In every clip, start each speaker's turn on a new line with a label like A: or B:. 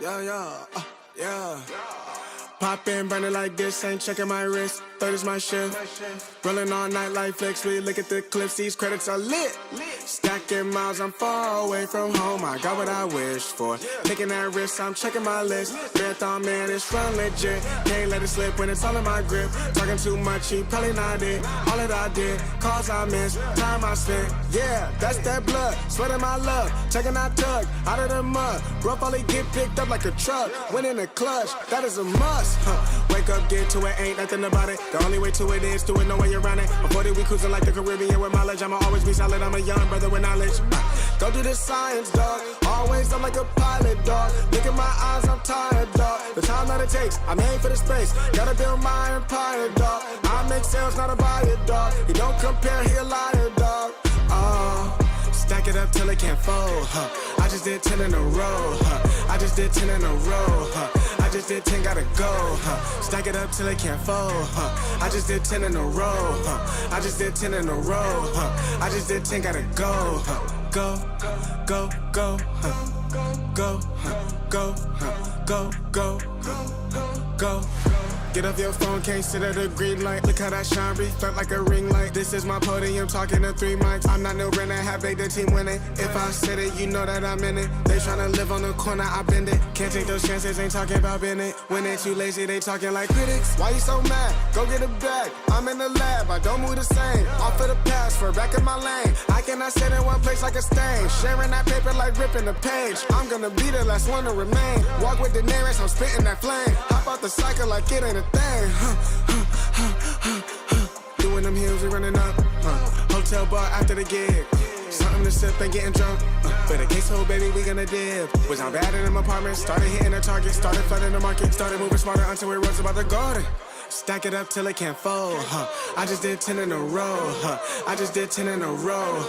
A: Yeah. Pop in, burning like this, ain't checking my wrist. Third is my shift. Rolling all night like flex. We look at the clips, these credits are lit. Stacking miles, I'm far away from home. I got what I wished for. Taking that risk, I'm checking my list. Marathon man, it's run legit. Can't let it slip when it's all in my grip. Talking too much, he probably not it. All that I did, calls I missed, time I spent. Yeah, that's that blood, sweating my love. Checking that tug, out of the mud. Rough only get picked up like a truck. Winning the clutch, that is a must. Wake up, get to it, ain't nothing about it. The only way to it is to it, no way around it. Before that we cruising like the Caribbean with mileage. I'ma always be solid, I'm a young brother with knowledge. Go do the science, dog. Always I'm like a pilot, dog. Look at my eyes, I'm tired, dog. The time that it takes, I made for the space. Gotta build my empire, dog. I make sales, not a buyer, dog. He don't compare, he a liar, dog. Stack it up till it can't fold, I just did 10 in a row, I just did 10 in a row, I just did 10, gotta go, Stack it up till it can't fold, I just did 10 in a row, I just did 10 in a row, I just did 10, gotta go, go, go, go, go, go, go, go, go. Get off your phone, can't sit at a green light. Look how that shine reflect like a ring light. This is my podium, talking to 3 mics. I'm not no Renner, have made the team winning. If I said it, you know that I'm in it. They tryna live on the corner, I bend it. Can't take those chances, ain't talking about Bennett. When they too lazy, they talking like critics. Why you so mad? Go get it back. I'm in the lab, I don't move the same. Off of the password, back in my lane. I cannot sit in one place like a stain. Sharing that paper like ripping the page. I'm gonna be the last one to remain. Walk with the nearest, I'm spitting that flame. Hop out the cycle like it ain't a thing. Doing them heels, we running up. Hotel bar after the gig. Something to sip and getting drunk. For the queso, baby, we gonna dip. Was I bad in them apartments? Started hitting the target. Started flooding the market. Started moving smarter until it runs about the garden. Stack it up till it can't fold, I just did 10 in a row, I just did 10 in a row,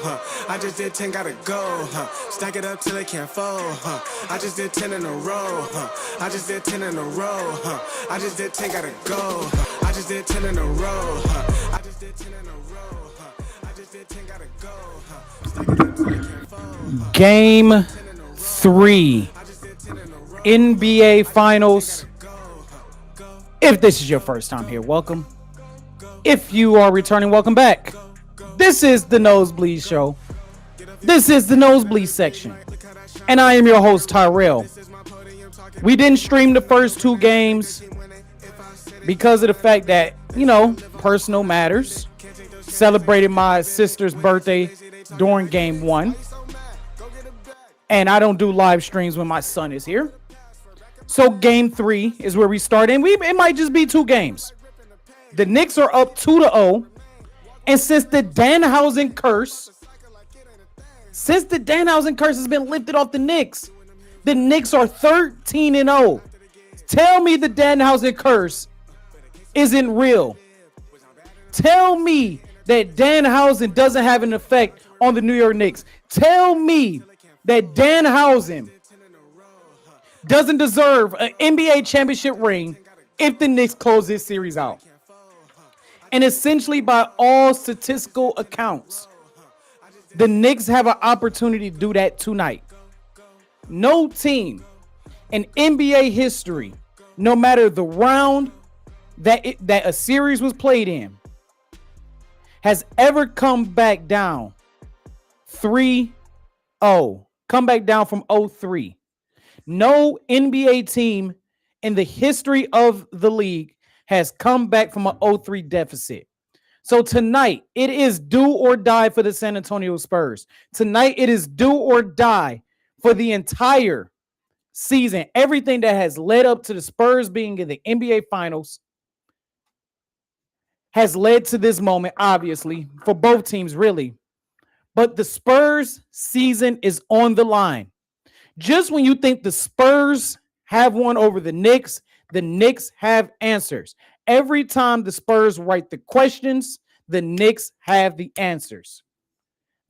A: I just did 10, gotta go, Stack it up till it can't fold, I just did 10 in a row, I just did 10 in a row, I just did 10, gotta go, I just did 10 in a row, I just did 10 in a row, I just did 10, gotta go, Stack it up till it can't fold.
B: Game 3, NBA Finals. If this is your first time here, welcome. If you are returning, welcome back. This is the Nosebleed Show. This is the Nosebleed section. And I am your host, Tyrell. We didn't stream the first 2 games because of the fact that, personal matters. Celebrated my sister's birthday during game 1. And I don't do live streams when my son is here. So game 3 is where we start, and it might just be 2 games. The Knicks are up 2-0, and since the Danhausen curse has been lifted off the Knicks are 13-0. Tell me the Danhausen curse isn't real. Tell me that Danhausen doesn't have an effect on the New York Knicks. Tell me that Danhausen doesn't deserve an NBA championship ring if the Knicks close this series out. And essentially, by all statistical accounts, the Knicks have an opportunity to do that tonight. No team in NBA history, no matter the round that a series was played in, has ever come back down 3-0. Come back down from 0-3. No NBA team in the history of the league has come back from an 0-3 deficit. So tonight, it is do or die for the San Antonio Spurs. Tonight, it is do or die for the entire season. Everything that has led up to the Spurs being in the NBA Finals has led to this moment, obviously, for both teams, really. But the Spurs season is on the line. Just when you think the Spurs have won over the Knicks have answers. Every time the Spurs write the questions, the Knicks have the answers.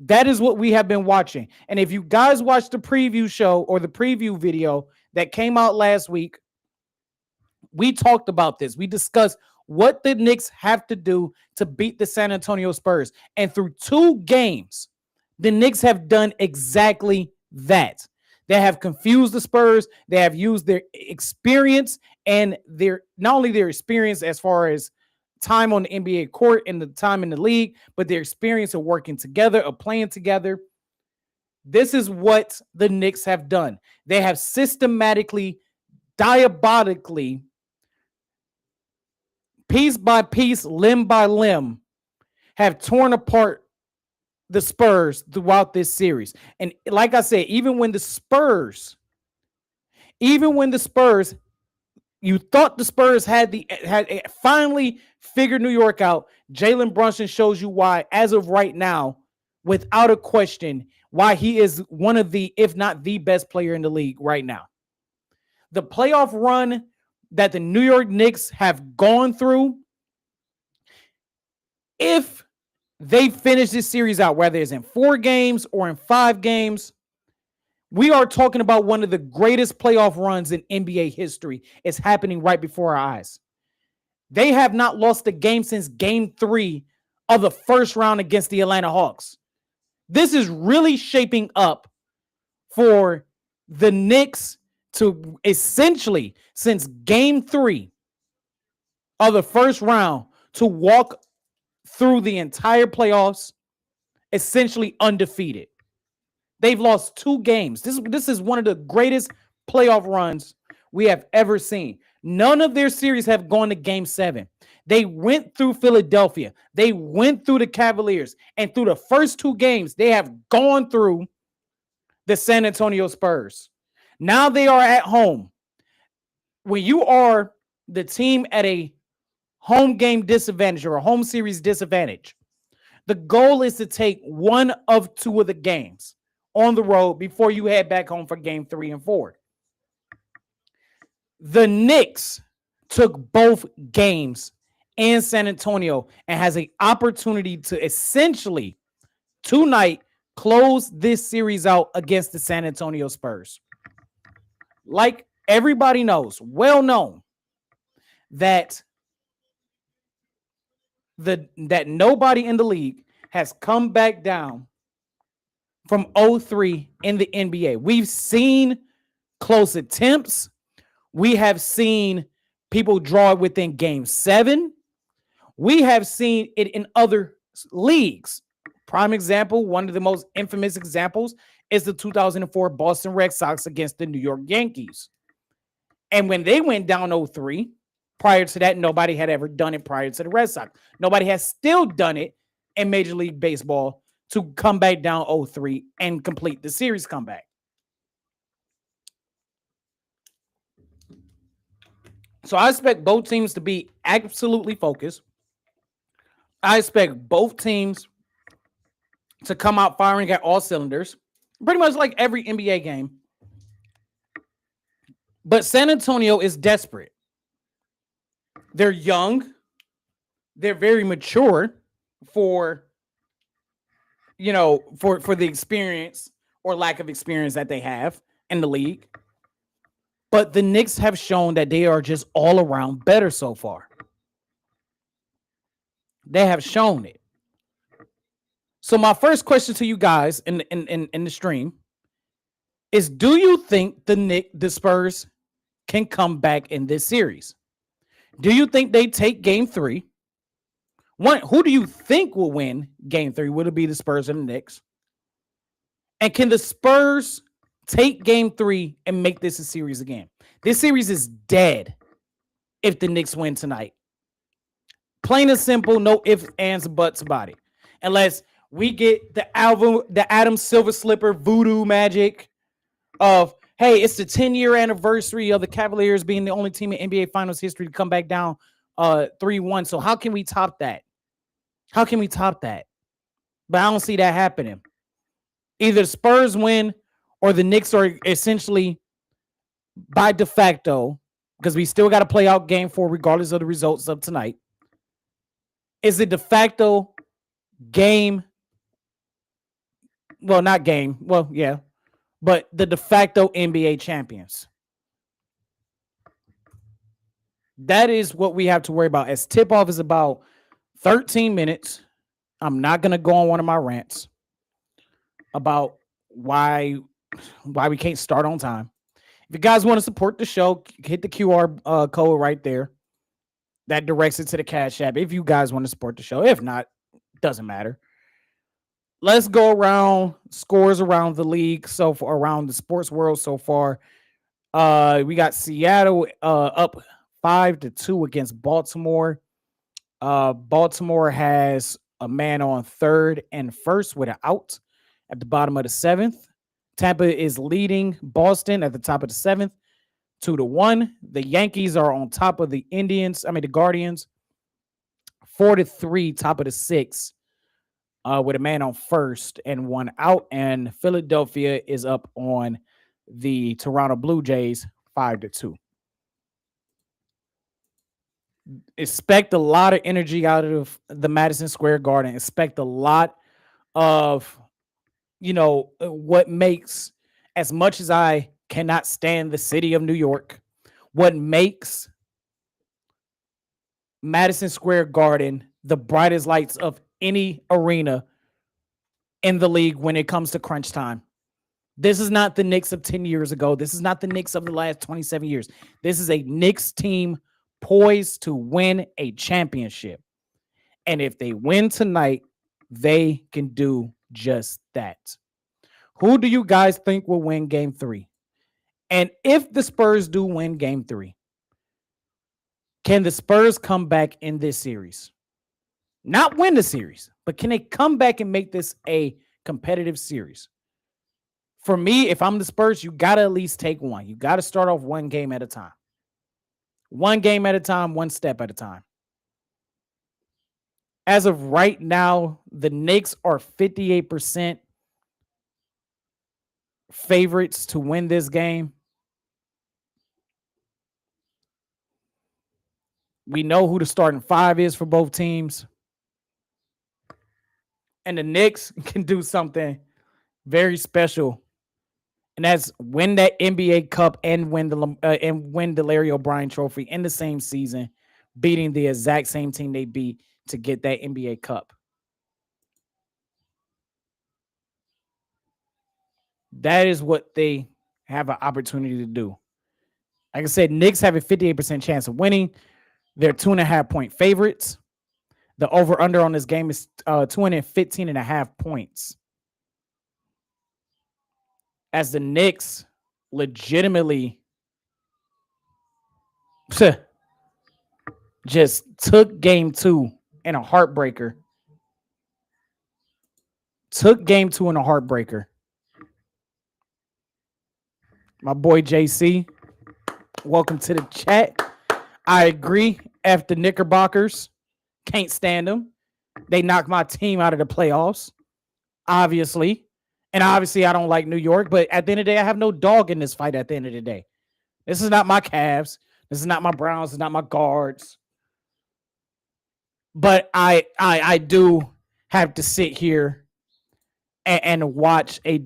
B: That is what we have been watching. And if you guys watched the preview show or the preview video that came out last week, we talked about this. We discussed what the Knicks have to do to beat the San Antonio Spurs. And through 2 games, the Knicks have done exactly that. They have confused the Spurs. They have used their experience and their not only their experience as far as time on the NBA court and the time in the league, but their experience of working together, of playing together. This is what the Knicks have done. They have systematically, diabolically, piece by piece, limb by limb, have torn apart the Spurs throughout this series. And like I said, even when the Spurs, you thought the Spurs had finally figured New York out. Jalen Brunson shows you why, as of right now, without a question, why he is one of the, if not the best player in the league right now. The playoff run that the New York Knicks have gone through, if they finish this series out, whether it's in 4 games or in 5 games, we are talking about one of the greatest playoff runs in NBA history. It's happening right before our eyes. They have not lost a game since game 3 of the first round against the Atlanta Hawks. This is really shaping up for the Knicks to essentially, since game 3 of the first round, to walk through the entire playoffs essentially undefeated. They've lost 2 games. This is one of the greatest playoff runs we have ever seen. None of their series have gone to game 7. They went through Philadelphia. They went through the Cavaliers. And through the first 2 games, they have gone through the San Antonio Spurs. Now they are at home. When you are the team at a home game disadvantage or a home series disadvantage, the goal is to take 1 of 2 of the games on the road before you head back home for game 3 and 4. The Knicks took both games in San Antonio and has an opportunity to essentially tonight close this series out against the San Antonio Spurs. Like everybody knows, well known, that nobody in the league has come back down from 0-3 in the NBA. We've seen close attempts. We have seen people draw it within game 7. We have seen it in other leagues. Prime example, one of the most infamous examples is the 2004 Boston Red Sox against the New York Yankees. And when they went down 0-3, prior to that, nobody had ever done it prior to the Red Sox. Nobody has still done it in Major League Baseball to come back down 0-3 and complete the series comeback. So I expect both teams to be absolutely focused. I expect both teams to come out firing at all cylinders, pretty much like every NBA game. But San Antonio is desperate. They're young. They're very mature for the experience or lack of experience that they have in the league. But the Knicks have shown that they are just all around better so far. They have shown it. So my first question to you guys in the stream is, do you think the Spurs can come back in this series? Do you think they take game 3? Who do you think will win game 3? Would it be the Spurs or the Knicks? And can the Spurs take game 3 and make this a series again? This series is dead if the Knicks win tonight. Plain and simple, no ifs, ands, buts about it. Unless we get the Adam Silver Slipper voodoo magic of, hey, it's the 10-year anniversary of the Cavaliers being the only team in NBA Finals history to come back down 3-1. So how can we top that? How can we top that? But I don't see that happening. Either the Spurs win or the Knicks are essentially by de facto, because we still got to play out game 4 regardless of the results of tonight. Is it de facto game? Well, not game. Well, yeah. But the de facto NBA champions. That is what we have to worry about. As tip-off is about 13 minutes. I'm not going to go on one of my rants about why Why we can't start on time. If you guys want to support the show, hit the QR code right there. That directs it to the Cash App. If you guys want to support the show, if not, doesn't matter. Let's go around scores around the league so far, around the sports world so far. We got Seattle up 5-2 against Baltimore. Baltimore has a man on third and first with an out at the bottom of the seventh. Tampa is leading Boston at the top of the seventh, 2-1. The Yankees are on top of the the Guardians, 4-3, top of the sixth, with a man on first and one out. And Philadelphia is up on the Toronto Blue Jays, 5-2. Expect a lot of energy out of the Madison Square Garden. Expect a lot of, what makes, as much as I cannot stand the city of New York, what makes Madison Square Garden the brightest lights of any arena in the league when it comes to crunch time. This is not the Knicks of 10 years ago. This is not the Knicks of the last 27 years. This is a Knicks team poised to win a championship. And if they win tonight, they can do just that. Who do you guys think will win game 3? And if the Spurs do win game 3, can the Spurs come back in this series? Not win the series, but can they come back and make this a competitive series? For me, if I'm the Spurs, you got to at least take one. You got to start off one game at a time. One game at a time, one step at a time. As of right now, the Knicks are 58% favorites to win this game. We know who the starting five is for both teams. And the Knicks can do something very special. And that's win that NBA Cup and win the Larry O'Brien Trophy in the same season, beating the exact same team they beat to get that NBA Cup. That is what they have an opportunity to do. Like I said, Knicks have a 58% chance of winning. They're 2.5-point favorites. The over-under on this game is 215.5 points. As the Knicks legitimately just took game 2 in a heartbreaker. My boy JC, welcome to the chat. I agree. F the Knickerbockers. Can't stand them. They knocked my team out of the playoffs, obviously. And obviously, I don't like New York. But at the end of the day, I have no dog in this fight at the end of the day. This is not my Cavs. This is not my Browns. This is not my Guards. But I do have to sit here and watch a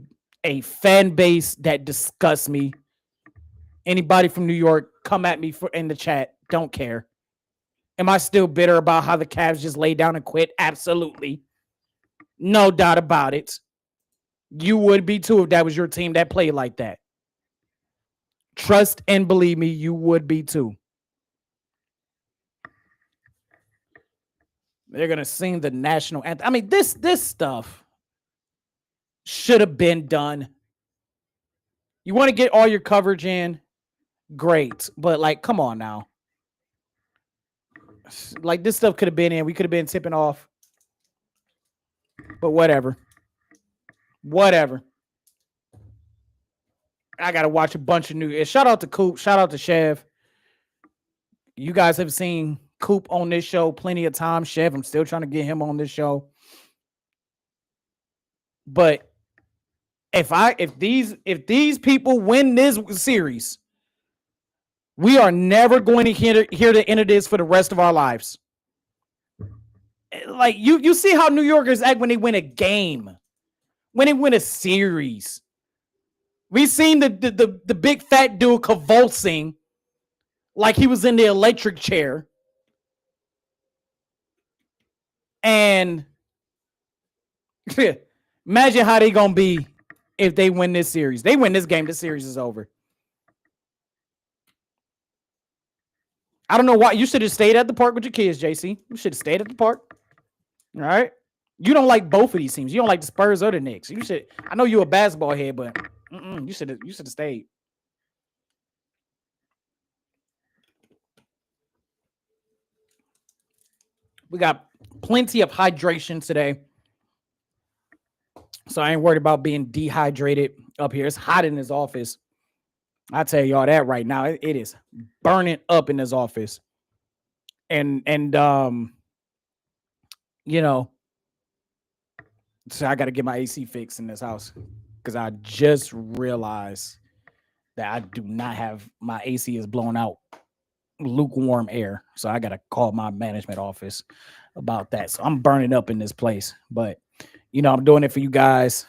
B: fan base that disgusts me. Anybody from New York, come at me in the chat. Don't care. Am I still bitter about how the Cavs just laid down and quit? Absolutely. No doubt about it. You would be too if that was your team that played like that. Trust and believe me, you would be too. They're going to sing the national anthem. I mean, this stuff should have been done. You want to get all your coverage in? Great. But, like, come on now. Like, this stuff could have been in. We could have been tipping off. But whatever. I got to watch a bunch of new. Shout out to Coop. Shout out to Chev. You guys have seen Coop on this show plenty of times. Chev, I'm still trying to get him on this show. But if these people win this series, we are never going to hear the end of this for the rest of our lives. Like you see how New Yorkers act when they win a game, when they win a series. We seen the big fat dude convulsing like he was in the electric chair. And imagine how they gonna be if they win this series. They win this game, the series is over. I don't know why. You should have stayed at the park with your kids, JC. You should have stayed at the park. All right. You don't like both of these teams. You don't like the Spurs or the Knicks. You should. I know you're a basketball head, but you should have. You should have stayed. We got plenty of hydration today, so I ain't worried about being dehydrated up here. It's hot in this office. I tell y'all that right now. It is burning up in this office, and you know. So I got to get my AC fixed in this house because I just realized that I do not have my AC is blowing out lukewarm air. So I got to call my management office about that. So I'm burning up in this place, but I'm doing it for you guys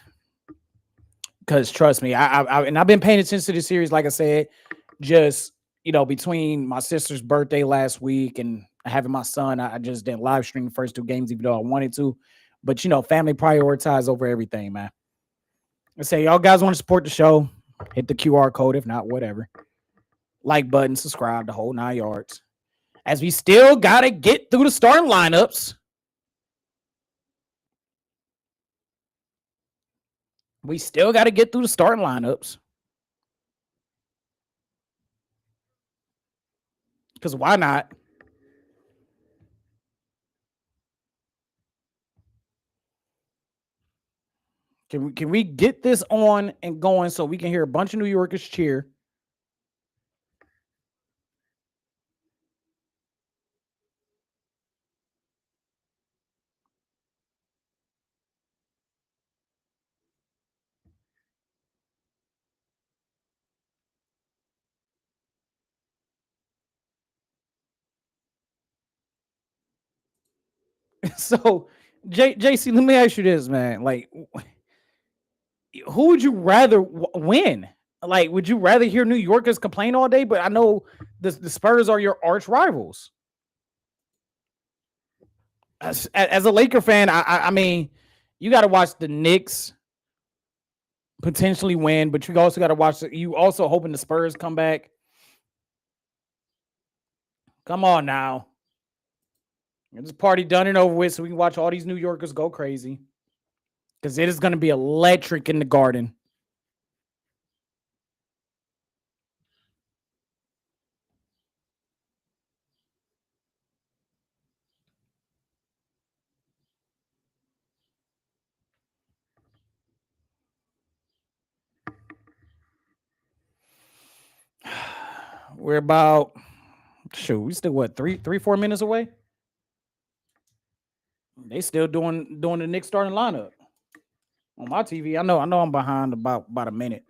B: because trust me, I've been paying attention to the series. Like I said, just between my sister's birthday last week and having my son, I just didn't live stream the first two games, even though I wanted to. But, family prioritize over everything, man. I say, y'all guys want to support the show, hit the QR code. If not, whatever. Like button, subscribe, the whole 9 yards. As we still got to get through the starting lineups. Because why not? Can we get this on and going so we can hear a bunch of New Yorkers cheer? So, JC, let me ask you this, man. Like, who would you rather win? Like, would you rather hear New Yorkers complain all day? But I know the Spurs are your arch rivals. As a Laker fan, I mean, you got to watch the Knicks potentially win, but you also got to watch. You also hoping the Spurs come back. Come on now, this party done and over with, so we can watch all these New Yorkers go crazy. Because it is going to be electric in the Garden. We're about, we still what, 4 minutes away? They still doing the Knicks starting lineup on my TV. I know I'm behind about a minute.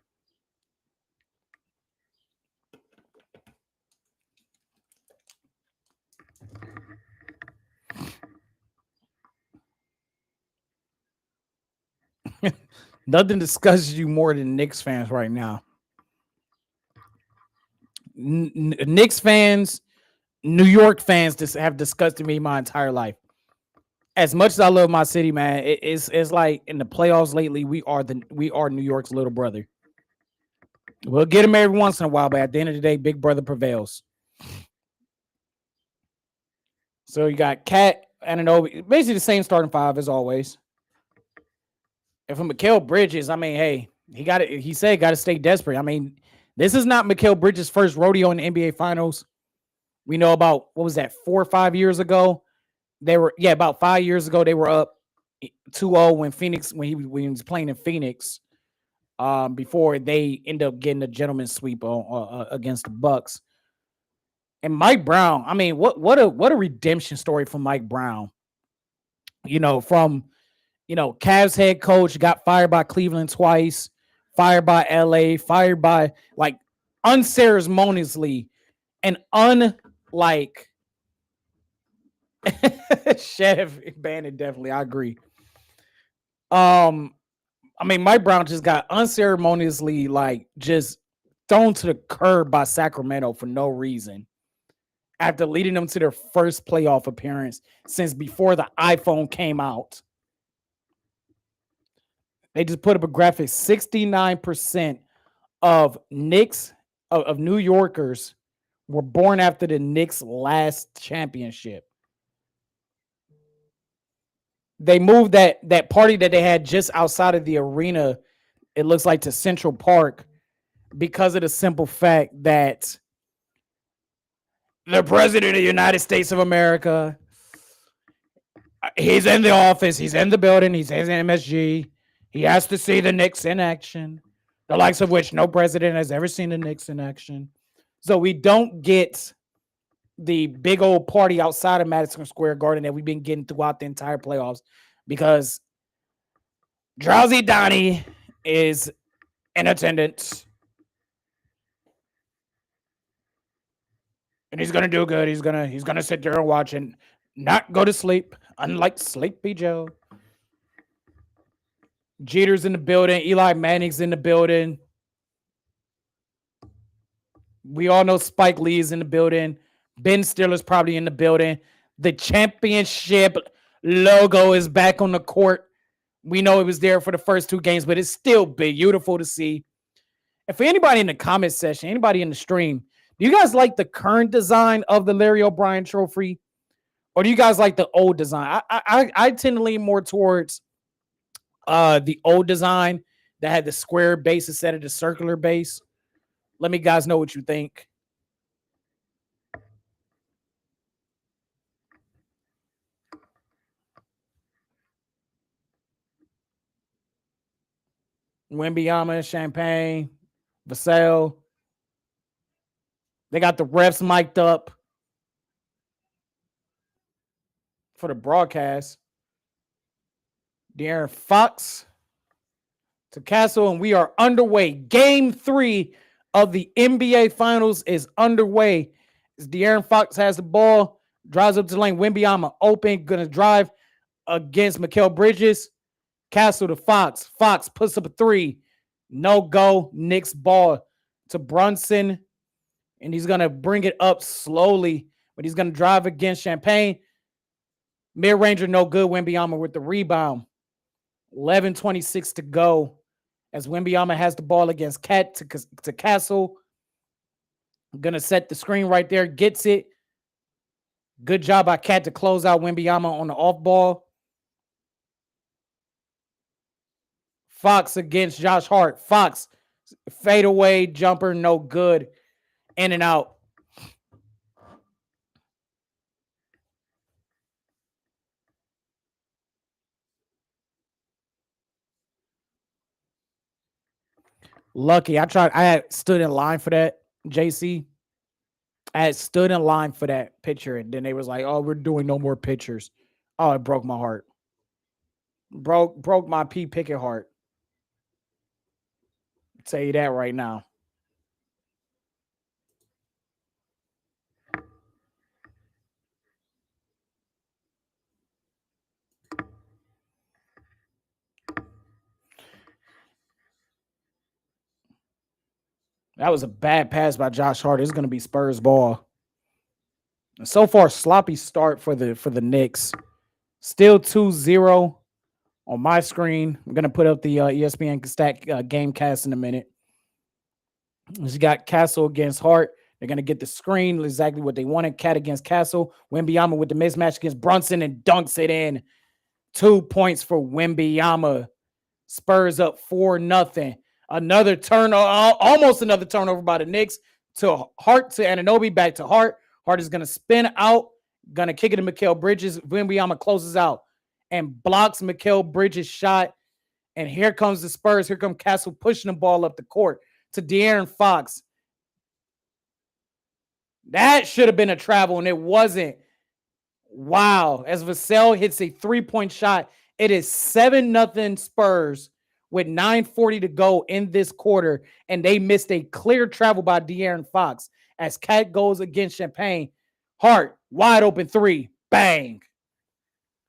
B: Nothing disgusts you more than Knicks fans right now. Knicks fans, New York fans just have disgusted me my entire life. As much as I love my city, man, it's like in the playoffs lately, we are New York's little brother. We'll get them every once in a while, but at the end of the day, big brother prevails. So you got Cat, Anunoby, basically the same starting five as always. And for Mikal Bridges, I mean, hey, he said got to stay desperate. I mean, this is not Mikal Bridges' first rodeo in the NBA Finals. We know about, what was that, 4 or 5 years ago? About 5 years ago, they were up 2-0 when he was playing in Phoenix. Before they end up getting a gentleman's sweep against the Bucks. And Mike Brown, I mean, what a redemption story for Mike Brown. From Cavs head coach, got fired by Cleveland twice, fired by LA, fired by unceremoniously and Chef Bannon, definitely, I agree. I mean, Mike Brown just got unceremoniously just thrown to the curb by Sacramento for no reason after leading them to their first playoff appearance since before the iPhone came out. They just put up a graphic. 69% of Knicks of New Yorkers were born after the Knicks' last championship. They moved that party that they had just outside of the arena, it looks like, to Central Park, because of the simple fact that the president of the United States of America, he's in the office, he's in the building, he's in MSG. He has to see the Knicks in action, the likes of which no president has ever seen the Knicks in action. So we don't get the big old party outside of Madison Square Garden that we've been getting throughout the entire playoffs, because Drowsy Donnie is in attendance. And he's gonna do good. He's gonna sit there and watch and not go to sleep, unlike Sleepy Joe. Jeter's in the building. Eli Manning's in the building. We all know Spike Lee's in the building. Ben Stiller's probably in the building. The championship logo is back on the court. We know it was there for the first two games, but it's still beautiful to see. And for anybody in the comment section, anybody in the stream, do you guys like the current design of the Larry O'Brien trophy? Or do you guys like the old design? I tend to lean more towards the old design that had the square base instead of the circular base. Let me guys know what you think. Wembanyama, Champagne, Vassell. They got the refs mic'd up for the broadcast. De'Aaron Fox to Castle, and we are underway. Game 3 of the NBA Finals is underway. As De'Aaron Fox has the ball, drives up to the lane. Wembanyama open, gonna drive against Mikal Bridges. Castle to Fox. Fox puts up a 3. No go. Knicks ball to Brunson. And he's going to bring it up slowly. But he's going to drive against Champagne. Mid-ranger, no good. Wembanyama with the rebound. 11:26 to go. As Wembanyama has the ball against Cat to Castle. Going to set the screen right there. Gets it. Good job by Cat to close out Wembanyama on the off ball. Fox against Josh Hart. Fox, fadeaway jumper, no good. In and out. Lucky. I had stood in line for that, JC. I had stood in line for that picture, and then they was like, oh, we're doing no more pictures. Oh, it broke my heart. Broke my P. Pickett heart. I'll tell you that right now. That was a bad pass by Josh Hart. It's going to be Spurs ball. So far, sloppy start for the Knicks. Still 2-0 on my screen. I'm going to put up the ESPN stat game cast in a minute. You got Castle against Hart. They're going to get the screen, exactly what they wanted. Cat against Castle. Wembanyama with the mismatch against Brunson and dunks it in. 2 points for Wembanyama. Spurs up 4-0. Another turnover, almost another turnover by the Knicks to Hart to Anunoby, back to Hart. Hart is going to spin out, going to kick it to Mikal Bridges. Wembanyama closes out and blocks Mikal Bridges' shot. And here comes the Spurs. Here comes Castle pushing the ball up the court to De'Aaron Fox. That should have been a travel, and it wasn't. Wow. As Vassell hits a 3-point shot, it is 7-0 Spurs with 9:40 to go in this quarter, and they missed a clear travel by De'Aaron Fox as Cat goes against Champagne. Hart, wide open 3. Bang.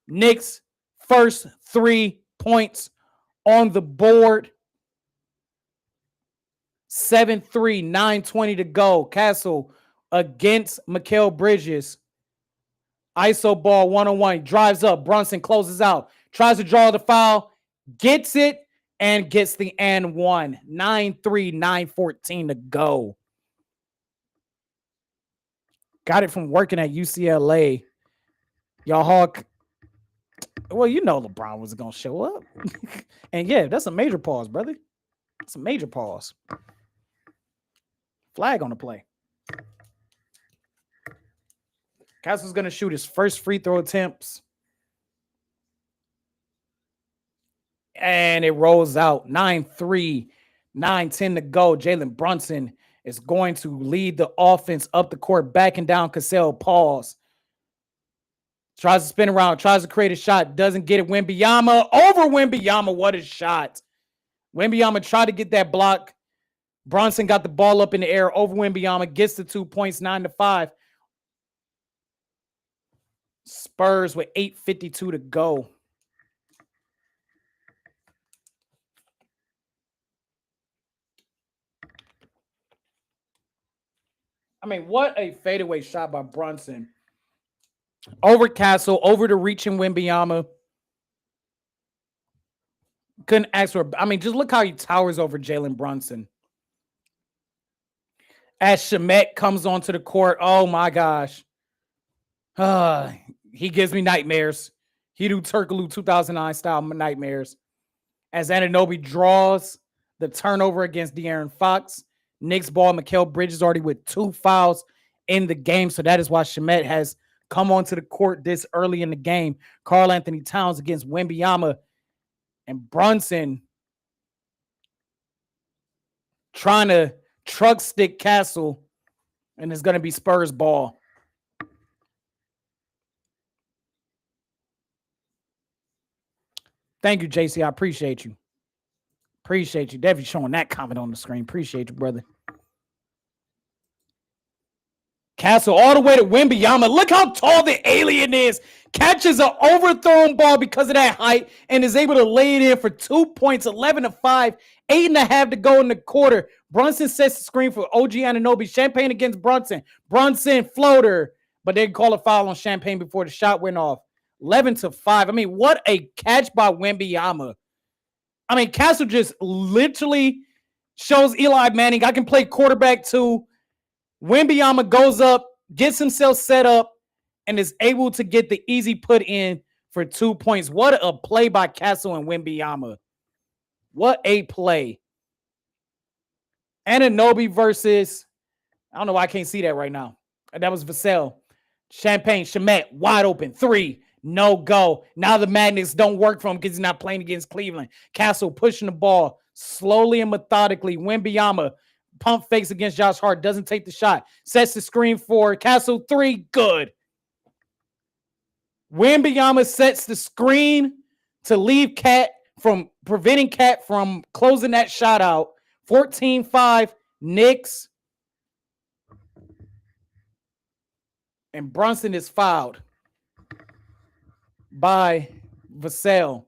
B: Knicks, first 3 points on the board. 7-3, 9:20 to go. Castle against Mikal Bridges. ISO ball 1-on-1. Drives up. Brunson closes out. Tries to draw the foul. Gets it. and gets the and one. 9-3, 9-14 to go. Got it from working at UCLA. Y'all Hawk. Well, you know LeBron was going to show up. And yeah, that's a major pause, brother. That's a major pause. Flag on the play. Castle's going to shoot his first free throw attempts. And it rolls out. 9-3, 9-10 to go. Jalen Brunson is going to lead the offense up the court, backing down Cassell. Pause. Tries to spin around, tries to create a shot, doesn't get it. Wembanyama over Wembanyama. What a shot. Wembanyama tried to get that block. Brunson got the ball up in the air over Wembanyama, gets the 2 points, 9-5. Spurs with 8:52 to go. I mean, what a fadeaway shot by Brunson. Over Castle, over the reaching Wembanyama. Couldn't ask for, I mean, just look how he towers over Jalen Brunson. As Shamet comes onto the court, oh my gosh. He gives me nightmares. He do Turkaloo 2009 style nightmares. As Anunoby draws the turnover against De'Aaron Fox. Knicks ball, Mikal Bridges already with 2 fouls in the game. So that is why Shamet has come onto the court this early in the game. Karl Anthony Towns against Wembanyama. And Brunson trying to truck stick Castle. And it's going to be Spurs ball. Thank you, JC. I appreciate you. Appreciate you. Definitely showing that comment on the screen. Appreciate you, brother. Castle all the way to Wembanyama. Look how tall the alien is. Catches an overthrown ball because of that height and is able to lay it in for 2 points, 11-5, 8.5 to go in the quarter. Brunson sets the screen for OG Anunoby. Champagne against Brunson. Brunson floater, but they call a foul on Champagne before the shot went off. 11-5. I mean, what a catch by Wembanyama. I mean, Castle just literally shows Eli Manning, I can play quarterback too. Wembanyama goes up, gets himself set up, and is able to get the easy put in for 2 points. What a play by Castle and Wembanyama. What a play. Anunoby versus, I don't know why I can't see that right now. That was Vassell. Champagne, Shamet, wide open, 3. No go. Now the magnets don't work for him because he's not playing against Cleveland. Castle pushing the ball slowly and methodically. Wembanyama pump fakes against Josh Hart. Doesn't take the shot. Sets the screen for Castle. 3. Good. Wembanyama sets the screen to leave Cat from preventing Cat from closing that shot out. 14-5 Knicks. And Brunson is fouled by Vassell.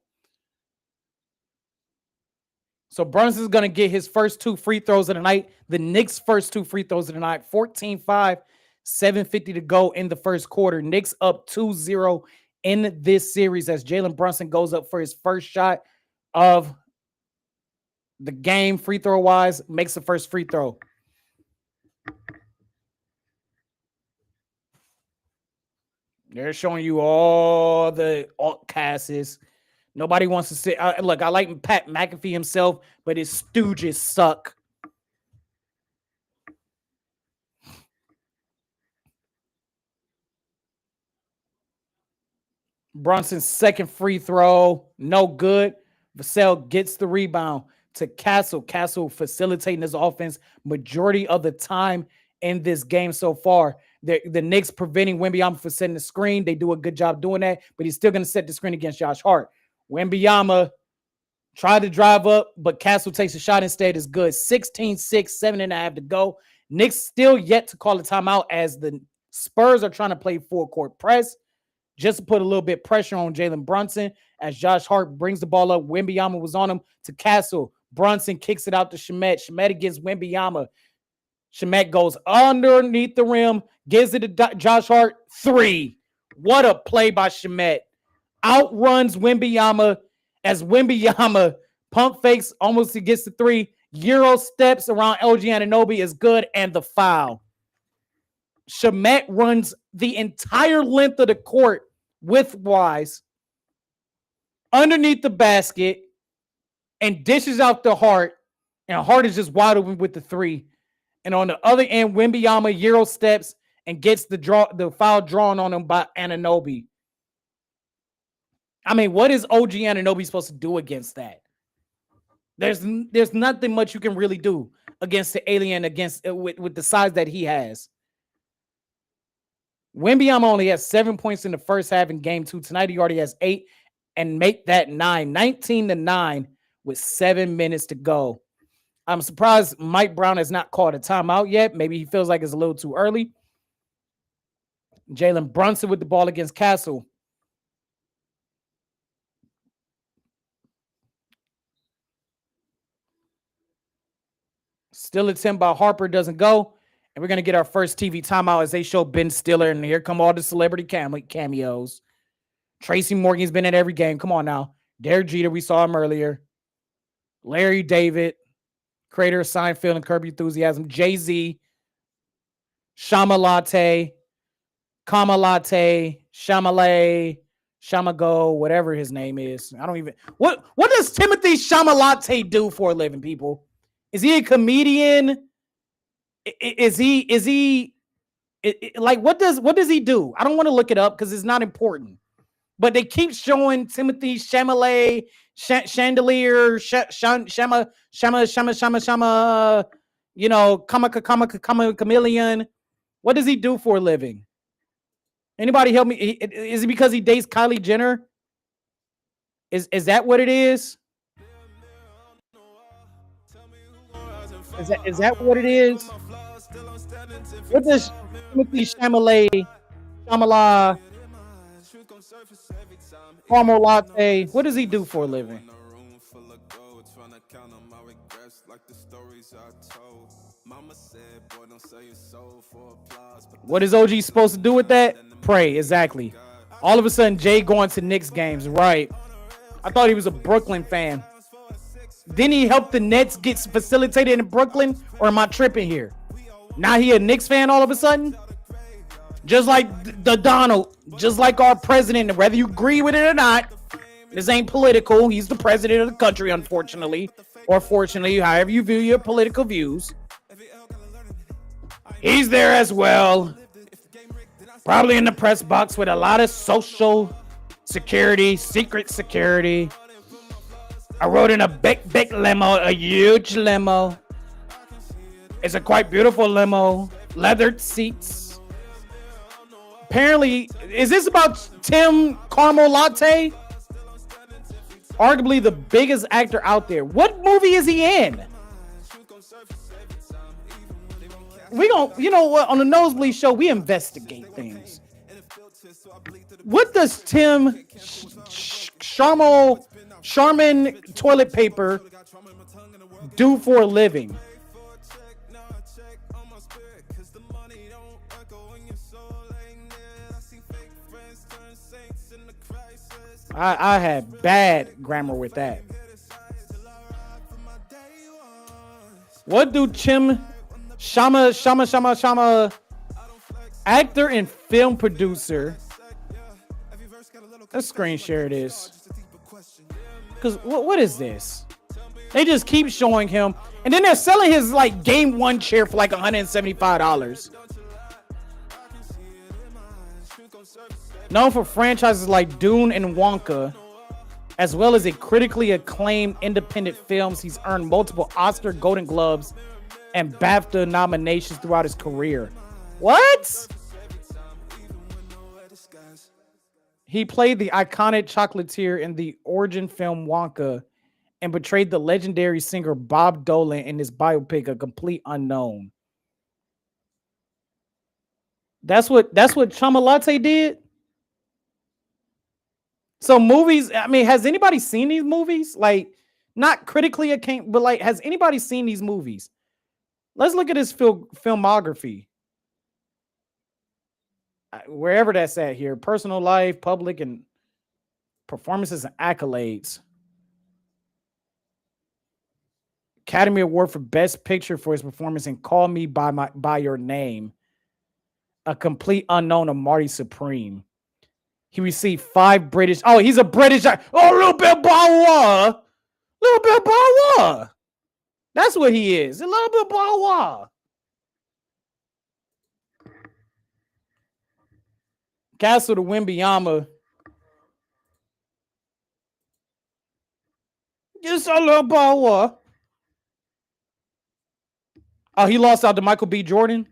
B: So Brunson's going to get his first 2 free throws of the night. The Knicks' first 2 free throws of the night. 14-5, 7:50 to go in the first quarter. Knicks up 2-0 in this series as Jalen Brunson goes up for his first shot of the game, free throw wise, makes the first free throw. They're showing you all the alt casts. Nobody wants to sit. Look, I like Pat McAfee himself, but his stooges suck. Brunson's second free throw, no good. Vassell gets the rebound to Castle. Castle facilitating his offense majority of the time in this game so far. The Knicks preventing Wembanyama from setting the screen. They do a good job doing that, but he's still going to set the screen against Josh Hart. Wembanyama tried to drive up, but Castle takes a shot instead. Is good. 16-6, 7.5 to go. Knicks still yet to call a timeout as the Spurs are trying to play full court press just to put a little bit pressure on Jalen Brunson as Josh Hart brings the ball up. Wembanyama was on him to Castle. Brunson kicks it out to Shamet. Shamet against Wembanyama. Shamet goes underneath the rim, gives it to Josh Hart. 3. What a play by Shamet. Outruns Wembanyama as Wembanyama Pump fakes almost he gets the three. Euro steps around LG Anunoby is good, and the foul. Shamet runs the entire length of the court widthwise underneath the basket and dishes out the Hart, and Hart is just wide open with the three. And on the other end, Wembyama Euro steps and gets the foul drawn on him by Anunoby. I mean, what is OG Anunoby supposed to do against that? There's nothing much you can really do against the alien with the size that he has. Wembyama only has 7 points in the first half in game 2. Tonight he already has 8 and make that 9. 19-9 with 7 minutes to go. I'm surprised Mike Brown has not called a timeout yet. Maybe he feels like it's a little too early. Jalen Brunson with the ball against Castle. Still attempt by Harper doesn't go. And we're going to get our first TV timeout as they show Ben Stiller. And here come all the celebrity cameos. Tracy Morgan's been in every game. Come on now. Derek Jeter, we saw him earlier. Larry David, creator of Seinfeld and Curb Your Enthusiasm. Jay-Z, Shamalate, Kamalate, Shamalay, Shamago, whatever his name is. I don't even... What does Timothy Shamalate do for a living, people? Is he a comedian? Is he like what does he do? I don't want to look it up because it's not important. But they keep showing Timothy Chalamet, Chandelier, Shama, you know, Chameleon. What does he do for a living? Anybody help me? Is it because he dates Kylie Jenner? Is that what it is? Is that what it is? What does Timothy Chalamet, caramel latte? What does he do for a living? What is OG supposed to do with that? Pray, exactly. All of a sudden, Jay going to Knicks games, right? I thought he was a Brooklyn fan. Didn't he help the Nets get facilitated in Brooklyn? Or am I tripping here? Now he a Knicks fan all of a sudden? Just like the Donald, just like our president, whether you agree with it or not, this ain't political. He's the president of the country, unfortunately. Or fortunately, however you view your political views. He's there as well. Probably in the press box with a lot of social security, secret security. I rode in a big limo, a huge limo. It's a quite beautiful limo. Leathered seats. Apparently, is this about Tim Caramel Latte? Arguably the biggest actor out there. What movie is he in? We gon', you know what? On the Nosebleed Show, we investigate things. What does Tim Charmin toilet paper do for a living? I had bad grammar with that. What do Shama actor and film producer? Let's screen share this. Because what is this? They just keep showing him. And then they're selling his like game 1 chair for like $175. Known for franchises like Dune and Wonka, as well as a critically acclaimed independent films, he's earned multiple Oscar, Golden Globes, and BAFTA nominations throughout his career. What? He played the iconic chocolatier in the origin film Wonka and portrayed the legendary singer Bob Dylan in his biopic A Complete Unknown. That's what Chamalate did? So movies, I mean, has anybody seen these movies? Like, not critically acclaimed, but like, has anybody seen these movies? Let's look at his filmography. Wherever that's at here. Personal life, public, and performances and accolades. Academy Award for Best Picture for his performance in Call Me by Your Name. A complete unknown of Marty Supreme. He received 5 British. Oh, he's a British. Oh, little bit Bawa. Little bit Bawa. That's what he is. A little bit Bawa. Castle to Wembanyama. Just a little Bawa. Oh, he lost out to Michael B. Jordan.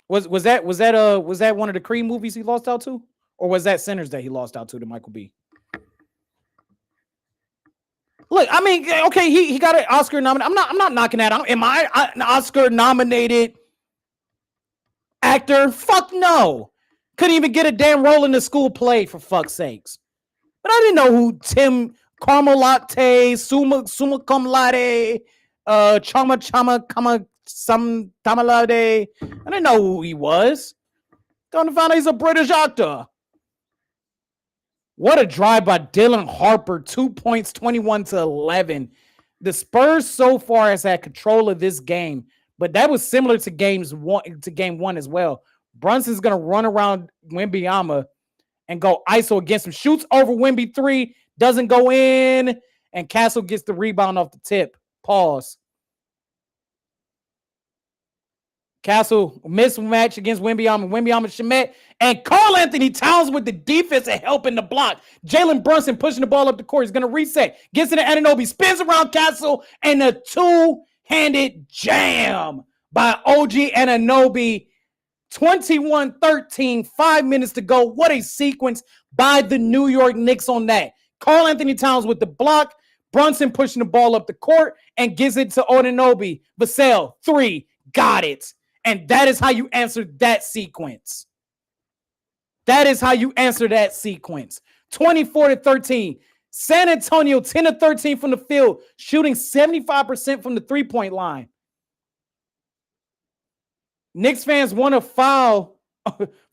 B: Was that one of the Creed movies he lost out to, or was that Sinners that he lost out to Michael B? Look, I mean, okay, he got an Oscar nominated. I'm not knocking that out. Am I an Oscar nominated actor? Fuck no. Couldn't even get a damn role in the school play, for fuck's sakes. But I didn't know who Tim Carmelate, Summa Cum Laude, Chama Kama some Tamalade. I didn't know who he was. Going to find out he's a British actor. What a drive by Dylan Harper. 2 points, 21-11. The Spurs so far has had control of this game, but that was similar to game one as well. Brunson's going to run around Wembanyama and go ISO against him. Shoots over Wemby 3, doesn't go in, and Castle gets the rebound off the tip. Pause. Castle mismatch against Wembyama, Shemet, and Karl Anthony Towns with the defense and helping the block. Jalen Brunson pushing the ball up the court. He's going to reset. Gets into Anunoby, spins around Castle, and a two-handed jam by OG Anunoby. 21-13, 5 minutes to go. What a sequence by the New York Knicks on that. Karl Anthony Towns with the block. Brunson pushing the ball up the court and gives it to Anunoby. Vassell, 3, got it. And that is how you answer that sequence. That is how you answer that sequence. 24-13. San Antonio, 10-13 from the field, shooting 75% from the three-point line. Knicks fans want to foul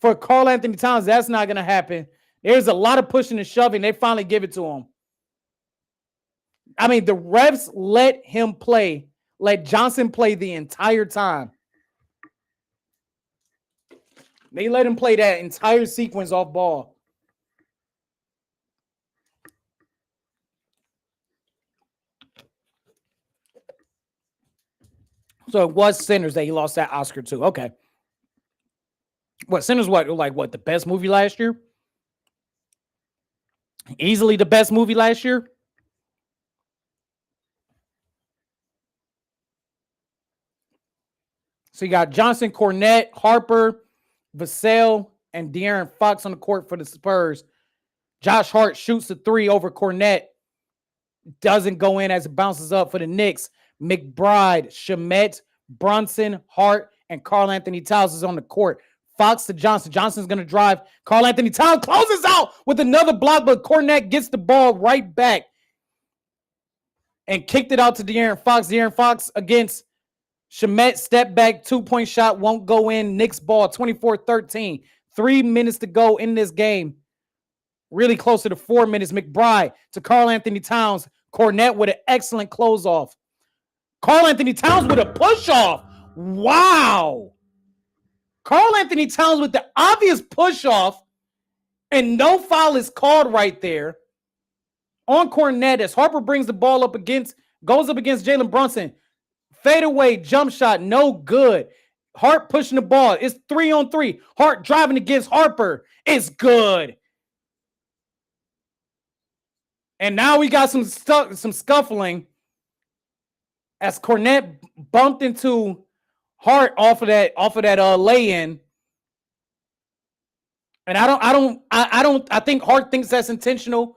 B: for Karl Anthony Towns. That's not going to happen. There's a lot of pushing and shoving. They finally give it to him. I mean, the refs let him play, let Johnson play the entire time. They let him play that entire sequence off ball. So it was Sinners that he lost that Oscar to. Okay. What, Sinners, the best movie last year? Easily the best movie last year? So you got Johnson, Cornette, Harper, Vassell, and De'Aaron Fox on the court for the Spurs. Josh Hart shoots the 3 over Cornette. Doesn't go in as it bounces up for the Knicks. McBride, Shamet, Brunson, Hart, and Karl Anthony Towns is on the court. Fox to Johnson. Johnson's going to drive. Karl Anthony Towns closes out with another block, but Cornette gets the ball right back and kicked it out to De'Aaron Fox. De'Aaron Fox against Shamet, step back, 2-point shot, won't go in. Knicks ball, 24-13. 3 minutes to go in this game. Really closer to 4 minutes. McBride to Karl Anthony Towns. Cornette with an excellent close off. Karl Anthony Towns with a push off. Wow. Karl Anthony Towns with the obvious push off, and no foul is called right there on Cornette as Harper brings the ball up goes up against Jalen Brunson. Fadeaway jump shot, no good. Hart pushing the ball. It's 3-on-3. Hart driving against Harper. It's good. And now we got some scuffling as Cornette bumped into Hart off of that lay-in. And I think Hart thinks that's intentional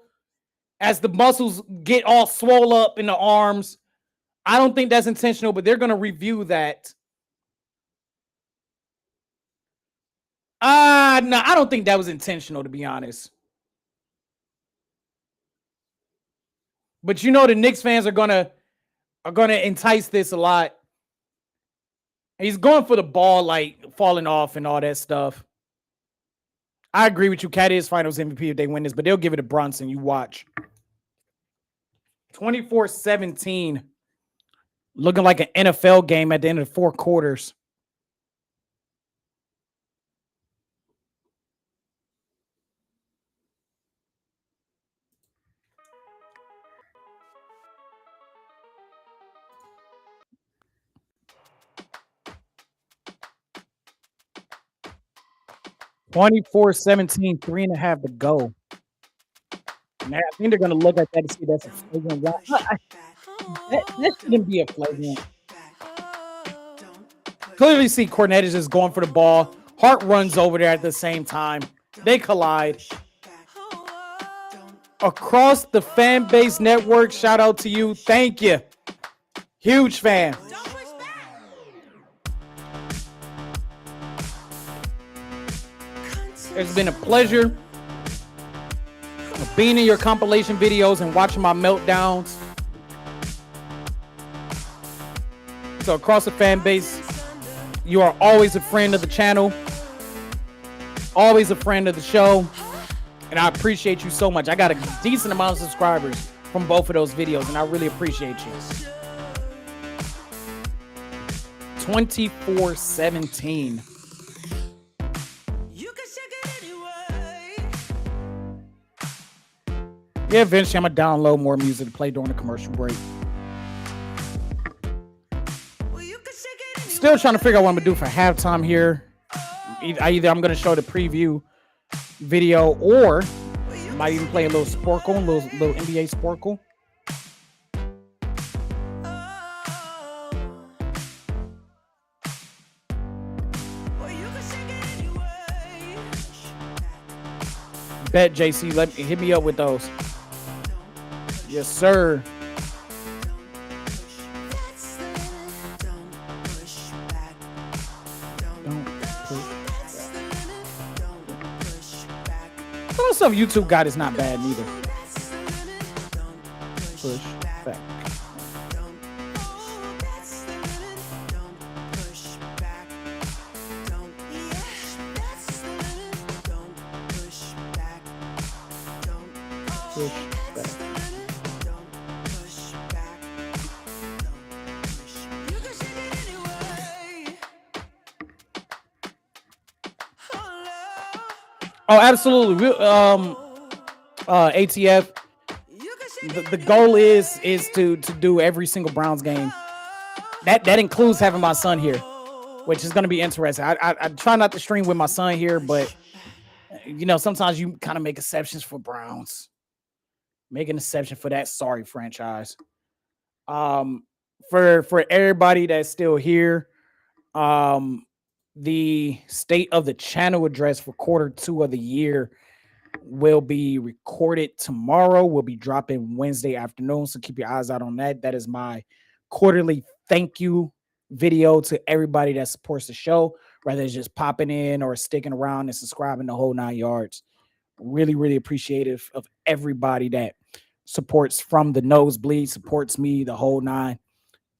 B: as the muscles get all swole up in the arms. I don't think that's intentional, but they're going to review that. No, I don't think that was intentional, to be honest. But you know the Knicks fans are gonna entice this a lot. He's going for the ball, like falling off and all that stuff. I agree with you. Cat is Finals MVP if they win this, but they'll give it to Brunson. You watch. 24-17. Looking like an NFL game at the end of the 4 quarters. Twenty-four 17, 3.5 to go. Man, I think they're going to look at that and see that's a flagrant. That shouldn't be a flagrant. Clearly see Cornette is just going for the ball. Hart runs over there at the same time. They collide. Across the fan base network, shout out to you. Thank you. Huge fan. It's been a pleasure of being in your compilation videos and watching my meltdowns. So across the fan base, you are always a friend of the channel, always a friend of the show, and I appreciate you so much. I got a decent amount of subscribers from both of those videos, and I really appreciate you. 24-17. Yeah, eventually I'm gonna download more music to play during the commercial break. Still trying to figure out what I'm gonna do for halftime here. Either I'm gonna show the preview video, or might even play a little Sporkle, a little NBA Sporkle. Bet JC, hit me up with those. Yes, sir. Some of the stuff YouTube got is not bad neither. Push back. Push back. Oh, absolutely. ATF. The goal is to do every single Browns game. That includes having my son here, which is going to be interesting. I try not to stream with my son here, but you know, sometimes you kind of make exceptions for Browns. Make an exception for that sorry franchise. For everybody that's still here, the state of the channel address for Q2 of the year will be recorded tomorrow. We'll be dropping Wednesday afternoon, so keep your eyes out on that. That is my quarterly thank you video to everybody that supports the show, whether it's just popping in or sticking around and subscribing the whole 9 yards. Really, really appreciative of everybody that supports from the nosebleed, supports me the whole 9.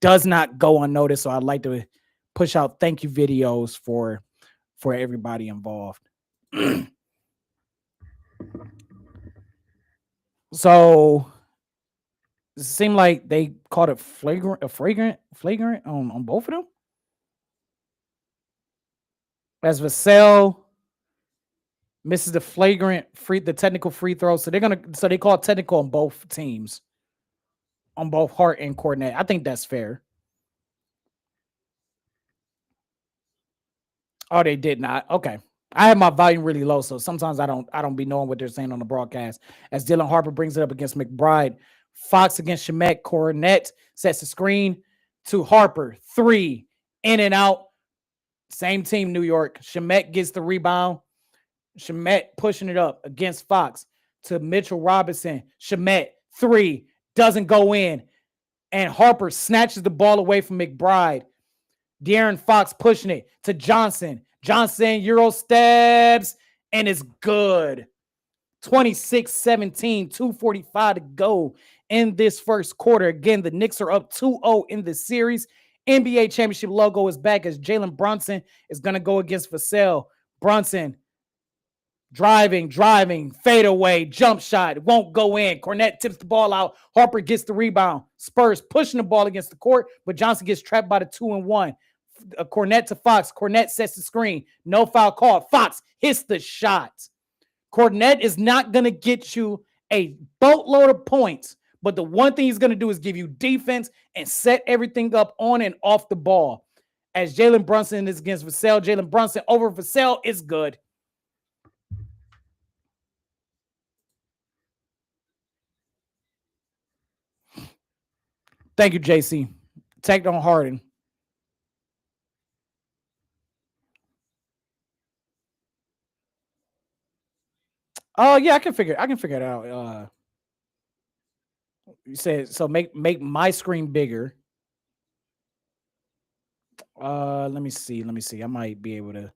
B: Does not go unnoticed, so I'd like to push out thank you videos for everybody involved. So it seemed like they called it flagrant on both of them. As Vassell misses the the technical free throw, so they call it technical on both teams, on both Hart and Cornette. I think that's fair. Oh, they did not. Okay. I have my volume really low, so sometimes I don't be knowing what they're saying on the broadcast. As Dylan Harper brings it up against McBride. Fox against Shemet. Cornette sets the screen to Harper. 3. In and out. Same team, New York. Shemet gets the rebound. Shemet pushing it up against Fox to Mitchell Robinson. Shemet. 3. Doesn't go in. And Harper snatches the ball away from McBride. De'Aaron Fox pushing it to Johnson. Johnson Euro stabs, and it's good. 26-17, 2:45 to go in this first quarter. Again, the Knicks are up 2-0 in this series. NBA championship logo is back as Jalen Brunson is going to go against Vassell. Brunson Driving, fade away, jump shot. It won't go in. Kornet tips the ball out. Harper gets the rebound. Spurs pushing the ball against the court, but Johnson gets trapped by the 2-and-1. Kornet to Fox. Kornet sets the screen. No foul called. Fox hits the shot. Kornet is not going to get you a boatload of points, but the one thing he's going to do is give you defense and set everything up on and off the ball. As Jalen Brunson is against Vassell. Jalen Brunson over Vassell is good. Thank you, JC. Take on Harden. Oh, yeah, I can figure it out. You said so make my screen bigger. Let me see. I might be able to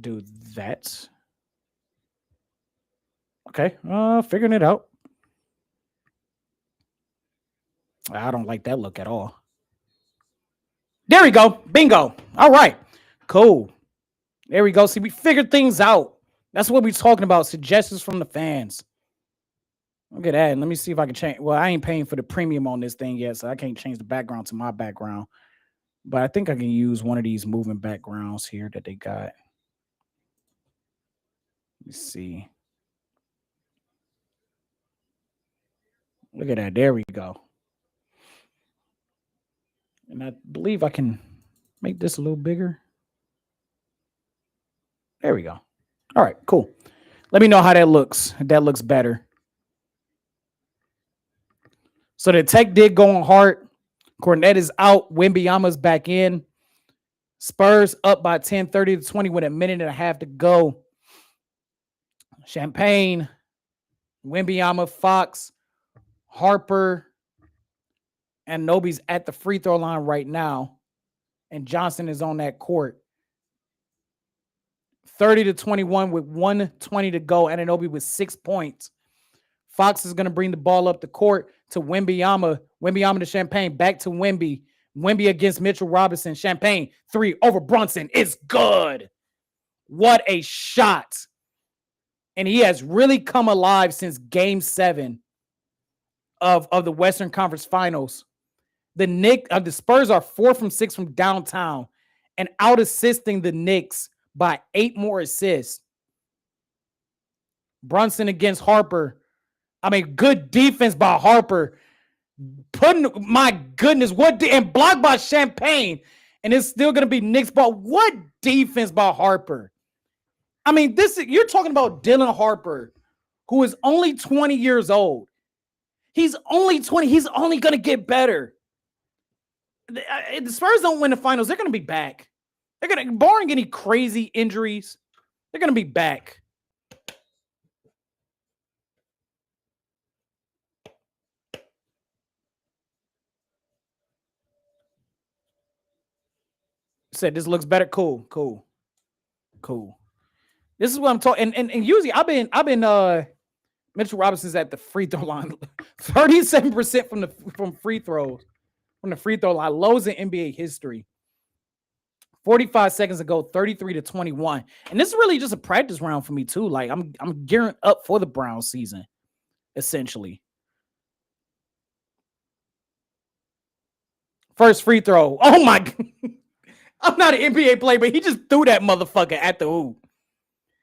B: do that. Okay, figuring it out. I don't like that look at all. There we go. Bingo. All right. Cool. There we go. See, we figured things out. That's what we're talking about. Suggestions from the fans. Look at that. Let me see if I can change. Well, I ain't paying for the premium on this thing yet, so I can't change the background to my background. But I think I can use one of these moving backgrounds here that they got. Let's see. Look at that. There we go. And I believe I can make this a little bigger. There we go. All right, cool. Let me know how that looks. If that looks better. So the tech did go on Hart. Kornet is out. Wembanyama's back in. Spurs up by 10, 30-20 with a minute and a half to go. Champagne, Wembanyama, Fox, Harper, and Nobi's at the free throw line right now. And Johnson is on that court. 30-21 with 1:20 to go. Anunoby with 6 points. Fox is going to bring the ball up the court to Wembanyama. Wembanyama to Champagne. Back to Wemby. Wemby against Mitchell Robinson. Champagne, 3 over Brunson. It's good. What a shot. And he has really come alive since Game 7 of the Western Conference Finals. The Spurs are 4 from 6 from downtown and out-assisting the Knicks by 8 more assists. Brunson against Harper. I mean, good defense by Harper. My goodness, and blocked by Champagne. And it's still going to be Knicks ball. What defense by Harper? I mean, you're talking about Dylan Harper, who is only 20 years old. He's only 20. He's only going to get better. The Spurs don't win the finals. They're going to be back. Barring any crazy injuries, they're going to be back. Said this looks better. Cool. This is what I'm talking. And usually I've been Mitchell Robinson's at the free throw line, 37% from free throws from the free throw line, lowest in NBA history. 45 seconds ago, 33-21, and this is really just a practice round for me too. Like I'm gearing up for the Browns season, essentially. First free throw. Oh my! I'm not an NBA player, but he just threw that motherfucker at the hoop.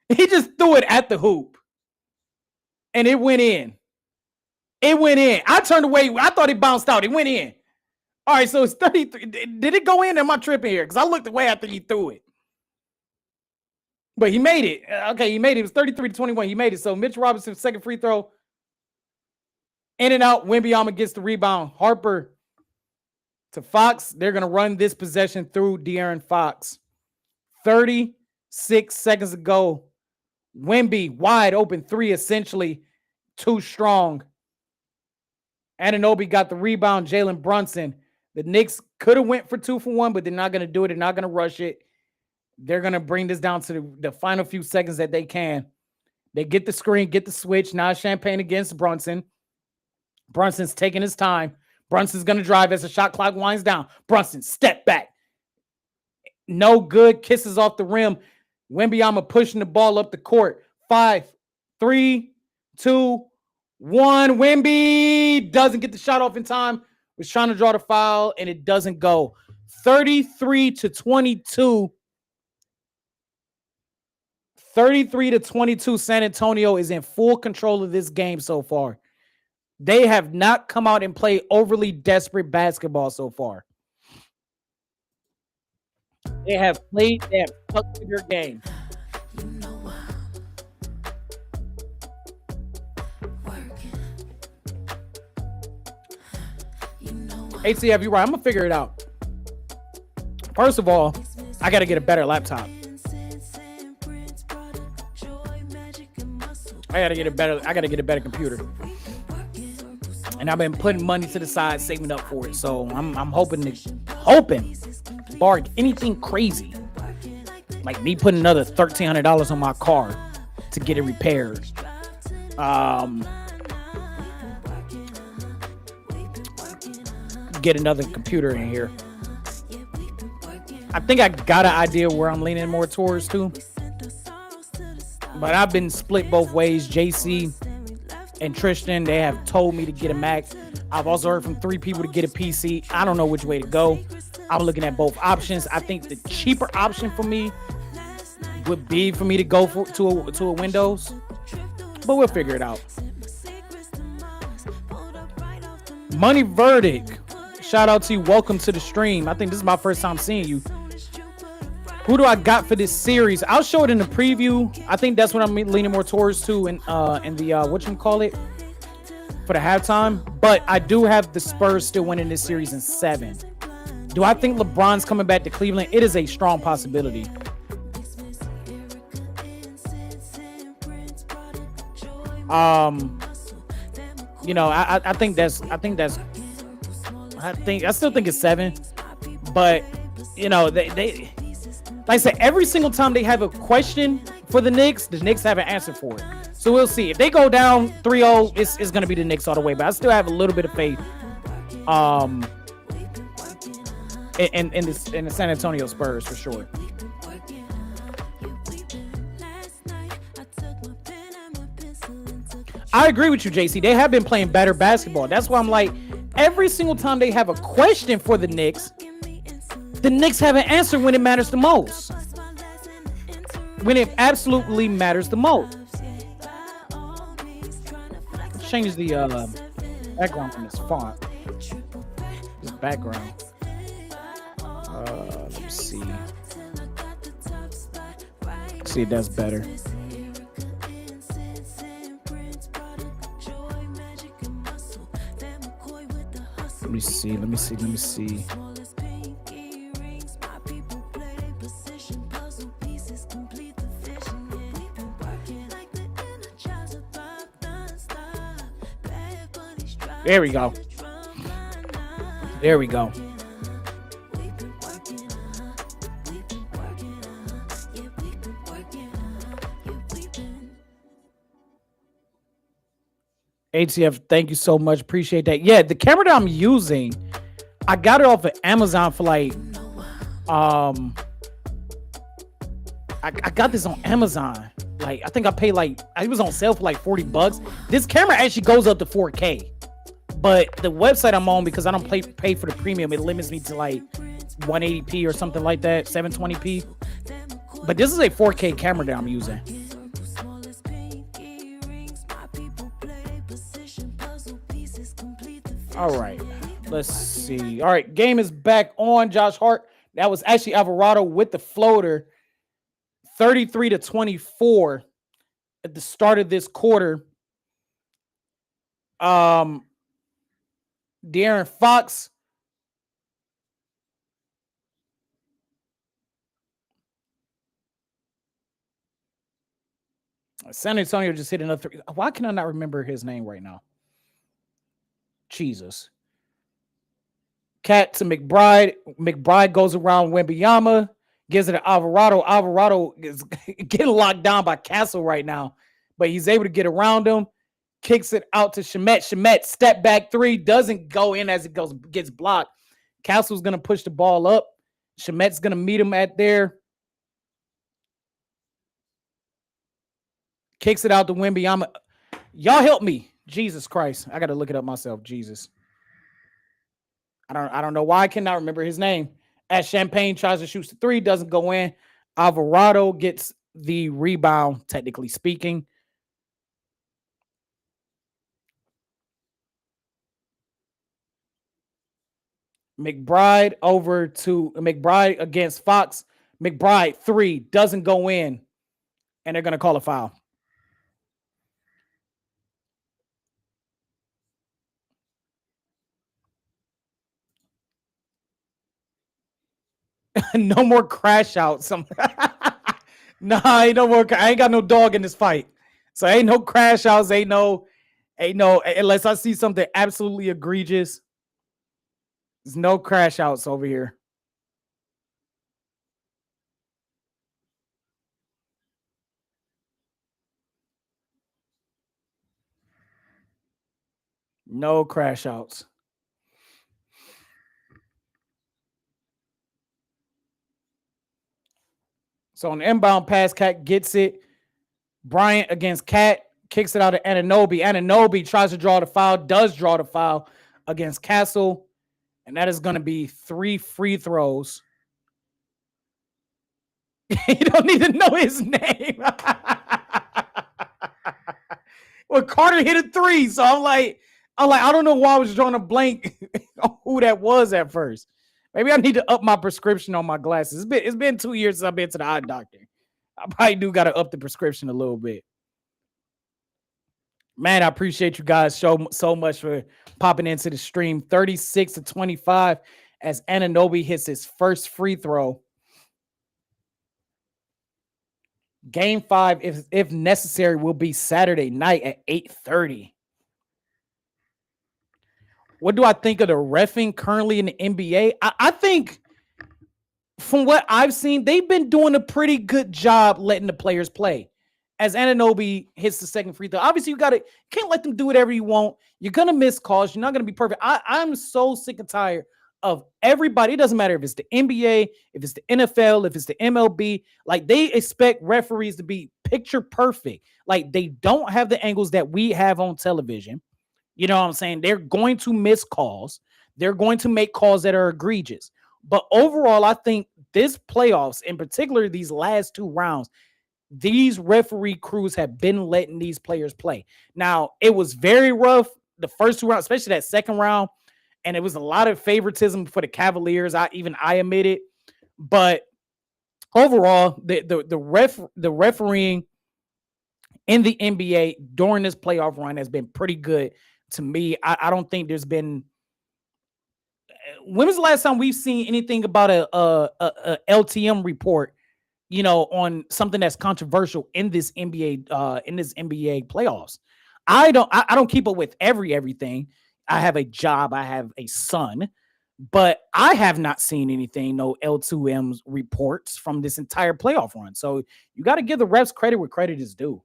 B: He just threw it at the hoop. And it went in. I turned away. I thought it bounced out. It went in. All right, so it's 33. Did it go in? Am I tripping here? Because I looked away after he threw it. But he made it. Okay, he made it. It was 33-21. He made it. So Mitch Robinson's second free throw. In and out. Wembanyama gets the rebound. Harper to Fox. They're going to run this possession through De'Aaron Fox. 36 seconds ago. Wemby, wide open 3, essentially too strong. Anunoby got the rebound. Jalen Brunson. The Knicks could have went for 2 for 1, but they're not going to do it. They're not going to rush it. They're going to bring this down to the final few seconds that they can. They get the screen, get the switch. Now Champagne against Brunson. Brunson's taking his time. Brunson's going to drive as the shot clock winds down. Brunson, step back. No good. Kisses off the rim. Wembyama pushing the ball up the court. 5, 3, 2, 1. Wemby doesn't get the shot off in time. Was trying to draw the foul, and it doesn't go. 33-22. 33-22. San Antonio is in full control of this game so far. They have not come out and played overly desperate basketball so far. They have played that fuck with your game. ATF, you're right. I'm going to figure it out. First of all, I got to get a better laptop. I got to get a better computer. And I've been putting money to the side, saving up for it. So I'm hoping to bar anything crazy. Like me putting another $1,300 on my car to get it repaired. Get another computer in here. I think I got an idea where I'm leaning more towards too. But I've been split both ways. JC and Tristan, they have told me to get a Mac. I've also heard from 3 people to get a PC. I don't know which way to go. I'm looking at both options. I think the cheaper option for me would be for me to go to a Windows. But we'll figure it out. Money Verdict. Shout out to you. Welcome to the stream. I think this is my first time seeing you. Who do I got for this series? I'll show it in the preview. I think that's what I'm leaning more towards too in the whatchamacallit for the halftime. But I do have the Spurs still winning this series in 7. Do I think LeBron's coming back to Cleveland? It is a strong possibility. I still think it's 7, but they like I said, every single time they have a question for the Knicks have an answer for it. So we'll see. If they go down 3-0, it's going to be the Knicks all the way. But I still have a little bit of faith in the San Antonio Spurs for sure. I agree with you, JC. They have been playing better basketball. That's why I'm like, every single time they have a question for the Knicks have an answer when it matters the most. When it absolutely matters the most. Let's change the background from this font. This background. Let me see. See if that's better. Let me see. There we go. ATF, thank you so much. Appreciate that. Yeah, the camera that I'm using, I got it off of Amazon for like, I got this on Amazon. Like, I think I paid like, it was on sale for like $40. This camera actually goes up to 4K. But the website I'm on, because I don't pay for the premium, it limits me to like 180p or something like that, 720p. But this is a 4K camera that I'm using. All right, let's see. All right, game is back on. Josh Hart. That was actually Alvarado with the floater. 33-24 at the start of this quarter. De'Aaron Fox. San Antonio just hit another 3. Why can I not remember his name right now? Jesus. Cat to McBride. McBride goes around Wembanyama, gives it to Alvarado. Alvarado is getting locked down by Castle right now, but he's able to get around him. Kicks it out to Shamet. Shamet, step back 3, doesn't go in as it gets blocked. Castle's going to push the ball up. Shamet's going to meet him at there. Kicks it out to Wemby. Y'all help me. Jesus Christ. I got to look it up myself. Jesus. I don't know why I cannot remember his name. As Champagne tries to shoot the three, doesn't go in. Alvarado gets the rebound, technically speaking. McBride against Fox. McBride, three, doesn't go in. And they're going to call a foul. No more crash outs. Nah, ain't no more. I ain't got no dog in this fight. So ain't no crash outs. Ain't no, unless I see something absolutely egregious. There's no crash outs over here. No crash outs. So on the inbound pass, Cat gets it. Bryant against Cat, kicks it out to Anunoby. Anunoby tries to draw the foul, does draw the foul against Castle. And that is going to be 3 free throws. You don't need to know his name. Well, Carter hit a 3. So I'm like, I don't know why I was drawing a blank on who that was at first. Maybe I need to up my prescription on my glasses. It's been 2 years since I've been to the eye doctor. I probably do got to up the prescription a little bit. Man, I appreciate you guys so much for popping into the stream. 36-25 as Anunoby hits his first free throw. Game 5, if necessary, will be Saturday night at 8:30. What do I think of the reffing currently in the NBA? I think from what I've seen, they've been doing a pretty good job letting the players play. As Anunoby hits the second free throw, obviously you can't let them do whatever you want. You're gonna miss calls. You're not gonna be perfect. I'm so sick and tired of everybody. It doesn't matter if it's the NBA, if it's the NFL, if it's the MLB. Like, they expect referees to be picture perfect. Like, they don't have the angles that we have on television. You know what I'm saying? They're going to miss calls. They're going to make calls that are egregious. But overall, I think this playoffs, in particular these last 2 rounds, these referee crews have been letting these players play. Now, it was very rough the first 2 rounds, especially that second round, and it was a lot of favoritism for the Cavaliers. I admit it. But overall, the refereeing in the NBA during this playoff run has been pretty good to me. I don't think there's been. When was the last time we've seen anything about a LTM report, on something that's controversial in this NBA playoffs? I don't keep up with everything. I have a job, I have a son, but I have not seen anything, no L2M reports from this entire playoff run. So you got to give the refs credit where credit is due.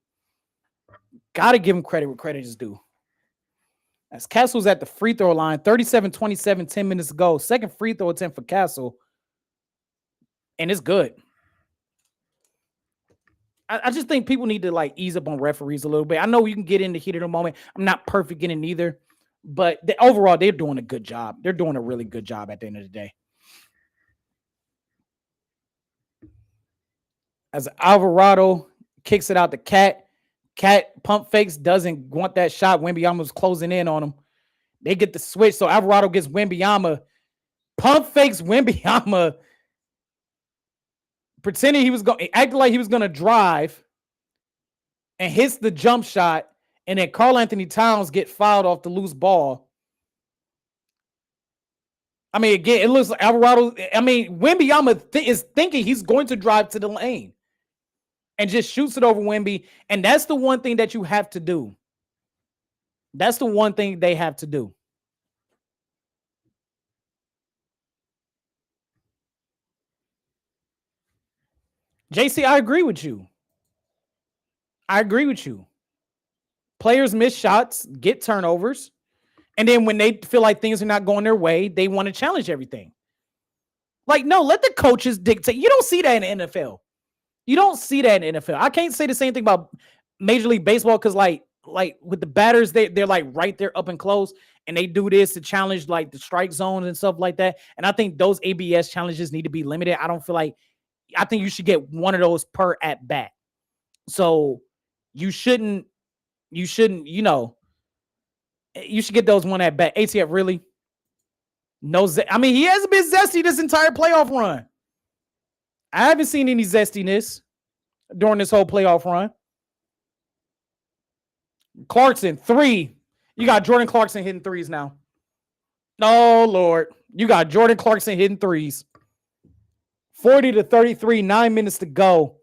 B: Got to give them credit where credit is due. As Castle's at the free throw line, 37-27, 10 minutes ago. Second free throw attempt for Castle. And it's good. I just think people need to ease up on referees a little bit. I know you can get in the heat of the moment. I'm not perfect in it either. But overall, they're doing a good job. They're doing a really good job at the end of the day. As Alvarado kicks it out to Cat. Cat pump fakes, doesn't want that shot. Wembanyama's closing in on him. They get the switch, so Alvarado gets Wembanyama. Pump fakes Wembanyama. Pretending acting like he was going to drive and hits the jump shot. And then Karl Anthony Towns get fouled off the loose ball. I mean, again, it looks like Wembanyama is thinking he's going to drive to the lane and just shoots it over Wemby. And that's the one thing that you have to do. That's the one thing they have to do. JC, I agree with you. Players miss shots, get turnovers, and then when they feel like things are not going their way, they want to challenge everything. No, let the coaches dictate. You don't see that in the NFL. I can't say the same thing about Major League Baseball, because like with the batters, they're like right there up and close, and they do this to challenge like the strike zones and stuff like that. And I think those ABS challenges need to be limited. I think you should get one of those per at bat. So you shouldn't, you should get those one at bat. ATF really? No, I mean, he hasn't been zesty this entire playoff run. I haven't seen any zestiness during this whole playoff run. Clarkson, 3. You got Jordan Clarkson hitting threes now. Oh, Lord. You got Jordan Clarkson hitting threes. 40-33, 9 minutes to go.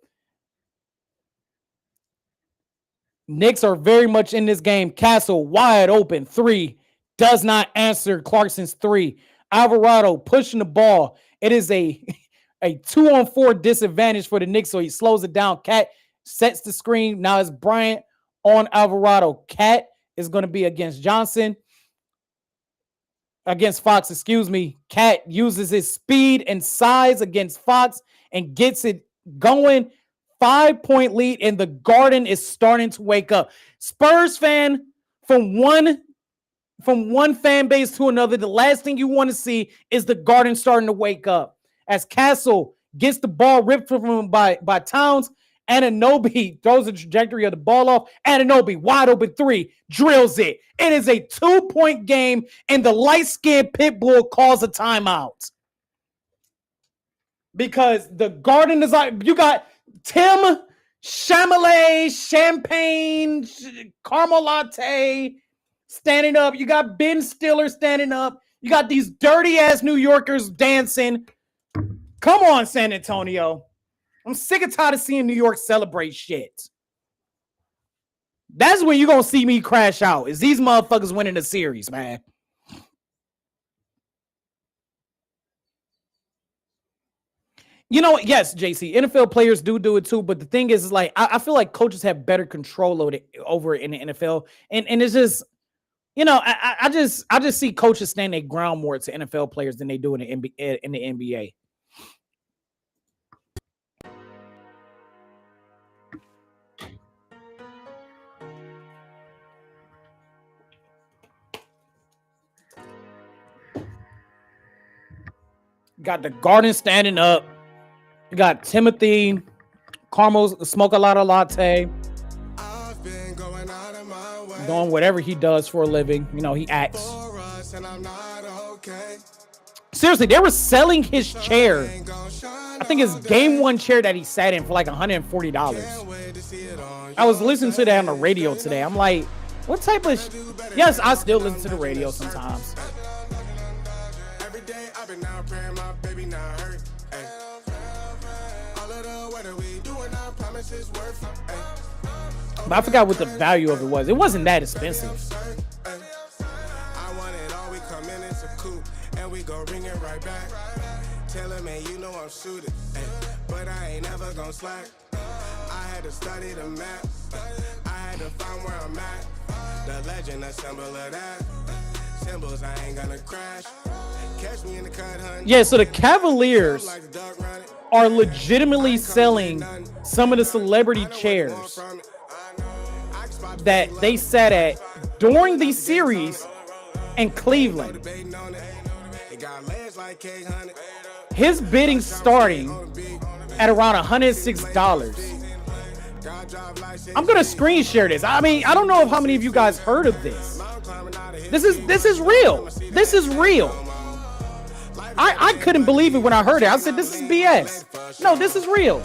B: Knicks are very much in this game. Castle wide open. 3. Does not answer Clarkson's 3. Alvarado pushing the ball. It is a 2-on-4 disadvantage for the Knicks, so he slows it down. Cat sets the screen. Now it's Bryant on Alvarado. Cat is going to be against Johnson. Against Fox, excuse me. Cat uses his speed and size against Fox and gets it going. 5-point lead, and the Garden is starting to wake up. Spurs fan, from one fan base to another, the last thing you want to see is the Garden starting to wake up. As Castle gets the ball ripped from him by Towns, Anunoby throws the trajectory of the ball off. Anunoby, wide open 3, drills it. It is a 2-point game, and the light-skinned Pitbull calls a timeout. Because the Garden is like, you got Tim Chalamet, Champagne, Caramel Latte standing up. You got Ben Stiller standing up. You got these dirty-ass New Yorkers dancing. Come on, San Antonio. I'm sick and tired of seeing New York celebrate shit. That's when you're going to see me crash out, is these motherfuckers winning the series, man. You know, yes, JC, NFL players do it too, but the thing is like, I feel like coaches have better control over it in the NFL. And it's just, I just see coaches stand their ground more to NFL players than they do in the NBA. Got the Garden standing up. You got Timothy, Carmel's smoke a lot of latte. Doing whatever he does for a living. He acts. Seriously, they were selling his chair. I think his game 1 chair that he sat in for like $140. I was listening to that on the radio today. I'm like, what type of... Yes, I still listen to the radio sometimes. But I forgot what the value of it was. It wasn't that expensive.
A: I want it all. We come in a coupe and we go bring it right back. Tell him, man, I'm suited, but I ain't never gonna slack. I had to study the map. I had to find where I'm at. The legend, a symbol of that. Symbols, I ain't gonna crash. Catch me in the cut, hun.
B: Yeah, so the Cavaliers are legitimately selling some of the celebrity chairs that they sat at during the series in Cleveland. His bidding starting at around $106. I'm gonna screen share this. I mean, I don't know if how many of you guys heard of this. This is real. This is real. I couldn't believe it when I heard it. I said, this is BS. No, this is real.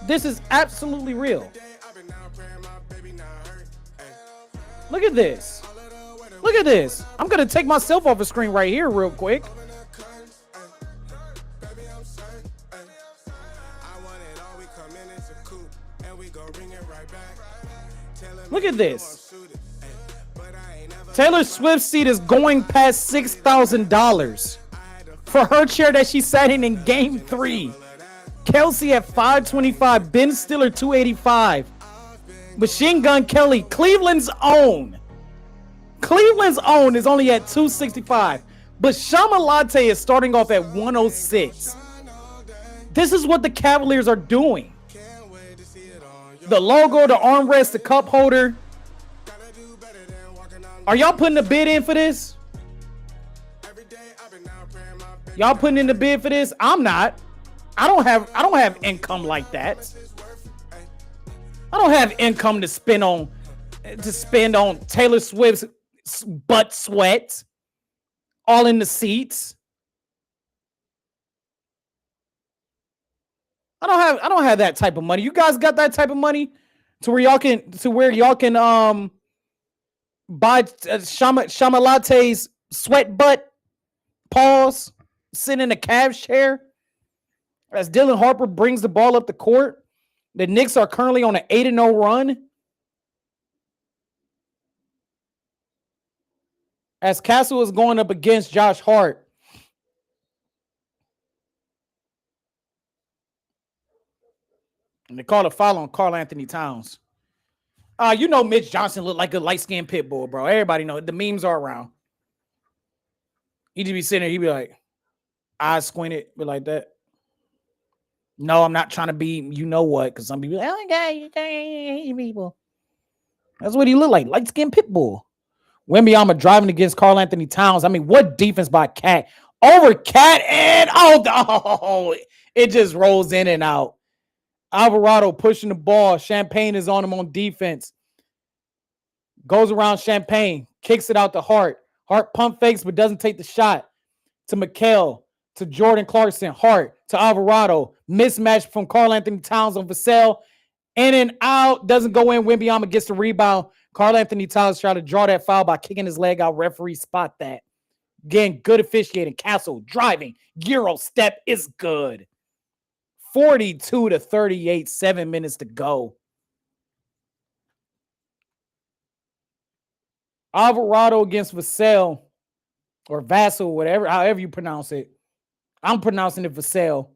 B: This is absolutely real. Look at this. Look at this. I'm going to take myself off the screen right here real quick. Look at this. Taylor Swift's seat is going past $6,000 for her chair that she sat in Game 3. Kelsey at $525. Ben Stiller $285. Machine Gun Kelly, Cleveland's own. Cleveland's own is only at $265. But Shama Latte is starting off at $106. This is what the Cavaliers are doing. The logo, the armrest, the cup holder. Are y'all putting a bid in for this? Y'all putting in the bid for this? I'm not. I don't have income like that. I don't have income to spend on Taylor Swift's butt sweat all in the seats. I don't have that type of money. You guys got that type of money to where y'all can buy Shama Latte's sweat butt pause, sit in a Cavs chair as Dylan Harper brings the ball up the court. The Knicks are currently on an 8-0 run. As Castle is going up against Josh Hart. And they call a foul on Karl Anthony Towns. You know Mitch Johnson looked like a light-skinned pit bull, bro. Everybody know it. The memes are around. He'd just be sitting there. He'd be like, eyes squinted, be like that. No, I'm not trying to be you know what, because some people like, oh, God, you hate people. That's what he looked like, light-skinned pit bull. Wembyama driving against Karl Anthony Towns. I mean, what defense by Cat? Over Cat and it just rolls in and out. Alvarado pushing the ball. Champagne is on him on defense. Goes around Champagne. Kicks it out to Hart. Hart pump fakes but doesn't take the shot. To McHale. To Jordan Clarkson. Hart. To Alvarado. Mismatch from Karl Anthony Towns on Vassell. In and out. Doesn't go in. Wembyama gets the rebound. Karl Anthony Towns tried to draw that foul by kicking his leg out. Referee spot that. Again, good officiating. Castle driving. Euro step is good. 42-38, 7 minutes to go. Alvarado against Vassell, or Vassell, whatever, however you pronounce it. I'm pronouncing it Vassell.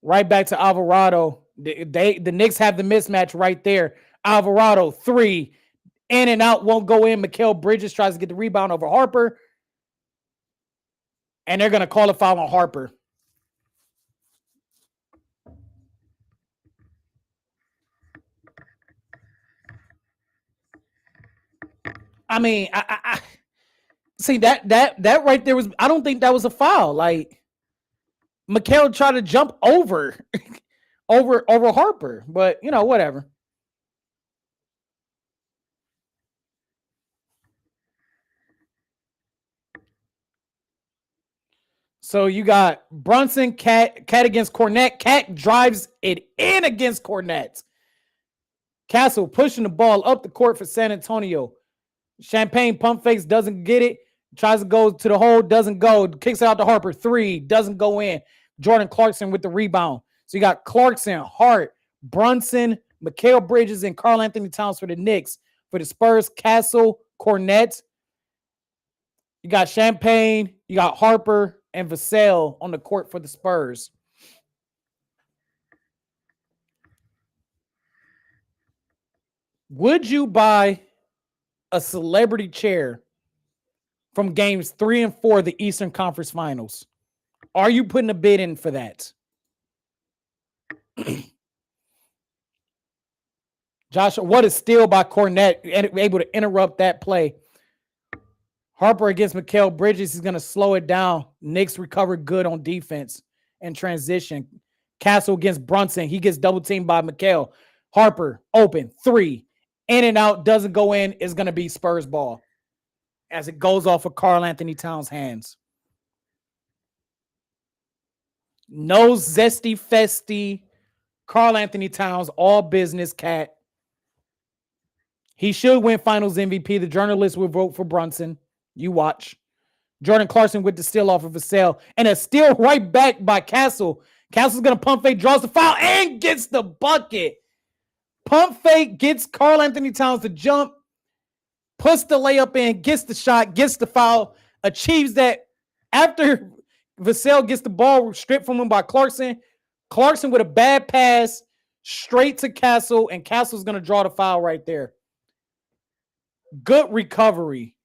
B: Right back to Alvarado. The Knicks have the mismatch right there. Alvarado, 3. In and out, won't go in. Mikal Bridges tries to get the rebound over Harper. And they're going to call a foul on Harper. I mean, I see that right there was. I don't think that was a foul. Like, Mikal tried to jump over Harper, but you know, whatever. So you got Brunson, Cat against Cornette. Cat drives it in against Cornette. Castle pushing the ball up the court for San Antonio. Champagne pump fakes, doesn't get it. Tries to go to the hole, doesn't go. Kicks out to Harper, 3, doesn't go in. Jordan Clarkson with the rebound. So you got Clarkson, Hart, Brunson, Mikal Bridges, and Karl Anthony Towns for the Knicks. For the Spurs, Castle, Cornette. You got Champagne, you got Harper, and Vassell on the court for the Spurs. Would you buy a celebrity chair from games 3 and 4 of the Eastern Conference Finals? Are you putting a bid in for that? Joshua, what a steal by Cornette, able to interrupt that play. Harper against Mikal Bridges is going to slow it down. Knicks recovered good on defense and transition. Castle against Brunson. He gets double teamed by Mikal. Harper, open, 3. In and out, doesn't go in. Is going to be Spurs ball as it goes off of Karl Anthony Towns' hands. No zesty festy. Karl Anthony Towns, all business, Cat. He should win Finals MVP. The journalists will vote for Brunson. You watch. Jordan Clarkson with the steal off of Vassell. And a steal right back by Castle. Castle's going to pump fake, draws the foul, and gets the bucket. Pump fake, gets Karl Anthony Towns to jump, puts the layup in, gets the shot, gets the foul, achieves that after Vassell gets the ball stripped from him by Clarkson. Clarkson with a bad pass straight to Castle, and Castle's going to draw the foul right there. Good recovery.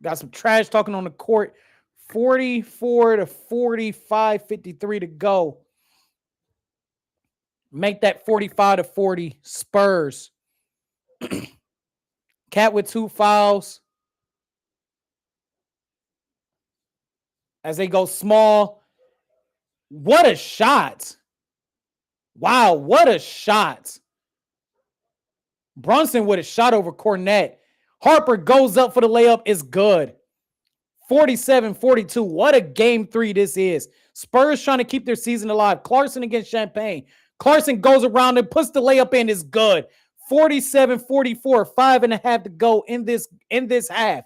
B: Got some trash talking on the court. 44-45, 53 to go. Make that 45-40 Spurs. Cat with 2 fouls. As they go small. What a shot. Wow, what a shot. Brunson with a shot over Cornette. Harper goes up for the layup. It's good. 47-42. What a game 3 this is. Spurs trying to keep their season alive. Clarkson against Champagne. Clarkson goes around and puts the layup in. It's good. 47-44. 5.5 to go in this half.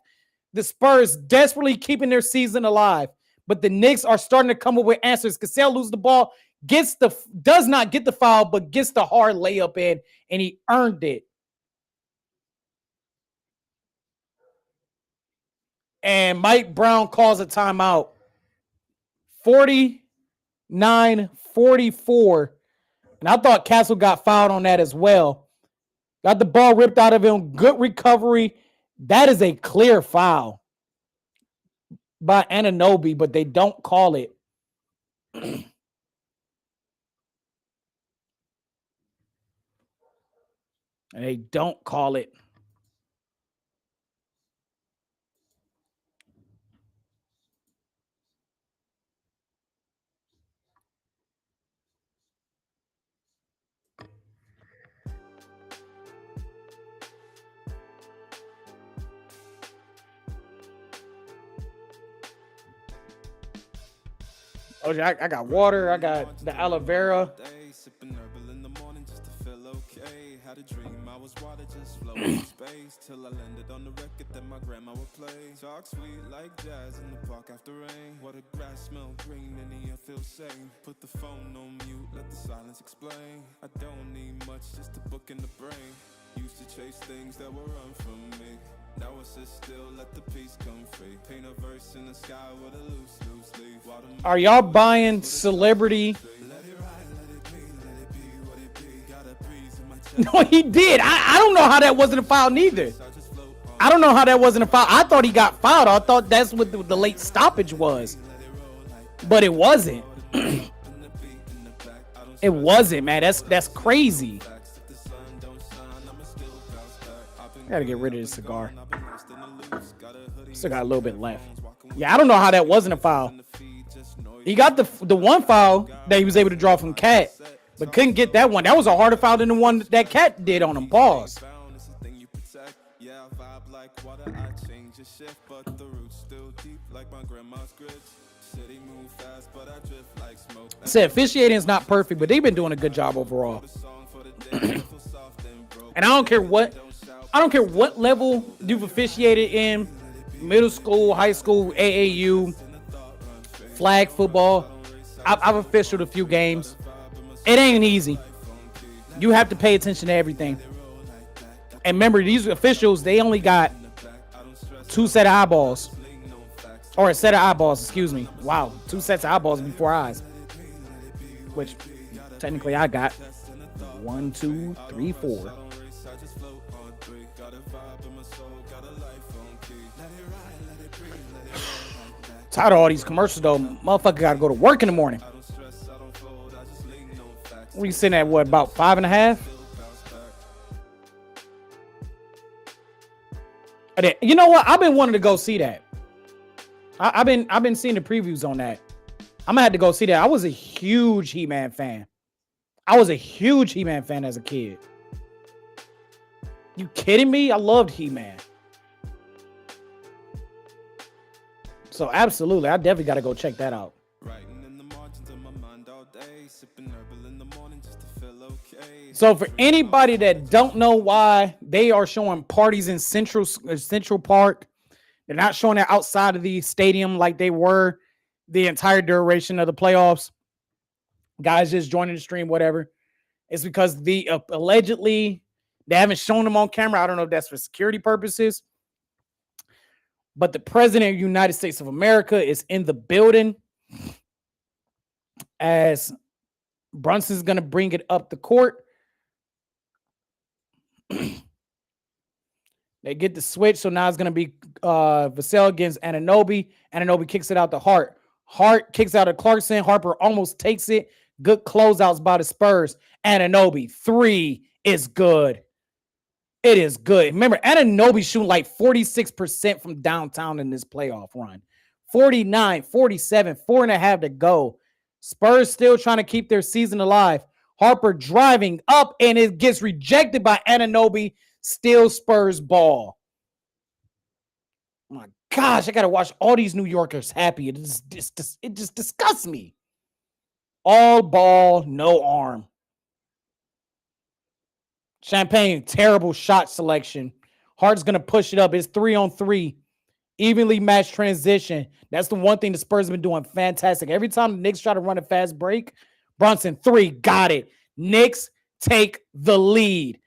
B: The Spurs desperately keeping their season alive. But the Knicks are starting to come up with answers. Cassell loses the ball, does not get the foul, but gets the hard layup in, and he earned it. And Mike Brown calls a timeout. 49-44. And I thought Castle got fouled on that as well. Got the ball ripped out of him. Good recovery. That is a clear foul by Anunoby, but they don't call it. And they don't call it. Oh, I got water. I got the aloe vera. Had a dream I was water just flowing space till I landed on the record that my grandma would play. Talk sweet like jazz in the park after rain. What a grass smell green and the air feels sane. Put the phone on mute, let the silence explain. I don't need much, just a book in the brain. Used to chase things that were run from me. Now I sit still, let the peace come free. Paint a verse in the sky with a loose leaf. Are y'all buying celebrity? No, he did. I don't know how that wasn't a foul neither. I don't know how that wasn't a foul. I thought he got fouled. I thought that's what the late stoppage was. But it wasn't. It wasn't, man. That's crazy. I gotta get rid of this cigar. Still got a little bit left. Yeah, I don't know how that wasn't a foul. He got the one foul that he was able to draw from Cat, but couldn't get that one. That was a harder foul than the one that Cat did on him. Pause. I said officiating is not perfect, but they've been doing a good job overall. And I don't care what level you've officiated in, middle school, high school, AAU, flag football. I've officialed a few games. It ain't easy. You have to pay attention to everything. And remember, these officials, they only got 2 sets of eyeballs. Or a set of eyeballs, excuse me. Wow, 2 sets of eyeballs before eyes. Which, technically, I got 1, 2, 3, 4. Tired of all these commercials, though. Motherfucker got to go to work in the morning. We sitting at what, about 5.5? You know what? I've been wanting to go see that. I've been seeing the previews on that. I'm gonna have to go see that. I was a huge He-Man fan. as a kid. You kidding me? I loved He-Man. So absolutely, I definitely got to go check that out. So for anybody that don't know why they are showing parties in Central Park, they're not showing it outside of the stadium like they were the entire duration of the playoffs. Guys just joining the stream, whatever. It's because the allegedly they haven't shown them on camera. I don't know if that's for security purposes. But the president of the United States of America is in the building as Brunson's going to bring it up the court. They get the switch, so now it's going to be Vassell against Anunoby. Anunoby kicks it out to Hart. Hart kicks out to Clarkson. Harper almost takes it. Good closeouts by the Spurs. Anunoby, 3 is good. It is good. Remember, Anunoby shooting like 46% from downtown in this playoff run. 49, 47, 4.5 to go. Spurs still trying to keep their season alive. Harper driving up, and it gets rejected by Anunoby. Still Spurs ball. My gosh, I got to watch all these New Yorkers happy. It just disgusts me. All ball, no arm. Champagne, terrible shot selection. Hart's going to push it up. It's 3-on-3. Evenly matched transition. That's the one thing the Spurs have been doing fantastic. Every time the Knicks try to run a fast break, Brunson, 3, got it. Knicks take the lead.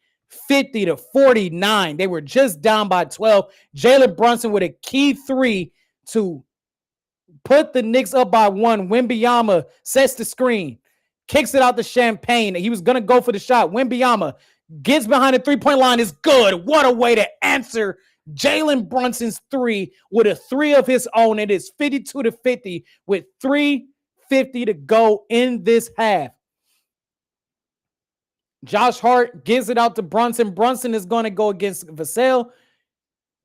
B: 50-49. They were just down by 12. Jalen Brunson with a key 3 to put the Knicks up by 1. Wembanyama sets the screen, kicks it out to Champagne. He was going to go for the shot. Wembanyama gets behind the three-point line. Is good. What a way to answer Jalen Brunson's 3 with a 3 of his own. It is 52-50 with 3:50 to go in this half. Josh Hart gives it out to Brunson. Brunson is going to go against Vassell.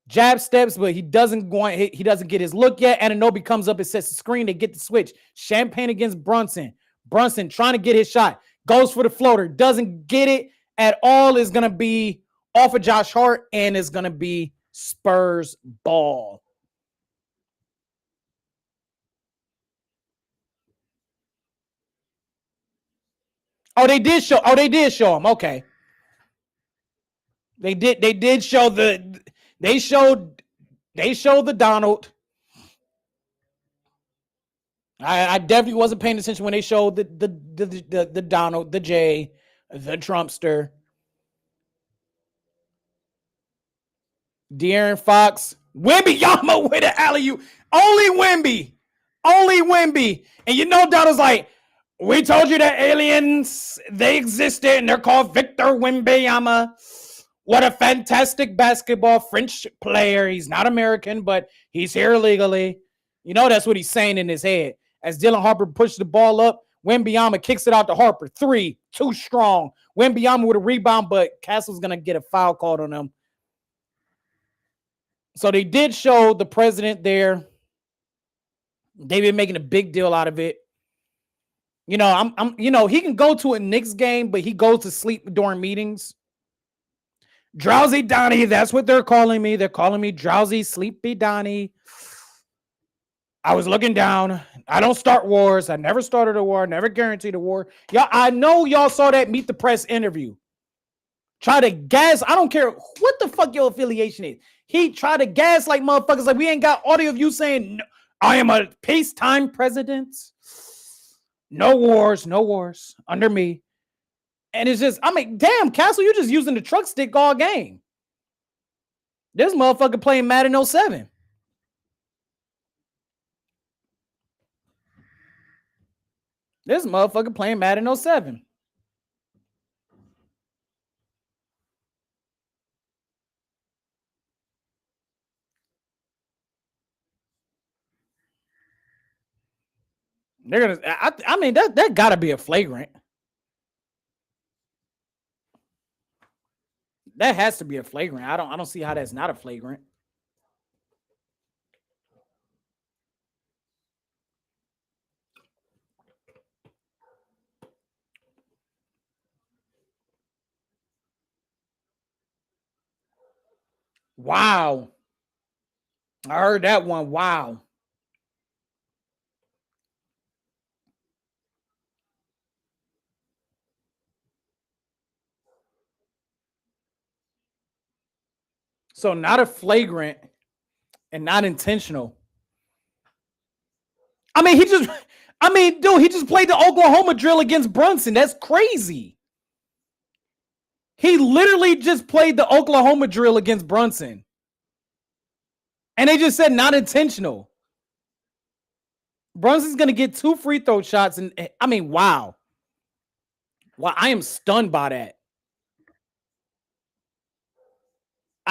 B: Jab steps, but he doesn't get his look yet. Anunoby comes up and sets the screen. They get the switch. Champagne against Brunson. Brunson trying to get his shot. Goes for the floater. Doesn't get it at all. Is going to be off of Josh Hart, and is going to be Spurs ball. Oh, they did show him. Okay. They did show they showed the Donald. I definitely wasn't paying attention when they showed the Donald, the J, the Trumpster. De'Aaron Fox, Wembanyama with an alley-oop. Only Wemby. And you know Donald's like, we told you that aliens, they existed, and they're called Victor Wembanyama. What a fantastic basketball French player. He's not American, but he's here illegally. You know that's what he's saying in his head. As Dylan Harper pushes the ball up, Wembanyama kicks it out to Harper. 3, too strong. Wembanyama with a rebound, but Castle's going to get a foul called on him. So they did show the president there. They've been making a big deal out of it. You know, he can go to a Knicks game, but he goes to sleep during meetings. Drowsy Donnie, that's what they're calling me. They're calling me Drowsy Sleepy Donnie. I was looking down. I don't start wars. I never started a war. Never guaranteed a war. Y'all, I know y'all saw that Meet the Press interview. Try to gas. I don't care what the fuck your affiliation is. He tried to gas like motherfuckers. Like, we ain't got audio of you saying, no, I am a peacetime president. No wars under me. And it's just, I mean, damn, Castle, you're just using the truck stick all game. This motherfucker playing Madden 07. This motherfucker playing Madden 07. They're gonna. I mean, that gotta be a flagrant. That has to be a flagrant. I don't see how that's not a flagrant. Wow. I heard that one. Wow. So not a flagrant and not intentional. I mean, dude, he just played the Oklahoma drill against Brunson. That's crazy. He literally just played the Oklahoma drill against Brunson. And they just said not intentional. Brunson's going to get 2 free throw shots. And I mean, wow. Wow, I am stunned by that.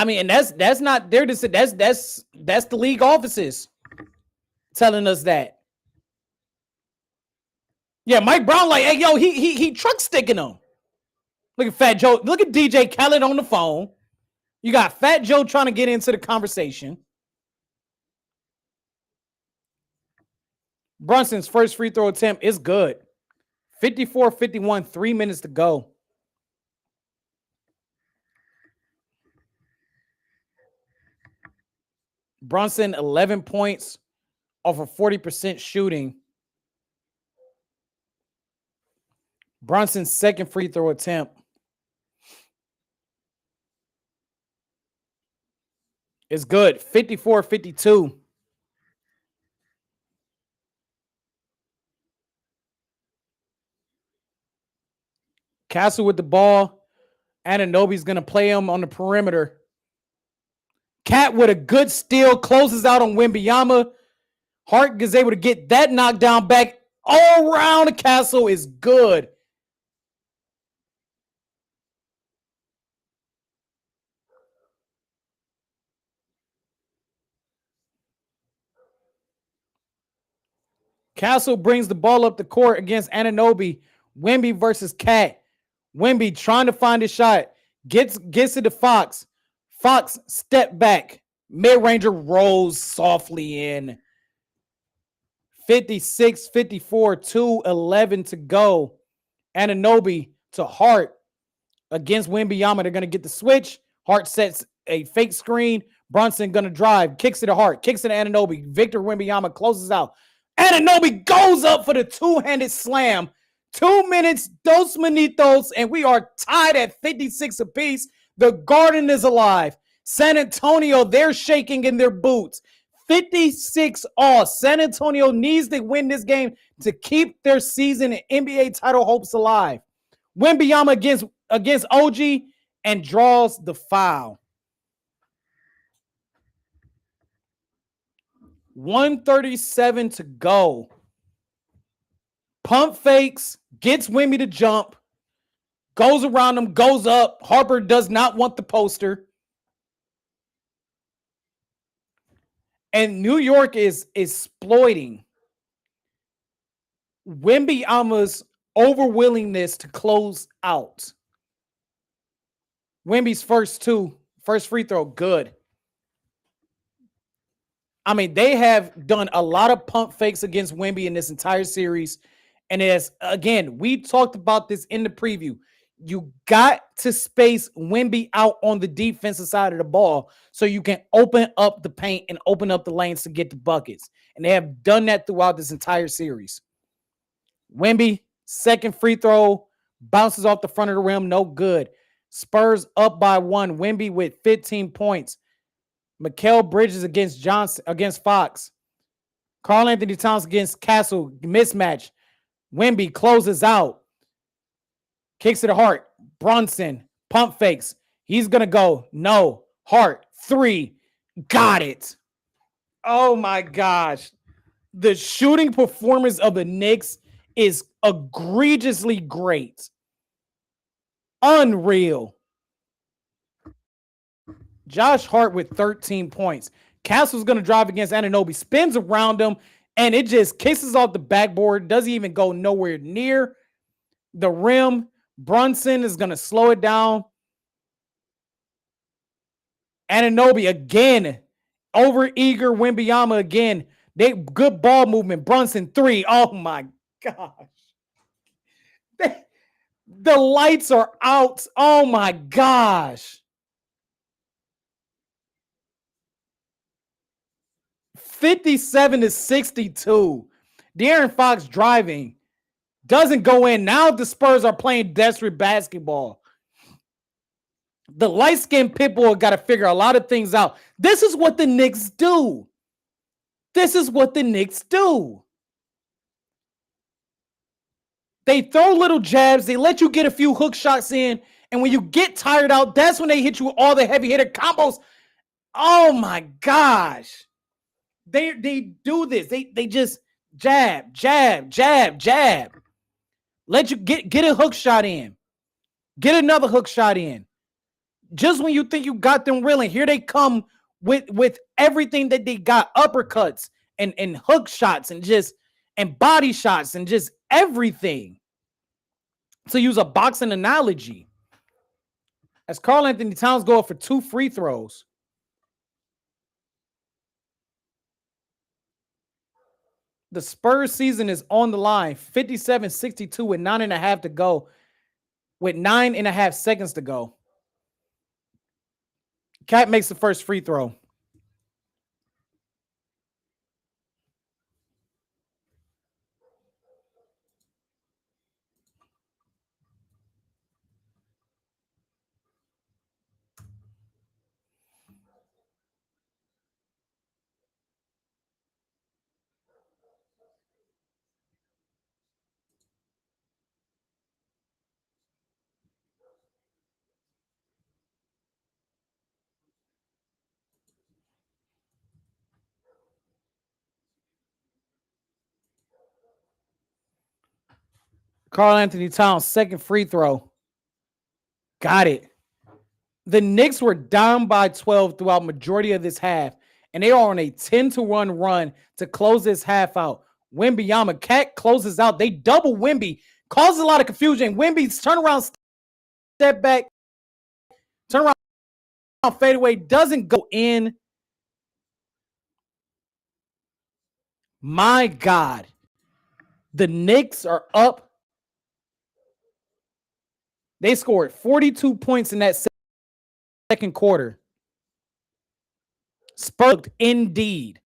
B: I mean, and that's not there to say that's the league offices telling us that. Yeah, Mike Brown, like, hey, yo, he truck sticking them. Look at Fat Joe. Look at DJ Khaled on the phone. You got Fat Joe trying to get into the conversation. Brunson's first free throw attempt is good. 54-51, 3 minutes to go. Brunson, 11 points off of 40% shooting. Brunson's second free throw attempt is good. 54-52. Castle with the ball. Anunoby's going to play him on the perimeter. Cat with a good steal, closes out on Wembanyama. Hart is able to get that knockdown back. All around the Castle is good. Castle brings the ball up the court against Anunoby. Wemby versus Cat. Wemby trying to find a shot. Gets it to Fox. Fox step back. Mid-ranger rolls softly in. 56-54, 2:11 to go. Anunoby to Hart against Wembanyama. They're going to get the switch. Hart sets a fake screen. Brunson going to drive. Kicks it to Hart. Kicks it to Anunoby. Victor Wembanyama closes out. Anunoby goes up for the two-handed slam. 2 minutes, dos minutos, and we are tied at 56 apiece. The Garden is alive. San Antonio, they're shaking in their boots. 56 all. San Antonio needs to win this game to keep their season and NBA title hopes alive. Wembanyama against OG and draws the foul. 1:37 to go. Pump fakes, gets Wemby to jump, goes around him, goes up. Harper does not want the poster. And New York is exploiting Wembanyama's overwillingness to close out. Wemby's first free throw, good. I mean, they have done a lot of pump fakes against Wemby in this entire series. And as again, we talked about this in the preview. You got to space Wemby out on the defensive side of the ball so you can open up the paint and open up the lanes to get the buckets. And they have done that throughout this entire series. Wemby, second free throw, bounces off the front of the rim, no good. Spurs up by 1. Wemby with 15 points. Mikal Bridges against Fox. Karl Anthony Towns against Castle, mismatch. Wemby closes out. Kicks it to Hart. Brunson, pump fakes. He's going to go. No. Hart, 3. Got it. Oh, my gosh. The shooting performance of the Knicks is egregiously great. Unreal. Josh Hart with 13 points. Castle's going to drive against Anunoby. Spins around him, and it just kisses off the backboard. Doesn't even go nowhere near the rim. Brunson is going to slow it down. Anunoby again. Over-eager Wembanyama again. They good ball movement. Brunson, 3. Oh, my gosh. The lights are out. Oh, my gosh. 57-62. De'Aaron Fox driving. Doesn't go in. Now the Spurs are playing desperate basketball. The light-skinned pitbull got to figure a lot of things out. This is what the Knicks do. This is what the Knicks do. They throw little jabs. They let you get a few hook shots in. And when you get tired out, that's when they hit you with all the heavy hitter combos. Oh, my gosh. They do this. They just jab, jab, jab, jab. Let you get a hook shot in. Get another hook shot in. Just when you think you got them reeling, here they come with everything that they got, uppercuts and hook shots and body shots and just everything. To use a boxing analogy, as Karl Anthony Towns go up for 2 free throws. The Spurs season is on the line, 57-62 with 9.5 to go, with 9.5 seconds to go. Cat makes the first free throw. Karl Anthony Towns, second free throw. Got it. The Knicks were down by 12 throughout majority of this half, and they are on a 10-1 run to close this half out. Wembanyama, Cat closes out. They double Wemby, causes a lot of confusion. Wemby's turnaround, step back, turn around, fadeaway, doesn't go in. My God. The Knicks are up. They scored 42 points in that second quarter. Spurs indeed.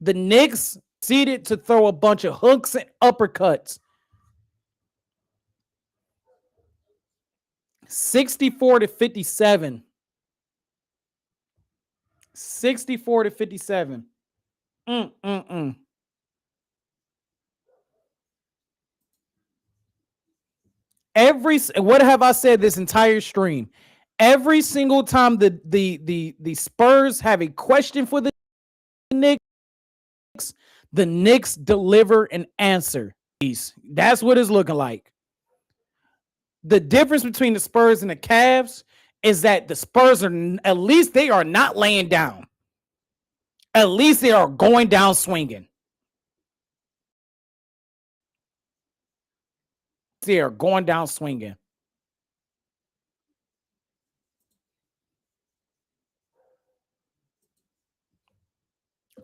B: The Knicks proceeded to throw a bunch of hooks and uppercuts. 64-57. 64-57. What have I said this entire stream? Every single time the Spurs have a question for the Knicks deliver an answer. That's what it's looking like. The difference between the Spurs and the Cavs is that the Spurs are, at least they are not laying down. At least they are going down swinging. They are going down swinging.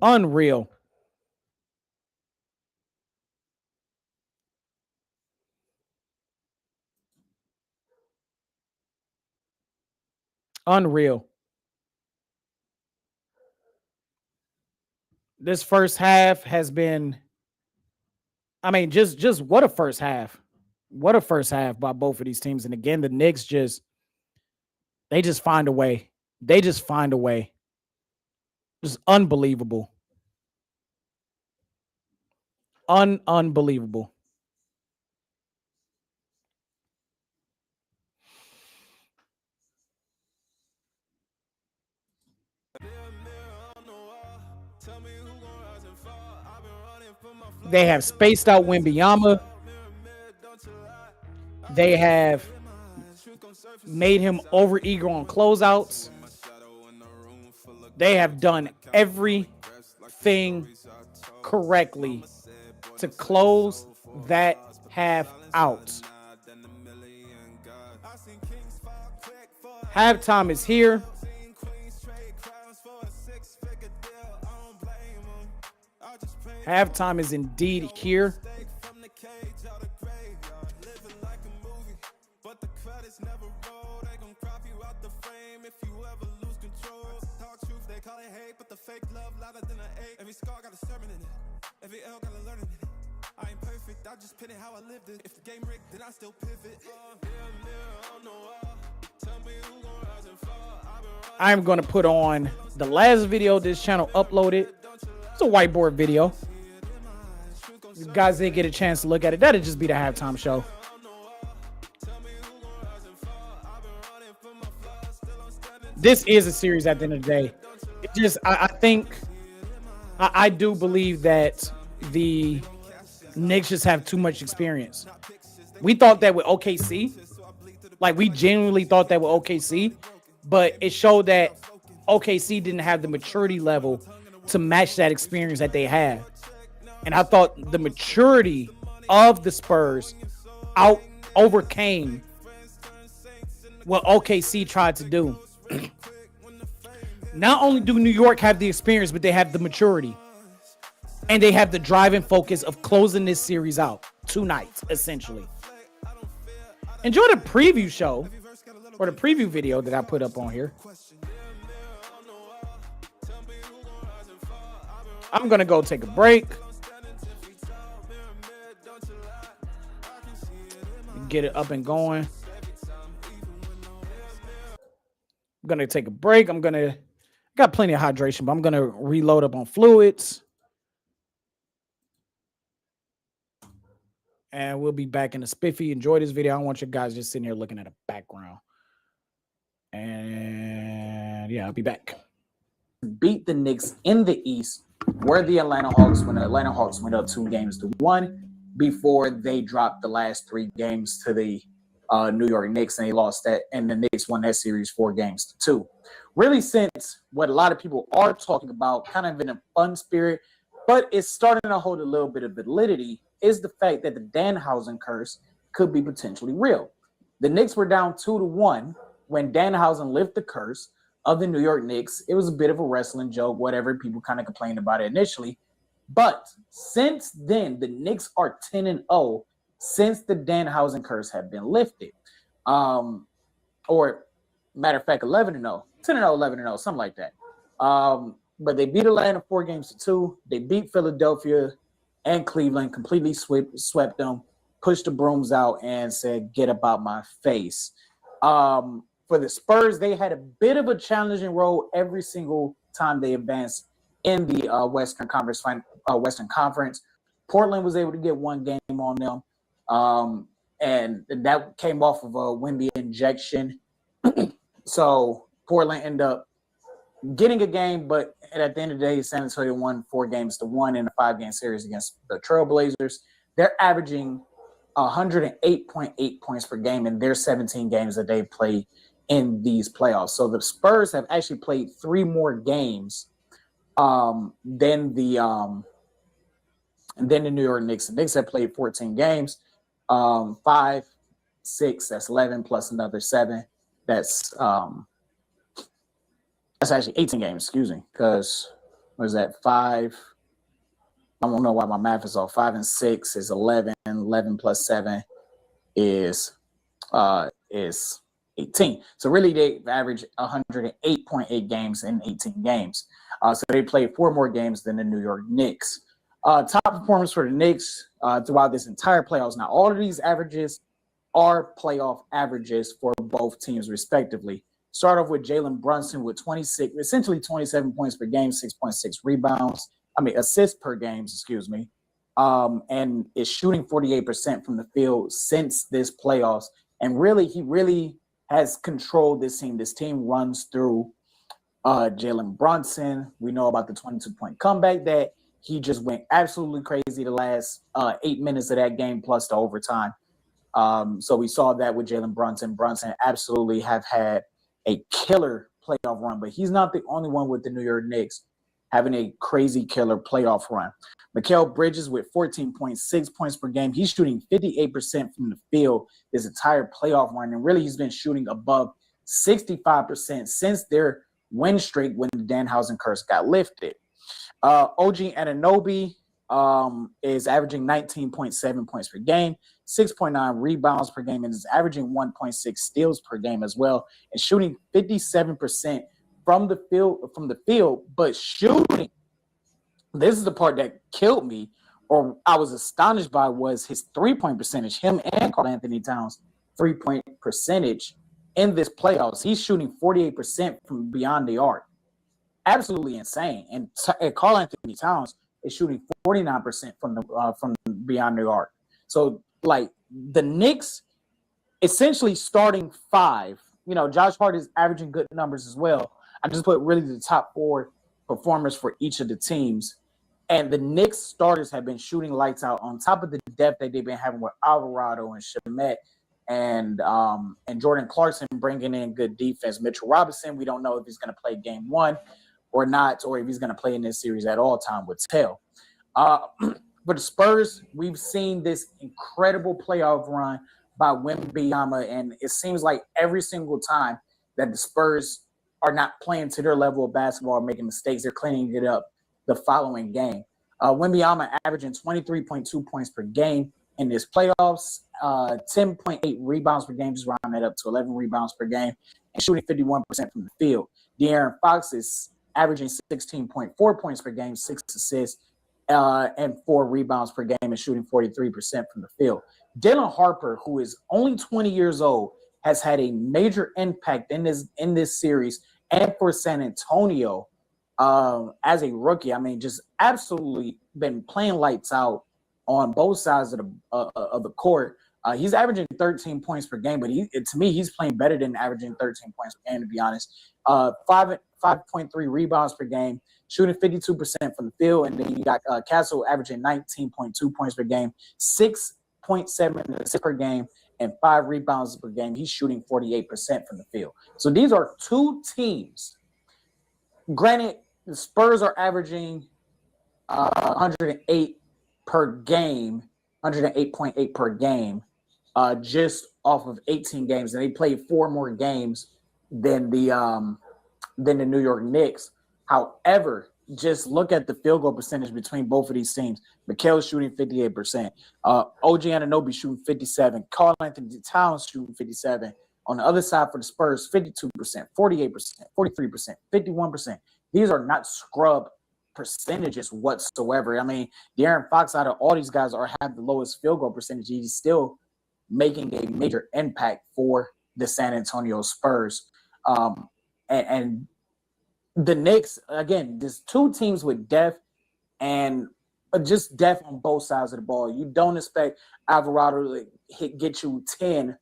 B: Unreal. Unreal. This first half has been, I mean, just what a first half. What a first half by both of these teams. And again, the Knicks they just find a way. They just find a way. Just unbelievable. Unbelievable. They have spaced out Wembanyama. They have made him overeager on closeouts. They have done everything correctly to close that half out. Halftime is here. Halftime is indeed here. I'm going to put on the last video this channel uploaded. It's a whiteboard video. You guys didn't get a chance to look at it. That'd just be the halftime show. This is a series at the end of the day. It just, I do believe that the Knicks just have too much experience. We thought that with OKC, Like, we genuinely thought that with OKC, but it showed that OKC didn't have the maturity level to match that experience that they have. And I thought the maturity of the Spurs overcame what OKC tried to do. Not only do New York have the experience, but they have the maturity. And they have the drive and focus of closing this series out. 2 nights, essentially. Enjoy the preview show, or the preview video that I put up on here. I'm going to go take a break. Get it up and going. I'm going to take a break. Got plenty of hydration, but I'm going to reload up on fluids. And we'll be back in a spiffy. Enjoy this video. I don't want you guys just sitting here looking at a background. And yeah, I'll be back. Beat the Knicks in the East, where the Atlanta Hawks went up 2-1 before they dropped the last 3 games to the New York Knicks, and they lost that, and the Knicks won that series 4-2. Really, since what a lot of people are talking about, kind of in a fun spirit, but it's starting to hold a little bit of validity, is the fact that the Danhausen curse could be potentially real. The Knicks were down 2-1 when Danhausen lifted the curse of the New York Knicks. It was a bit of a wrestling joke, whatever. People kind of complained about it initially. But since then, the Knicks are 10-0 since the Danhausen curse had been lifted. Or, matter of fact, 11-0. 10-0, 11-0, something like that. But they beat Atlanta 4-2. They beat Philadelphia and Cleveland, completely swept them, pushed the brooms out, and said, "Get about my face." For the Spurs, they had a bit of a challenging role every single time they advanced in the Western Conference. Portland was able to get 1 game on them, and that came off of a Wemby injection. So Portland ended up getting a game, but at the end of the day, San Antonio won 4-1 in a 5-game series against the Trailblazers. They're averaging 108.8 points per game in their 17 games that they play in these playoffs. So the Spurs have actually played 3 more games than the New York Knicks. The Knicks have played 14 games, 5, 6. That's 11 plus another 7. That's actually 18 games. Excuse me, because what is that? 5. I don't know why my math is off. 5 and 6 is 11. 11 plus 7 is 18. So really, they average 108.8 games in 18 games. So they played 4 more games than the New York Knicks. Top performance for the Knicks throughout this entire playoffs. Now, all of these averages are playoff averages for both teams, respectively. Start off with Jalen Brunson with essentially 27 points per game, 6.6 assists per game, and is shooting 48% from the field since this playoffs. And really, he really has controlled this team. This team runs through Jalen Brunson. We know about the 22-point comeback that he just went absolutely crazy the last 8 minutes of that game plus the overtime. So we saw that with Jalen Brunson. Brunson absolutely have had a killer playoff run, but he's not the only one with the New York Knicks having a crazy killer playoff run. Mikal Bridges with 14.6 points per game. He's shooting 58% from the field this entire playoff run, and really he's been shooting above 65% since their win streak when the Danhausen curse got lifted. OG Anunoby is averaging 19.7 points per game, 6.9 rebounds per game, and is averaging 1.6 steals per game as well, and shooting 57% from the field, but shooting. This is the part that killed me, or I was astonished by, was his 3-point percentage. Him and Karl-Anthony Towns' 3-point percentage in this playoffs. He's shooting 48% from beyond the arc. Absolutely insane. And Karl-Anthony Towns is shooting 49% from beyond the arc. So, like, the Knicks essentially starting 5. You know, Josh Hart is averaging good numbers as well. I just put really the top 4 performers for each of the teams. And the Knicks starters have been shooting lights out on top of the depth that they've been having with Alvarado and Shamet and Jordan Clarkson bringing in good defense. Mitchell Robinson, we don't know if he's going to play game one or not, or if he's going to play in this series at all. Time would tell. For the Spurs, we've seen this incredible playoff run by Wembanyama, and it seems like every single time that the Spurs are not playing to their level of basketball or making mistakes, they're cleaning it up the following game. Wembanyama averaging 23.2 points per game in this playoffs, 10.8 rebounds per game, just round that up to 11 rebounds per game, and shooting 51% from the field. De'Aaron Fox is averaging 16.4 points per game, 6 assists, and 4 rebounds per game, and shooting 43% from the field. Dylan Harper, who is only 20 years old, has had a major impact in this series and for San Antonio as a rookie. I mean, just absolutely been playing lights out on both sides of the court. He's averaging 13 points per game, but to me, he's playing better than averaging 13 points per game, to be honest. 5.3 rebounds per game, shooting 52% from the field. And then you got Castle averaging 19.2 points per game, 6.7 assists per game, and 5 rebounds per game. He's shooting 48% from the field. So these are two teams. Granted, the Spurs are averaging 108 per game, 108.8 per game, just off of 18 games, and they played 4 more games than the New York Knicks. However, just look at the field goal percentage between both of these teams. Mikal's shooting 58%. OG Anunoby shooting 57%. Karl Anthony Towns shooting 57%. On the other side for the Spurs, 52%, 48%, 43%, 51%. These are not scrub percentages whatsoever. I mean, De'Aaron Fox, out of all these guys, have the lowest field goal percentage. He's still making a major impact for the San Antonio Spurs. And the Knicks, again, there's two teams with depth and just depth on both sides of the ball. You don't expect Alvarado to get you 10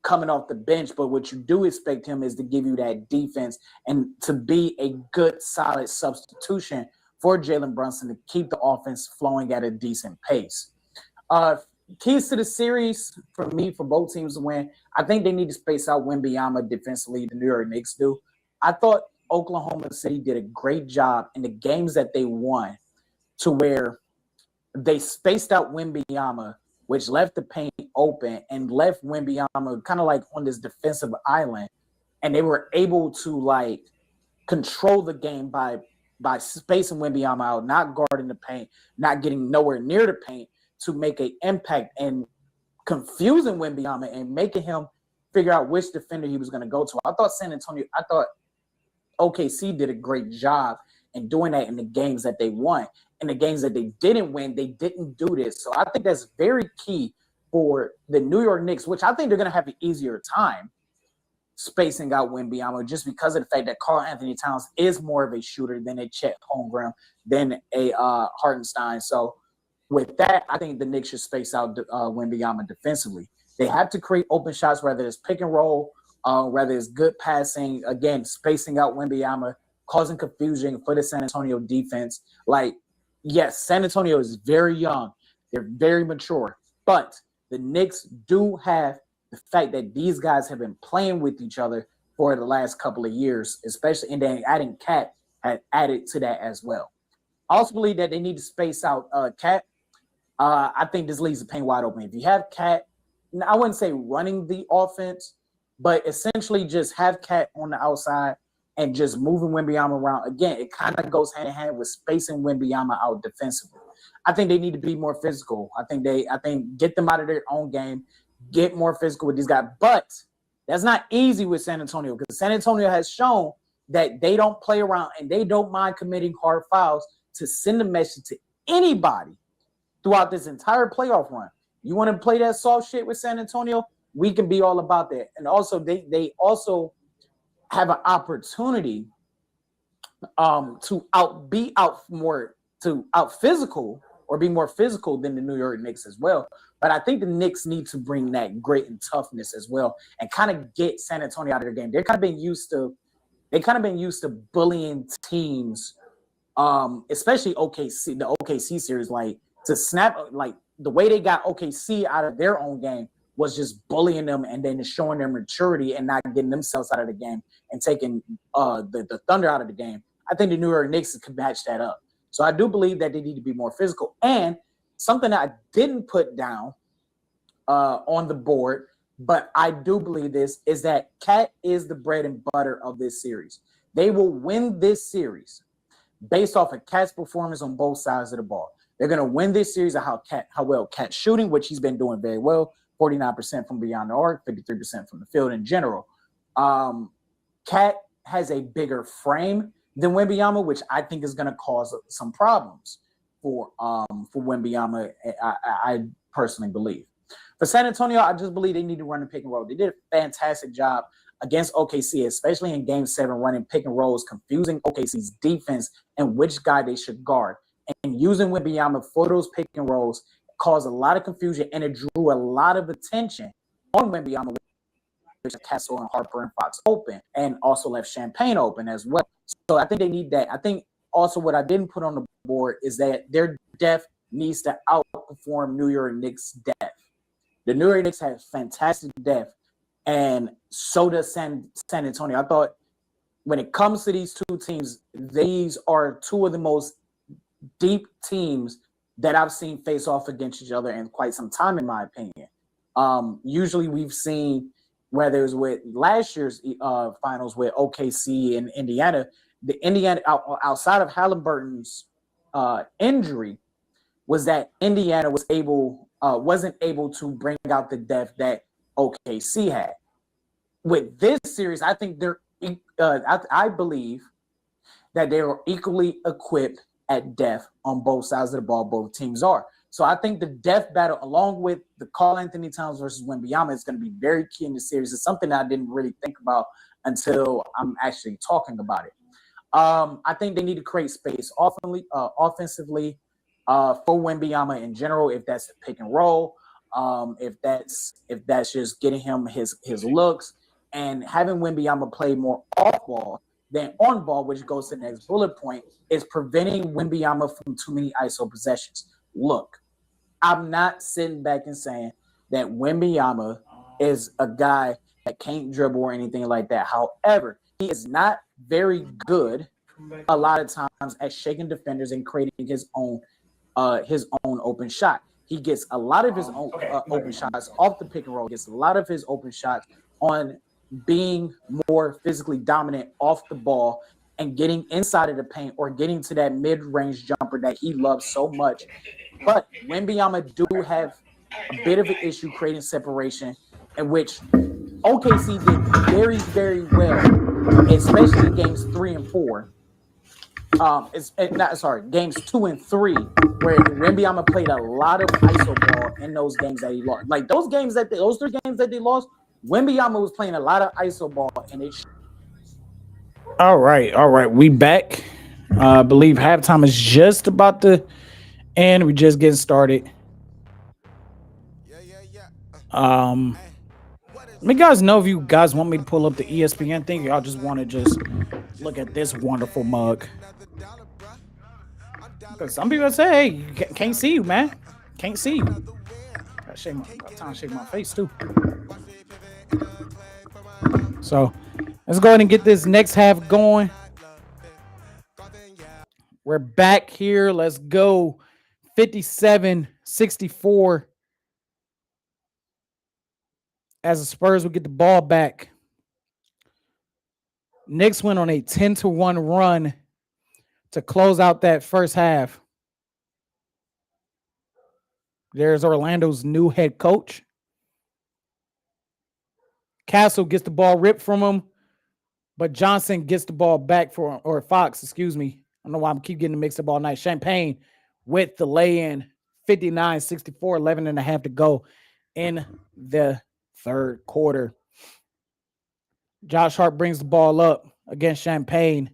B: coming off the bench, but what you do expect him is to give you that defense and to be a good, solid substitution for Jalen Brunson to keep the offense flowing at a decent pace. Keys to the series for me, for both teams to win, I think they need to space out Wembanyama defensively. The New York Knicks do. I thought Oklahoma City did a great job in the games that they won to where they spaced out Wembanyama, which left the paint open and left Wembanyama kind of like on this defensive island. And they were able to like control the game by spacing Wembanyama out, not guarding the paint, not getting nowhere near the paint to make an impact and confusing Wembanyama and making him figure out which defender he was going to go to. I thought OKC did a great job in doing that in the games that they won. In the games that they didn't win, they didn't do this. So I think that's very key for the New York Knicks, which I think they're going to have an easier time spacing out Wembanyama just because of the fact that Karl Anthony Towns is more of a shooter than a Chet Holmgren, than a Hartenstein. So with that, I think the Knicks should space out Wembanyama defensively. They have to create open shots, whether it's pick and roll, whether it's good passing, again, spacing out Wembanyama, causing confusion for the San Antonio defense. Like, yes, San Antonio is very young. They're very mature. But the Knicks do have the fact that these guys have been playing with each other for the last couple of years, especially, and then adding Cat had added to that as well. I also believe that they need to space out Cat. I think this leaves the paint wide open. If you have Cat, I wouldn't say running the offense, but essentially just have Cat on the outside and just moving Wembanyama around. Again, it kind of goes hand in hand with spacing Wembanyama out defensively. I think they need to be more physical. I think get them out of their own game, get more physical with these guys. But that's not easy with San Antonio because San Antonio has shown that they don't play around and they don't mind committing hard fouls to send a message to anybody throughout this entire playoff run. You want to play that soft shit with San Antonio? We can be all about that. And also, they also have an opportunity to out physical or be more physical than the New York Knicks as well. But I think the Knicks need to bring that grit and toughness as well and kind of get San Antonio out of their game. They've kind of been used to bullying teams, especially the OKC series, like to snap, like the way they got OKC out of their own game was just bullying them and then showing their maturity and not getting themselves out of the game and taking the Thunder out of the game. I think the New York Knicks can match that up. So I do believe that they need to be more physical. And something that I didn't put down on the board, but I do believe this, is that Cat is the bread and butter of this series. They will win this series based off of Cat's performance on both sides of the ball. They're going to win this series of how well Cat's shooting, which he's been doing very well, 49% from beyond the arc, 53% from the field in general. Cat has a bigger frame than Wembanyama, which I think is going to cause some problems for Wembanyama, I personally believe. For San Antonio, I just believe they need to run the pick and roll. They did a fantastic job against OKC, especially in Game 7, running pick and rolls, confusing OKC's defense and which guy they should guard. And using Wembanyama for those pick and rolls caused a lot of confusion, and it drew a lot of attention on Wembanyama, which Castle and Harper and Fox open, and also left Champagne open as well. So I think they need that. I think also what I didn't put on the board is that their depth needs to outperform New York Knicks' depth. The New York Knicks have fantastic depth, and so does San Antonio. I thought when it comes to these two teams, these are two of the most deep teams that I've seen face off against each other in quite some time, in my opinion. Usually we've seen, whether it was with last year's finals with OKC and Indiana, the Indiana outside of Halliburton's injury, was that Indiana wasn't able to bring out the depth that OKC had. With this series, I think I believe that they are equally equipped at depth on both sides of the ball. Both teams are. So I think the depth battle, along with the Karl-Anthony Towns versus Wembanyama, is going to be very key in the series. It's something that I didn't really think about until I'm actually talking about it. I think they need to create space offensively for Wembanyama in general, if that's the pick and roll, if that's just getting him his looks, and having Wembanyama play more off ball than on ball, which goes to the next bullet point, is preventing Wembanyama from too many ISO possessions. Look, I'm not sitting back and saying that Wembanyama is a guy that can't dribble or anything like that. However, he is not very good a lot of times at shaking defenders and creating his own open shot. He gets a lot of his own open shots off the pick and roll. Gets a lot of his open shots on being more physically dominant off the ball and getting inside of the paint or getting to that mid-range jumper that he loves so much. But Wembanyama do have a bit of an issue creating separation, in which OKC did very, very well, especially in games 3 and 4. Games 2 and 3, where Wembanyama played a lot of ISO ball in those games that he lost. Like those 3 games that they lost, Wembanyama was playing a lot of ISO ball, and it. All right, we back. I believe halftime is just about to end. We just getting started. Let me guys know if you guys want me to pull up the ESPN thing. Y'all just want to just look at this wonderful mug. Because some people say, hey, can't see you, man. Can't see you. Got time to shake my face, too. So, let's go ahead and get this next half going. We're back here. Let's go. 57-64. As the Spurs will get the ball back. Knicks went on a 10-1 run to close out that first half. There's Orlando's new head coach. Castle gets the ball ripped from him, but Johnson gets the ball back or Fox, excuse me. I don't know why I keep getting mixed up all night. Champagne with the lay-in, 59-64, 11 and a half to go in the third quarter. Josh Hart brings the ball up against Champagne.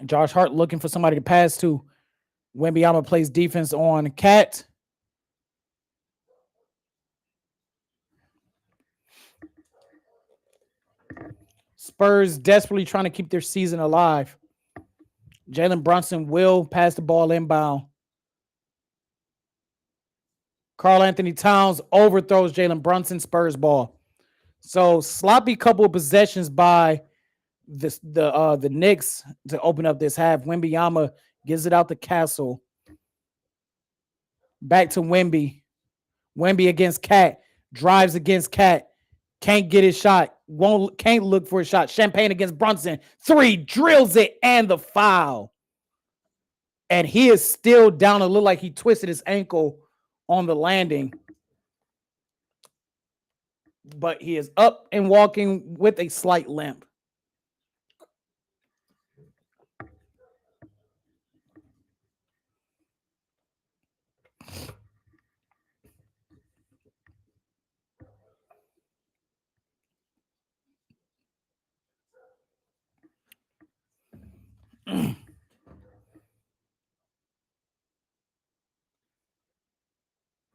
B: Josh Hart looking for somebody to pass to. Wembanyama plays defense on Cat. Spurs desperately trying to keep their season alive. Jalen Brunson will pass the ball inbound. Karl Anthony Towns overthrows Jalen Brunson, Spurs ball. So sloppy couple of possessions by the Knicks to open up this half. Wembanyama gives it out to Castle. Back to Wemby. Wemby against Cat. Drives against Cat. Can't get his shot. Can't look for a shot. Champagne against Brunson. 3, drills it, and the foul. And he is still down. It looked like he twisted his ankle on the landing. But he is up and walking with a slight limp.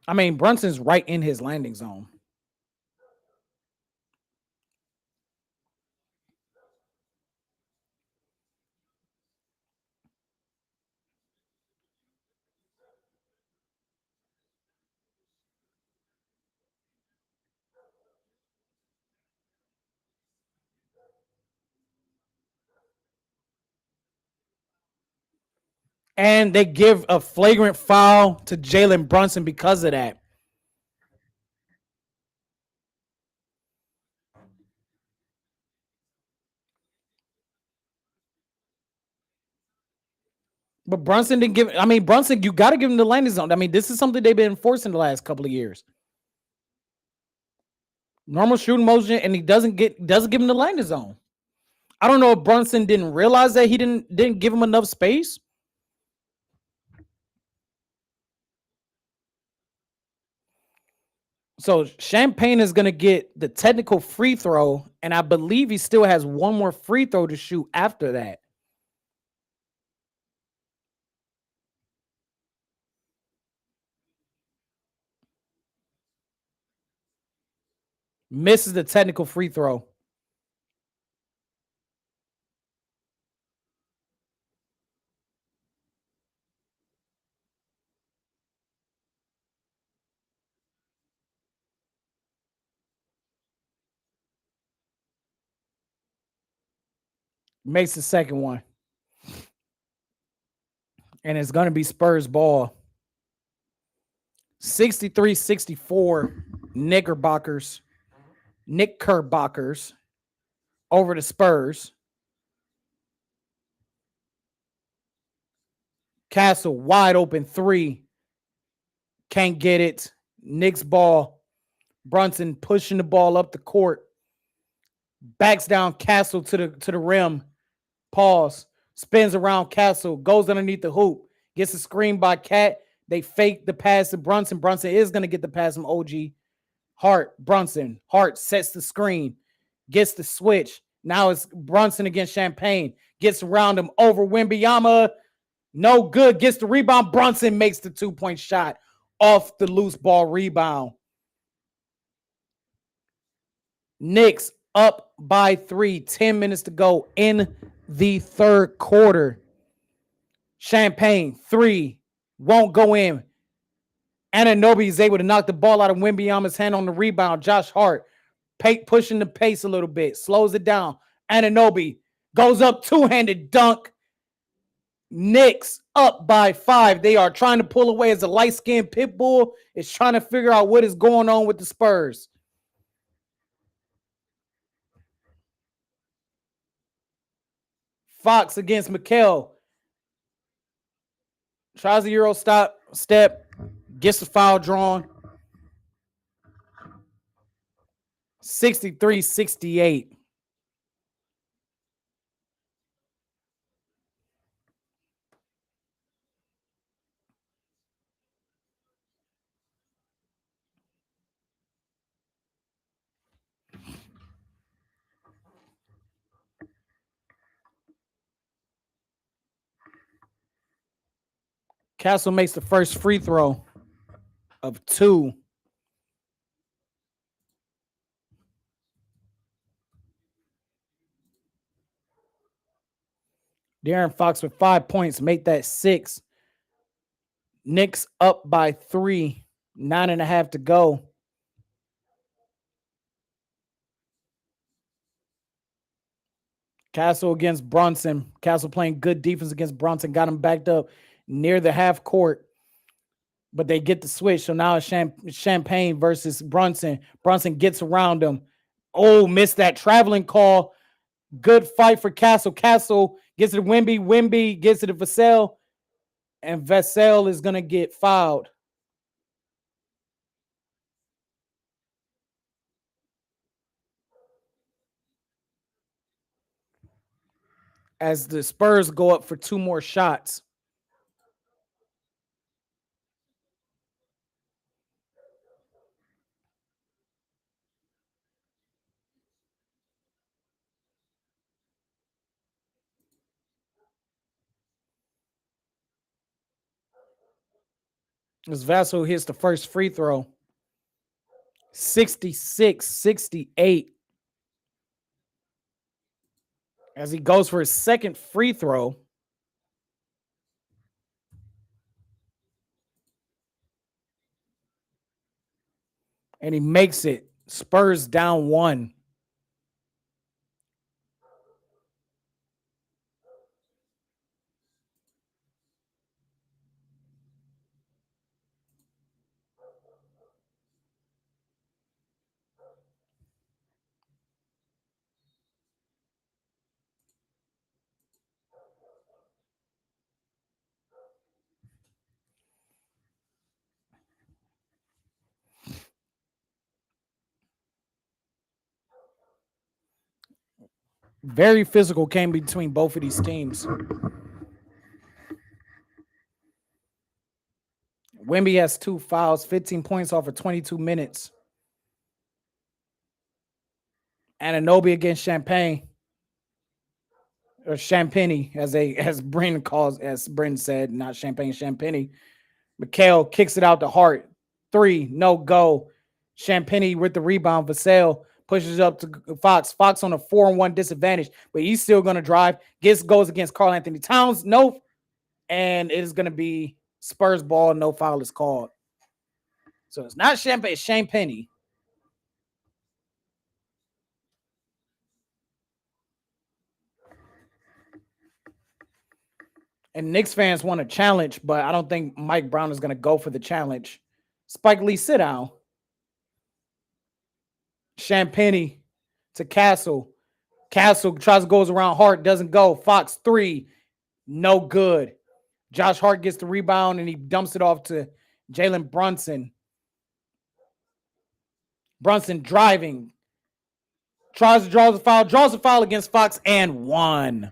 B: I mean, Brunson's right in his landing zone. And they give a flagrant foul to Jalen Brunson because of that. But Brunson didn't give. I mean, Brunson, you got to give him the landing zone. I mean, this is something they've been enforcing the last couple of years. Normal shooting motion, and he doesn't give him the landing zone. I don't know if Brunson didn't realize that he didn't give him enough space. So Champagne is going to get the technical free throw, and I believe he still has one more free throw to shoot after that. Misses the technical free throw. Makes the second one. And it's going to be Spurs ball. 63-64 Knickerbockers over the Spurs. Castle wide open 3. Can't get it. Knicks ball. Brunson pushing the ball up the court. Backs down Castle to the rim. Pause. Spins around Castle. Goes underneath the hoop. Gets a screen by Cat. They fake the pass to Brunson. Brunson is going to get the pass from OG. Hart. Brunson. Hart sets the screen. Gets the switch. Now it's Brunson against Champagne. Gets around him over Wembanyama. No good. Gets the rebound. Brunson makes the 2-point shot off the loose ball rebound. Knicks up by 3. 10 minutes to go in the third quarter. Champagne 3. Won't go in. Anunoby is able to knock the ball out of Wembanyama's hand on the rebound. Josh Hart pushing the pace a little bit. Slows it down. Anunoby goes up, two-handed dunk. Knicks up by 5. They are trying to pull away as a light-skinned pit bull is trying to figure out what is going on with the Spurs. Fox against McHale. Tries a Euro step. Gets the foul drawn. 63-68. Castle makes the first free throw of 2. De'Aaron Fox with 5 points, make that 6. Knicks up by 3. 9.5 to go. Castle against Brunson. Castle playing good defense against Brunson. Got him backed up near the half court. But they get the switch. So now it's Champagne versus Brunson. Brunson gets around him. Oh, missed that traveling call. Good fight for Castle. Castle gets it to Wemby. Wemby gets it to Vassell. And Vassell is going to get fouled. As the Spurs go up for 2 more shots. As Vassell hits the first free throw. 66-68. As he goes for his second free throw. And he makes it. Spurs down 1. Very physical game between both of these teams. Wemby has 2 fouls, 15 points off of 22 minutes. Anunoby against Champagne. Or Champagny, as Bryn calls, as Bryn said, not Champagne, Champagny. Mikhail kicks it out to Hart. 3, no go. Champagny with the rebound. Vassell pushes up to Fox. Fox on a 4-1 disadvantage, but he's still going to drive. Goes against Karl Anthony Towns. No. And it is going to be Spurs ball. No foul is called. So it's not Champagne, it's Champagny. And Knicks fans want a challenge, but I don't think Mike Brown is going to go for the challenge. Spike Lee, sit down. Champagny to Castle. Castle tries to goes around Hart, doesn't go. Fox 3, no good. Josh Hart gets the rebound and he dumps it off to Jalen Brunson. Brunson driving. Draws a foul against Fox and 1.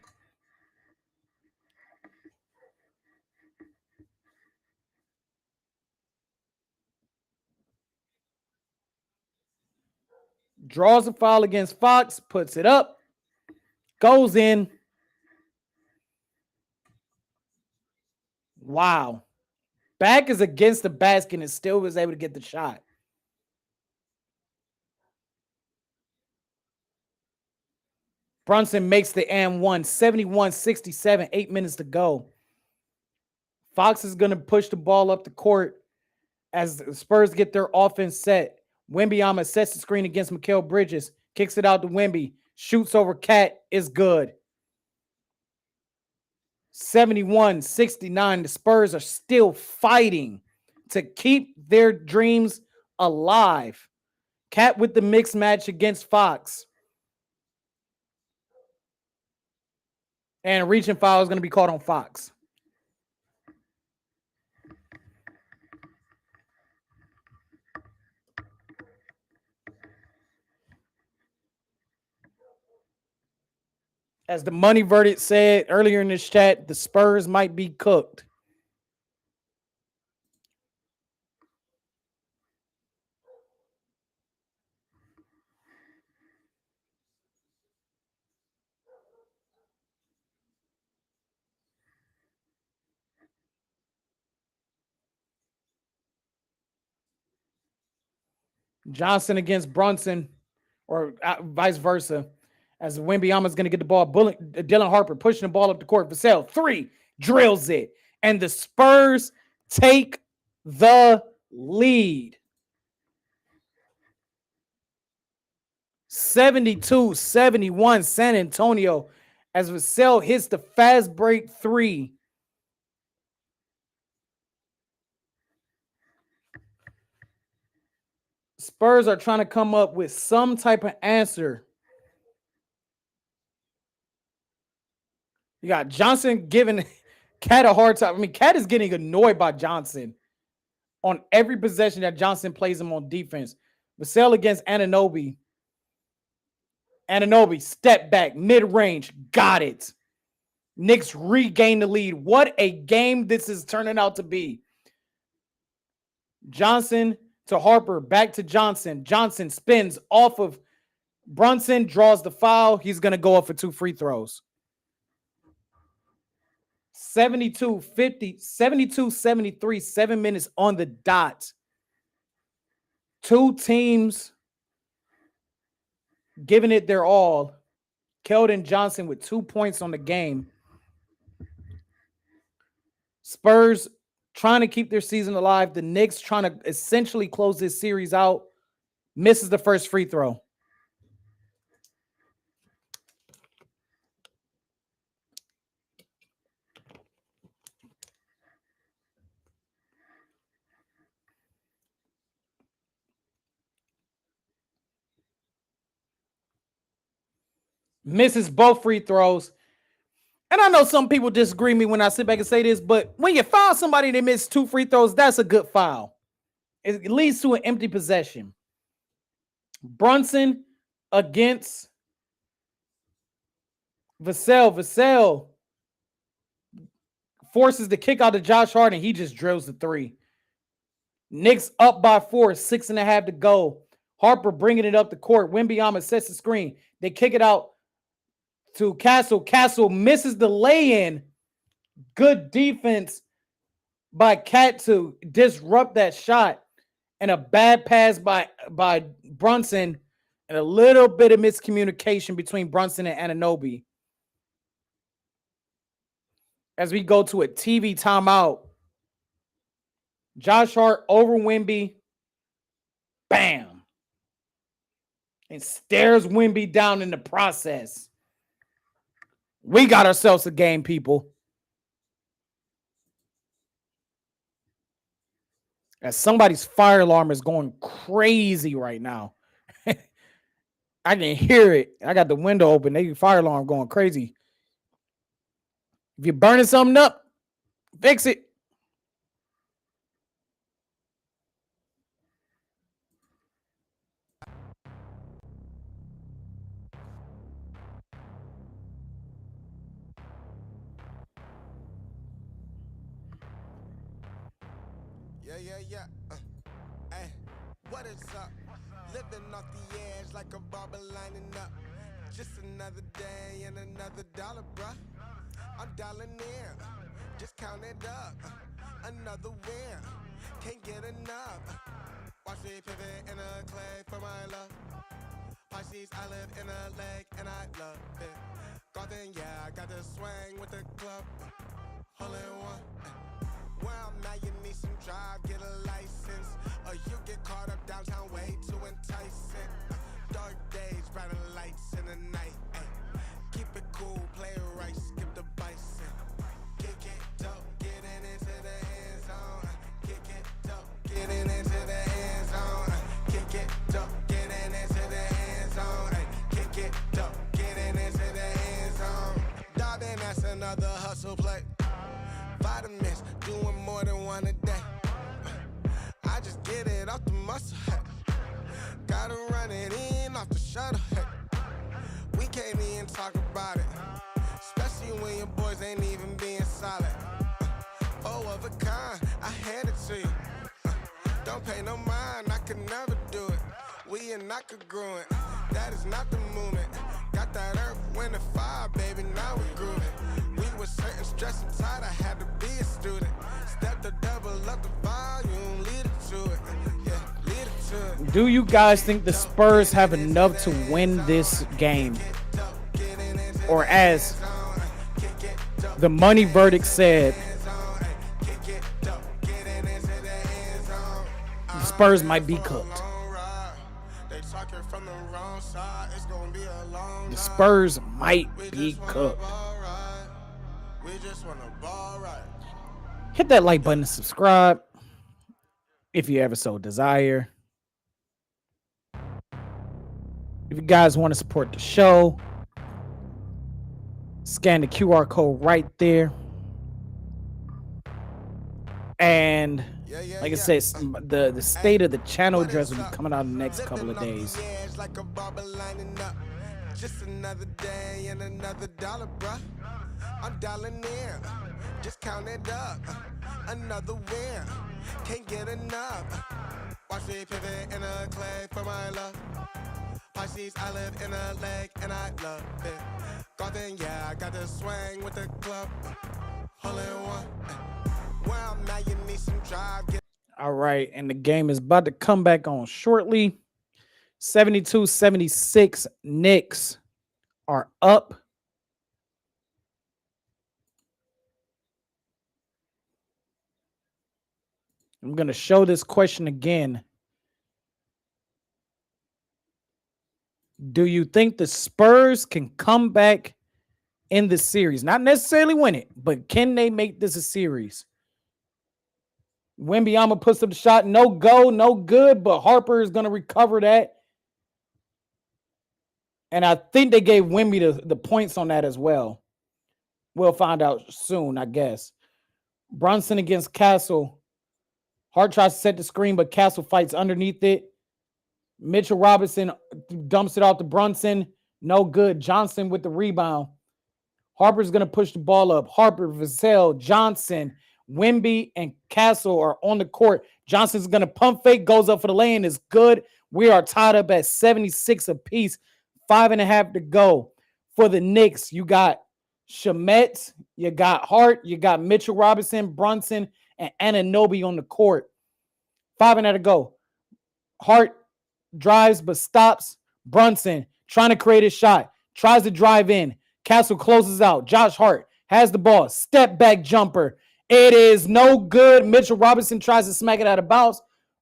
B: Draws a foul against Fox, puts it up, goes in. Wow. Back is against the basket and still was able to get the shot. Brunson makes the and 1, 71-67, 8 minutes to go. Fox is going to push the ball up the court as the Spurs get their offense set. Wembanyama sets the screen against Mikal Bridges, kicks it out to Wemby, shoots over Cat, is good. 71-69. The Spurs are still fighting to keep their dreams alive. Cat with the mixed match against Fox. And a reaching foul is going to be called on Fox. As the money verdict said earlier in this chat, the Spurs might be cooked. Johnson against Brunson, or vice versa. As Wembanyama is going to get the ball. Dylan Harper pushing the ball up the court. Vassell 3, drills it. And the Spurs take the lead. 72-71 San Antonio as Vassell hits the fast break three. Spurs are trying to come up with some type of answer. You got Johnson giving Cat a hard time. I mean, Cat is getting annoyed by Johnson on every possession that Johnson plays him on defense. Vassell against Anunoby. Anunoby, step back, mid-range, got it. Knicks regain the lead. What a game this is turning out to be. Johnson to Harper, back to Johnson. Johnson spins off of Brunson, draws the foul. He's going to go up for 2 free throws. 72-73, 7 minutes on the dot. Two teams giving it their all. Keldon Johnson with 2 points on the game. Spurs trying to keep their season alive. The Knicks trying to essentially close this series out. Misses the first free throw. Misses both free throws. And I know some people disagree with me when I sit back and say this, but when you foul somebody that missed 2 free throws, that's a good foul. It leads to an empty possession. Brunson against Vassell. Vassell forces the kick out to Josh Hart, and he just drills the 3. Knicks up by 4, 6.5 to go. Harper bringing it up the court. Wembanyama sets the screen. They kick it out to Castle. Castle misses the lay-in. Good defense by Cat to disrupt that shot. And a bad pass by Brunson. And a little bit of miscommunication between Brunson and Anunoby. As we go to a TV timeout. Josh Hart over Wemby. Bam. And stares Wemby down in the process. We got ourselves a game, people. As somebody's fire alarm is going crazy right now. I can hear it. I got the window open. They fire alarm going crazy. If you're burning something up, fix it.
A: Yeah. Hey, what is up? Living off the edge like a barber lining up. Just another day and another dollar, bruh. I'm dialing in, just count it up. Another win, can't get enough. Watch me pivot in a clay for my love. Pisces, I live in a lake and I love it. Garden, yeah, I got the swing with the club. Hole in one. Where I'm at, you need some drive, get a license. Or you get caught up downtown, way too enticing. Dark days, brighter lights in the night. Ay. Keep it cool, play it right, skip the bison. Kick it dope, getting into the end zone. Kick it dope, getting into the end zone. Kick it dope, getting into the end zone. Kick it dope, getting into the end zone. Darling, that's another hustle play. Vitamins, doing more than one a day. I just get it off the muscle, hey. Gotta run it in off the shuttle, hey. We can't even talk about it, especially when your boys ain't even being solid. Oh, of a kind, I hand it to you. Don't pay no mind, I could never do it. We are not congruent, that is not the movement. Got that earth, wind, and fire, baby, now we grooving. We were certain, stressed and tired, I had to be a student. Step the double up the volume, lead it to it. Yeah, lead it to it.
B: Do you guys think the Spurs have enough to win this game? Or as the money verdict said, Spurs might be cooked. The Spurs might be cooked. Hit that like button and subscribe if you ever so desire. If you guys want to support the show, scan the QR code right there. And like I said, the state of the channel address will be coming out in the next couple of days.
A: Just another day and another dollar, bruh. I'm dialing in, just count it up. Another win, can't get enough. Watch me pivot in a clay for my love. Pisces, I live in a lake and I love it. Golden, yeah, I got the swing with the club. Hole in one. Where I'm at, you need some drive.
B: All right, and the game is about to come back on shortly. 72-76 Knicks are up. I'm going to show this question again. Do you think the Spurs can come back in the series? Not necessarily win it, but can they make this a series? Wembanyama puts up the shot. No go, no good, but Harper is going to recover that. And I think they gave Wemby the points on that as well. We'll find out soon, I guess. Brunson against Castle. Hart tries to set the screen, but Castle fights underneath it. Mitchell Robinson dumps it off to Brunson. No good. Johnson with the rebound. Harper's going to push the ball up. Harper, Vassell, Johnson, Wemby, and Castle are on the court. Johnson's going to pump fake, goes up for the lane. Is good. We are tied up at 76 apiece. 5.5 to go. For the Knicks, you got Shamet, you got Hart, you got Mitchell Robinson, Brunson, and Anunoby on the court. 5.5 to go. Hart drives but stops. Brunson trying to create a shot. Tries to drive in. Castle closes out. Josh Hart has the ball. Step back jumper. It is no good. Mitchell Robinson tries to smack it out of bounds.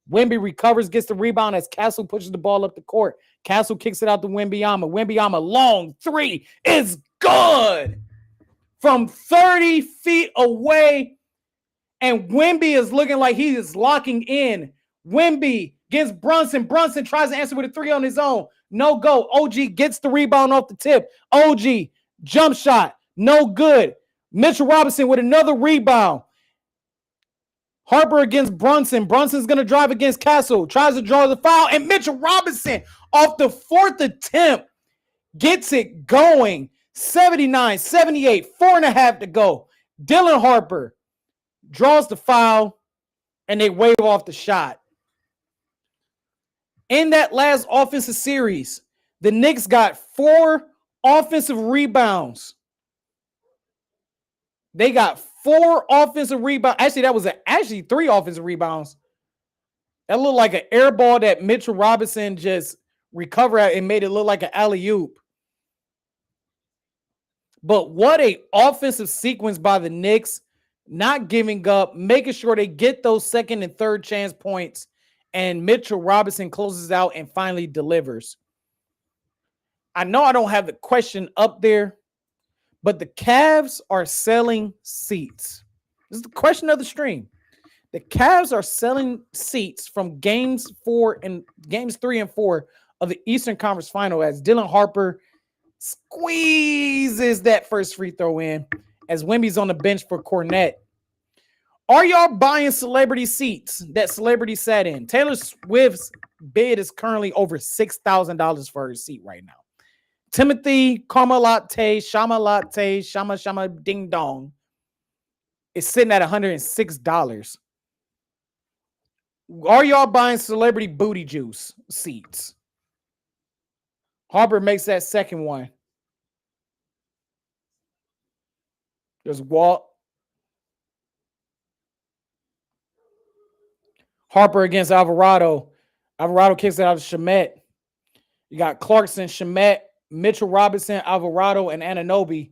B: Wemby recovers, gets the rebound as Castle pushes the ball up the court. Castle kicks it out to Wembanyama. Wembanyama, long three is good from 30 feet away. And Wemby is looking like he is locking in. Wemby gets Brunson. Brunson tries to answer with a three on his own. No go. OG gets the rebound off the tip. OG, jump shot. No good. Mitchell Robinson with another rebound. Harper against Brunson. Brunson's going to drive against Castle. Tries to draw the foul. And Mitchell Robinson off the fourth attempt gets it going. 79-78. 4.5 to go. Dylan Harper draws the foul. And they wave off the shot. In that last offensive series, the Knicks got 4 offensive rebounds. They got 4 offensive rebounds. Actually, that was actually 3 offensive rebounds. That looked like an air ball that Mitchell Robinson just recovered at and made it look like an alley-oop. But what a offensive sequence by the Knicks. Not giving up, making sure they get those second and third chance points. And Mitchell Robinson closes out and finally delivers. I know I don't have the question up there, but the Cavs are selling seats. This is the question of the stream. The Cavs are selling seats from games 3 and 4 of the Eastern Conference Final as Dylan Harper squeezes that first free throw in as Wemby's on the bench for Cornette. Are y'all buying celebrity seats that celebrity sat in? Taylor Swift's bid is currently over $6,000 for her seat right now. Timothy Carmelate, Shama Ding Dong is sitting at $106. Are y'all buying celebrity booty juice seats? Harper makes that second one. There's Walt. Harper against Alvarado. Alvarado kicks it out to Shamet. You got Clarkson, Shamet, Mitchell Robinson, Alvarado, and Anunoby.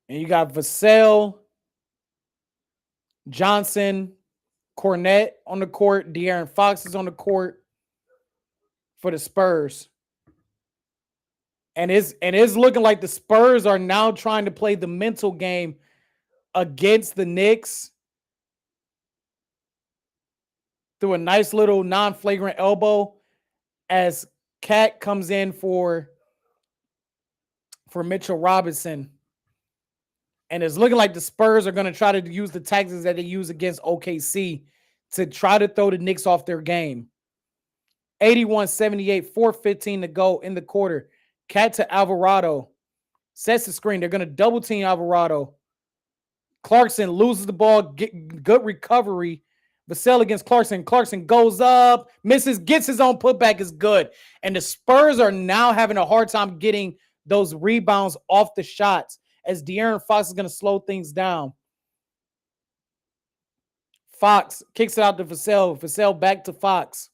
B: And you got Vassell, Johnson, Cornette on the court. De'Aaron Fox is on the court for the Spurs. And it's looking like the Spurs are now trying to play the mental game against the Knicks through a nice little non-flagrant elbow as Cat comes in for Mitchell Robinson. And it's looking like the Spurs are going to try to use the tactics that they use against OKC to try to throw the Knicks off their game. 81-78, 4:15 to go in the quarter. Cat to Alvarado. Sets the screen. They're going to double team Alvarado. Clarkson loses the ball. Good recovery. Vassell against Clarkson. Clarkson goes up, misses, gets his own putback, is good. And the Spurs are now having a hard time getting those rebounds off the shots as De'Aaron Fox is going to slow things down. Fox kicks it out to Vassell. Vassell back to Fox.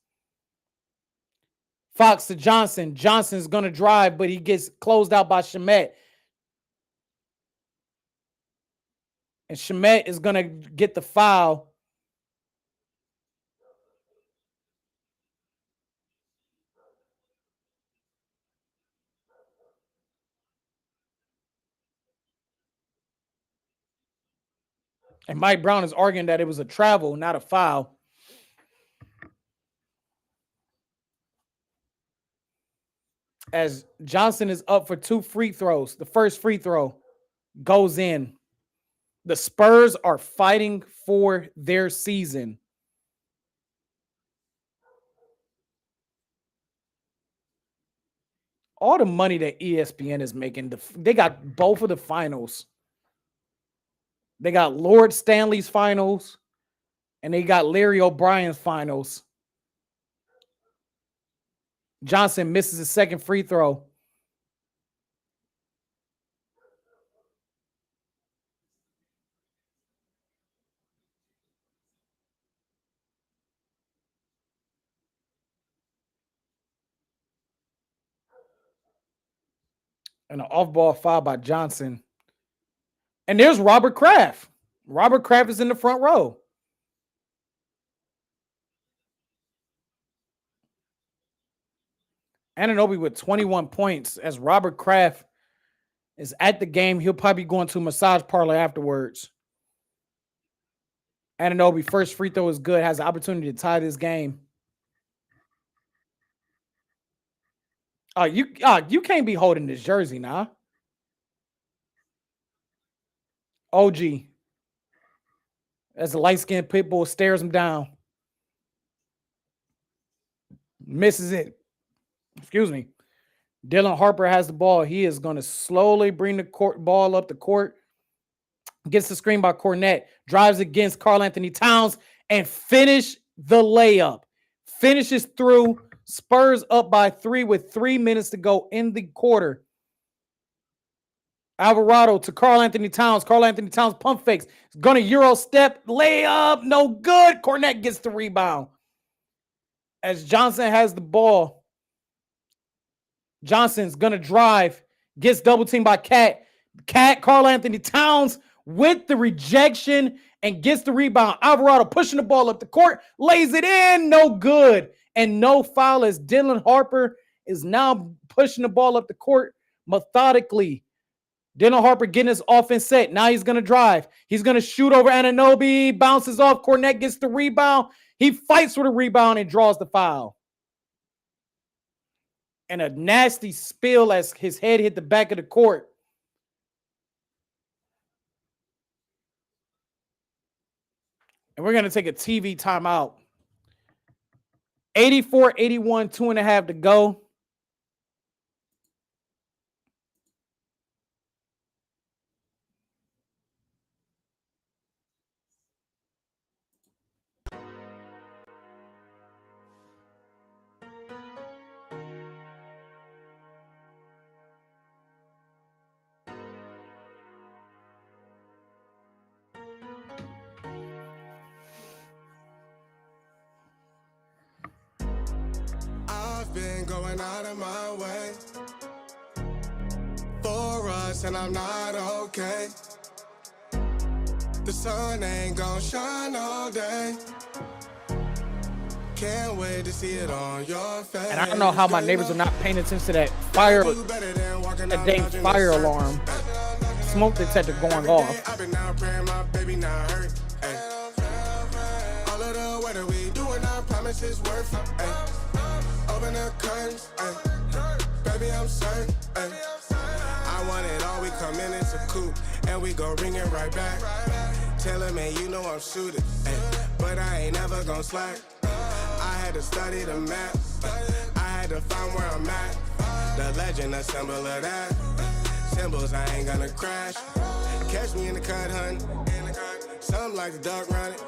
B: Fox to Johnson. Johnson's going to drive, but he gets closed out by Shamet. And Shamet is going to get the foul. And Mike Brown is arguing that it was a travel, not a foul. As Johnson is up for 2 free throws. The first free throw goes in. The Spurs are fighting for their season. All the money that ESPN is making, they got both of the finals. They got Lord Stanley's finals, and they got Larry O'Brien's finals. Johnson misses his second free throw. And an off-ball foul by Johnson. And there's Robert Kraft. Robert Kraft is in the front row. Anunoby with 21 points as Robert Kraft is at the game. He'll probably be going to a massage parlor afterwards. Anunoby, first free throw is good, has the opportunity to tie this game. You can't be holding this jersey now. OG. As the light-skinned pit bull stares him down. Misses it. Excuse me. Dylan Harper has the ball. He is going to slowly bring the ball up the court. Gets the screen by Cornette. Drives against Karl-Anthony Towns and finish the layup. Finishes through. Spurs up by 3 with 3 minutes to go in the quarter. Alvarado to Karl-Anthony Towns. Karl-Anthony Towns pump fakes. Going to Euro step. Layup. No good. Cornette gets the rebound. As Johnson has the ball. Johnson's going to drive. Gets double teamed by Cat. Karl-Anthony Towns with the rejection and gets the rebound. Alvarado pushing the ball up the court. Lays it in. No good. And no foul as Dylan Harper is now pushing the ball up the court methodically. Dylan Harper getting his offense set. Now he's going to drive. He's going to shoot over Anunoby. Bounces off. Cornette gets the rebound. He fights for the rebound and draws the foul. And a nasty spill as his head hit the back of the court. And we're going to take a TV timeout. 84-81, 2.5 to go.
A: I've been going out of my way for us us and I'm not okay. The sun ain't gon' shine all day. Can't wait to see it on your face.
B: And I don't know how my neighbors are not paying attention to that dang fire alarm. Smoke detector going off.
A: I've been out praying my baby not hurt. All of the weather we doing, I promise it's worth it. Open the curtains, baby, I'm certain. I want it all, we come in, it's a coupe, and we go ring it right back. Tell him, man, you know I'm suited, but I ain't never gon' slack. I had to study the map, I had to find where I'm at. The legend, a symbol of that. Symbols, I ain't gonna crash. Catch me in the cut, hun. Something like the duck running.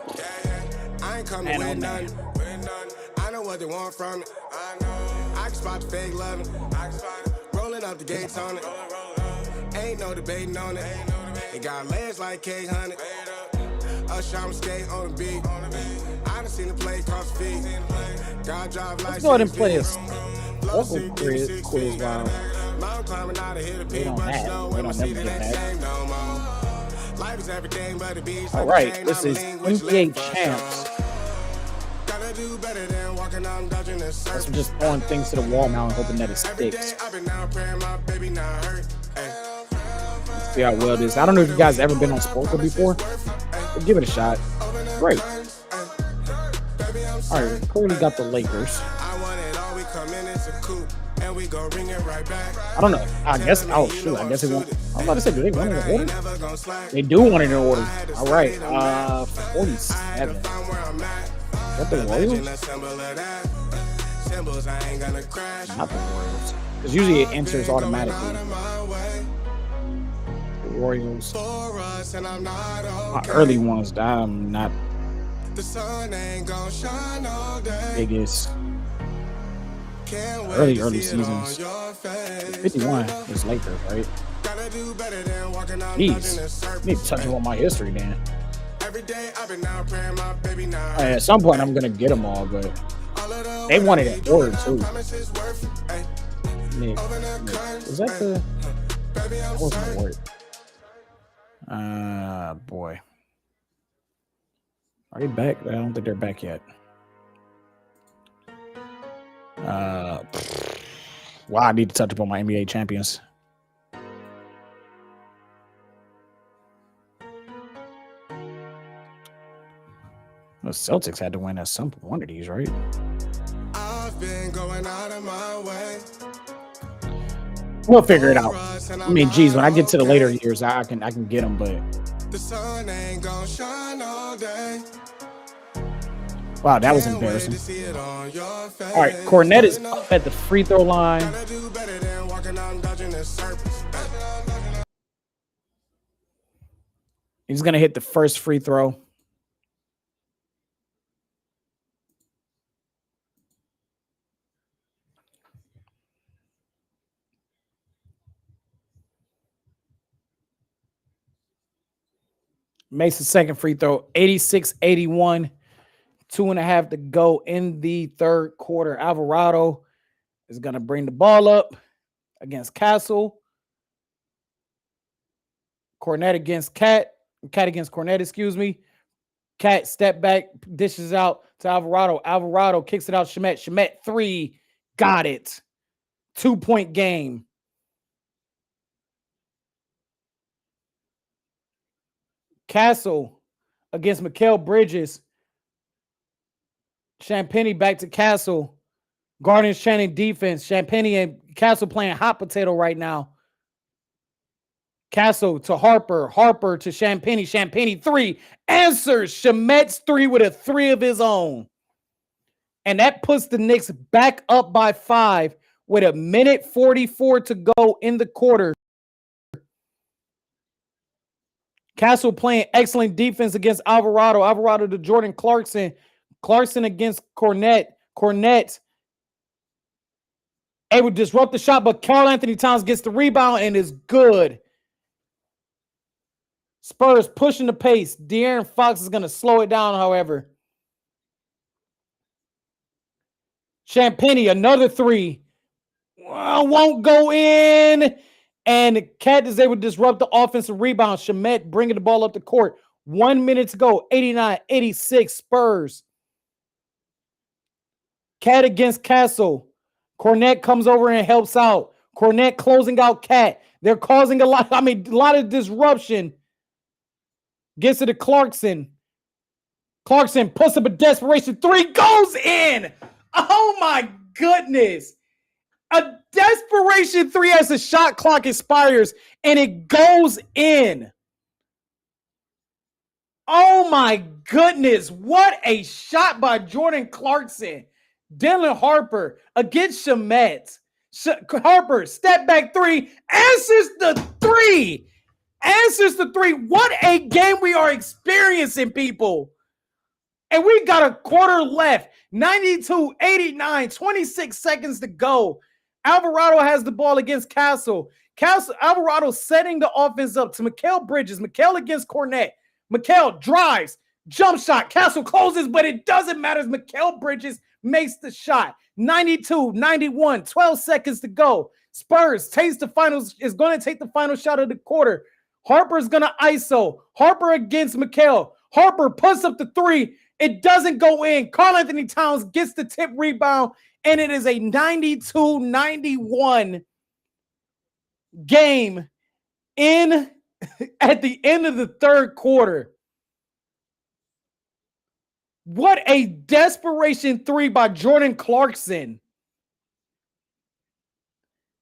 A: I ain't coming with none. I know what they want from it. I can spot the fake loving. Rolling up the gates on it. Ain't no debating on it. It got legs like K-Honey. Us, I'm skate on the beat. I done seen the play cross the feet. God drive like
B: let's go ahead and play a local quiz while we don't have. We don't never get that. All right, this is NBA Champs. Let's just throwing things to the wall now and hoping that it sticks. Let's see how well it is. I don't know if you guys ever been on Sporkle before, but give it a shot. Great. All right, Cody got the Lakers. I don't know. I guess. Oh shoot! I guess they won't. I'm about to say, do they want it in order? They do want it in order. All right. 47. Is that the Royals? Not the Royals. Because usually it enters automatically. The Royals. My early ones. I'm not biggest. Early seasons. 51 is Lakers, right? Jeez. Need to touch on my history, man. At some point, I'm going to get them all, but they wanted it in order, too. Nick. Is that the... That wasn't the word. Boy. Are they back? I don't think they're back yet. Wow, I need to touch upon my NBA champions. The Celtics had to win at some one of these, right? I've been going out of my way. We'll figure it out. I mean, geez, when I get to the later years, I can get them, but the sun ain't gonna shine all day. Wow, that was embarrassing. All right, Cornette is up at the free throw line. He's going to hit the first free throw. Makes the second free throw, 86-81. 2.5 to go in the third quarter. Alvarado is going to bring the ball up against Castle. Cornette against Cat. Cat against Cornette, excuse me. Cat step back, dishes out to Alvarado. Alvarado kicks it out. Shamet 3. Got it. 2-point game. Castle against Mikal Bridges. Champagnie back to Castle. Garden's chanting defense. Champagnie and Castle playing hot potato right now. Castle to Harper. Harper to Champagnie. Champagnie 3. Answers Shamet's 3 with a 3 of his own. And that puts the Knicks back up by 5 with 1:44 to go in the quarter. Castle playing excellent defense against Alvarado. Alvarado to Jordan Clarkson. Clarkson against Cornette. Cornette able to disrupt the shot, but Karl Anthony Towns gets the rebound and is good. Spurs pushing the pace. De'Aaron Fox is going to slow it down, however. Champagnie, another 3. Won't go in. And Cat is able to disrupt the offensive rebound. Shamet bringing the ball up the court. 1 minute to go. 89-86 Spurs. Cat against Castle. Cornette comes over and helps out. Cornette closing out Cat. They're causing a lot of disruption. Gets it to Clarkson. Clarkson puts up a desperation three. Goes in. Oh, my goodness. A desperation three as the shot clock expires, and it goes in. Oh, my goodness. What a shot by Jordan Clarkson. Dylan Harper against Shamet. Harper, step back three, answers the three. Answers the three. What a game we are experiencing, people. And we got a quarter left. 92-89, 26 seconds to go. Alvarado has the ball against Castle. Alvarado setting the offense up to Mikal Bridges. Mikal against Cornette. Mikal drives. Jump shot. Castle closes, but it doesn't matter as Mikal Bridges makes the shot. 92-91, 12 seconds to go. Spurs is going to take the final shot of the quarter. Harper's going to ISO. Harper against Mikal. Harper puts up the three. It doesn't go in. Karl-Anthony Towns gets the tip rebound, and it is a 92-91 game at the end of the third quarter. What a desperation three by Jordan Clarkson.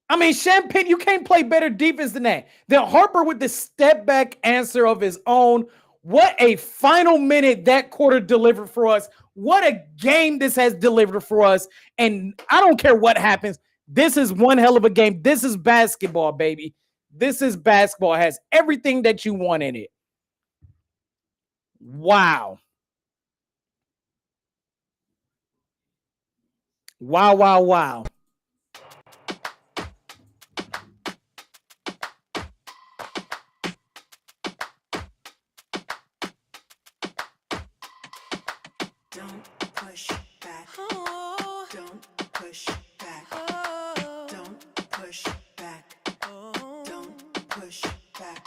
B: I mean, Champagne, you can't play better defense than that. Then Harper with the step back answer of his own. What a final minute that quarter delivered for us. What a game this has delivered for us. And I don't care what happens. This is one hell of a game. This is basketball, baby. This is basketball. It has everything that you want in it. Wow. Wow, wow, wow.
C: Don't push back. Oh. Don't push back. Oh. Don't push back. Oh. Don't push back.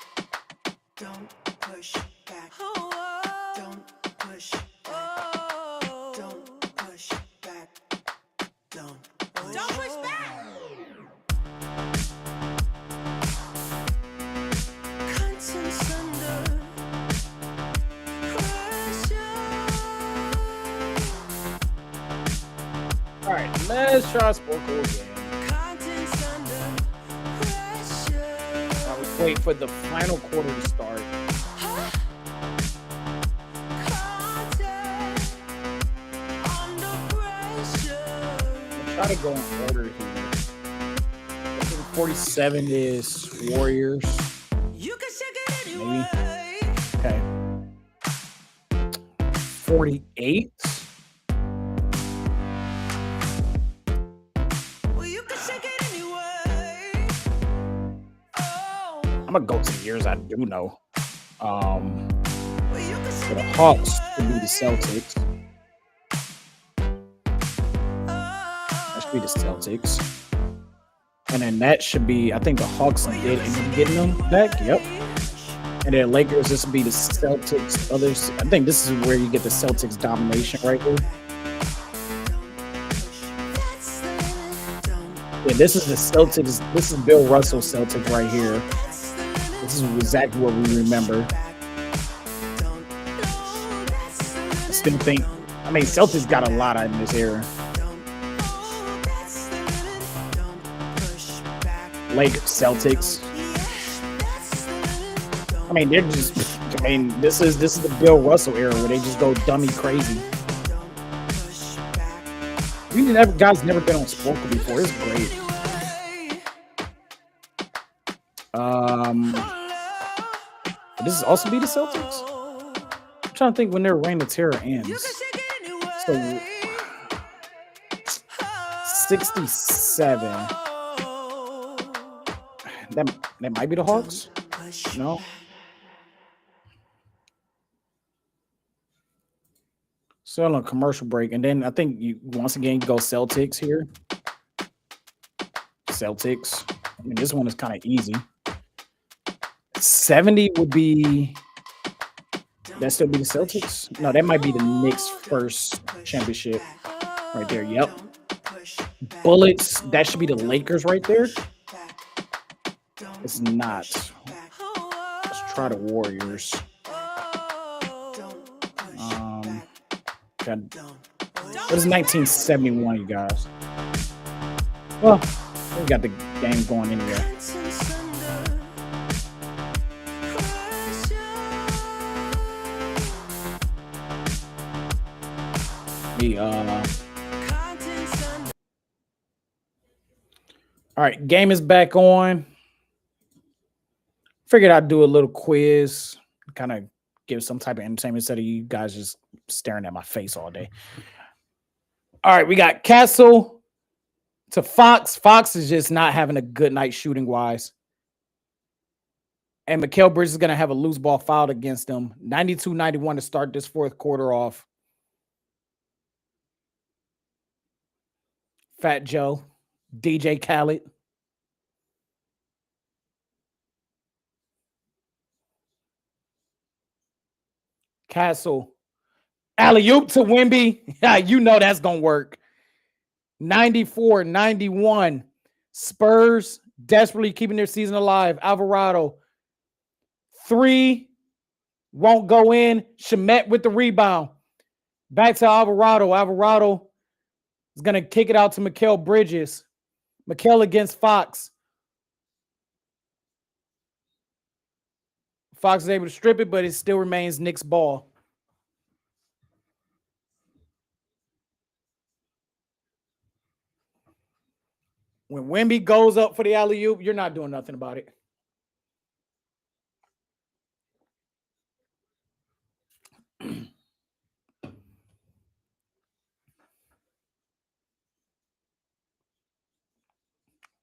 C: Don't push back. Oh. Don't push back. Oh. Don't push back. Don't push back. Conscience under pressure.
B: All right, let's try Sporkle again.
C: Conscience under pressure.
B: I was waiting for the final quarter to start. Try to go in order here. I think 47 is Warriors.
C: You can shake it anyway.
B: Maybe. Okay. 48.
C: Well, you can shake it anyway. Oh.
B: I'm gonna go to the years I do know.
C: Well, you can shake
B: For the
C: it
B: Hawks would be
C: anyway.
B: the Celtics. That should be the Celtics. And then that should be, I think the Hawks did end up getting them back. Yep. And then Lakers, this would be the Celtics. Others, I think this is where you get the Celtics domination right here. Yeah, this is the Celtics. This is Bill Russell Celtics right here. This is exactly what we remember. I still think, I mean, Celtics got a lot in this era. Lakers, Celtics. I mean, they're just, I mean, this is the Bill Russell era where they just go dummy crazy. Guys never been on Sporkle before. It's great. Would this also be the Celtics? I'm trying to think when their reign of terror ends. So 67. That might be the Hawks. No. So on a commercial break, and then I think you once again go Celtics here. Celtics. I mean, this one is kind of easy. 70 would be. That still be the Celtics? No, that might be the Knicks' first championship right there. Yep. Bullets. That should be the Lakers right there. It's not. Let's try the Warriors. What is 1971, you guys? Well, we got the game going anyway. All right, game is back on. Figured I'd do a little quiz, kind of give some type of entertainment instead of you guys just staring at my face all day. All right, we got Castle to Fox. Fox is just not having a good night shooting wise. And Mikal Bridges is going to have a loose ball fouled against him. 92-91 to start this fourth quarter off. Fat Joe, DJ Khaled. Castle. Alley-oop to Wemby. Yeah, you know that's going to work. 94-91. Spurs desperately keeping their season alive. Alvarado. 3 won't go in. Shamet with the rebound. Back to Alvarado. Alvarado is going to kick it out to Mikal Bridges. Mikal against Fox. Fox is able to strip it, but it still remains Knicks' ball. When Wemby goes up for the alley-oop, you're not doing nothing about it.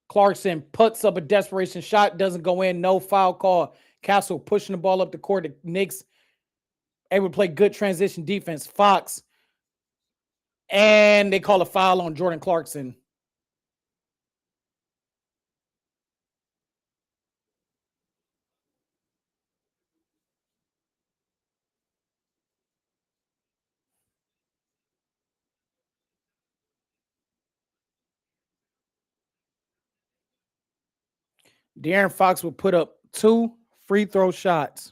B: Clarkson puts up a desperation shot, doesn't go in, no foul call. Castle pushing the ball up the court. The Knicks able to play good transition defense. Fox. And they call a foul on Jordan Clarkson. De'Aaron Fox will put up 2 free throw shots.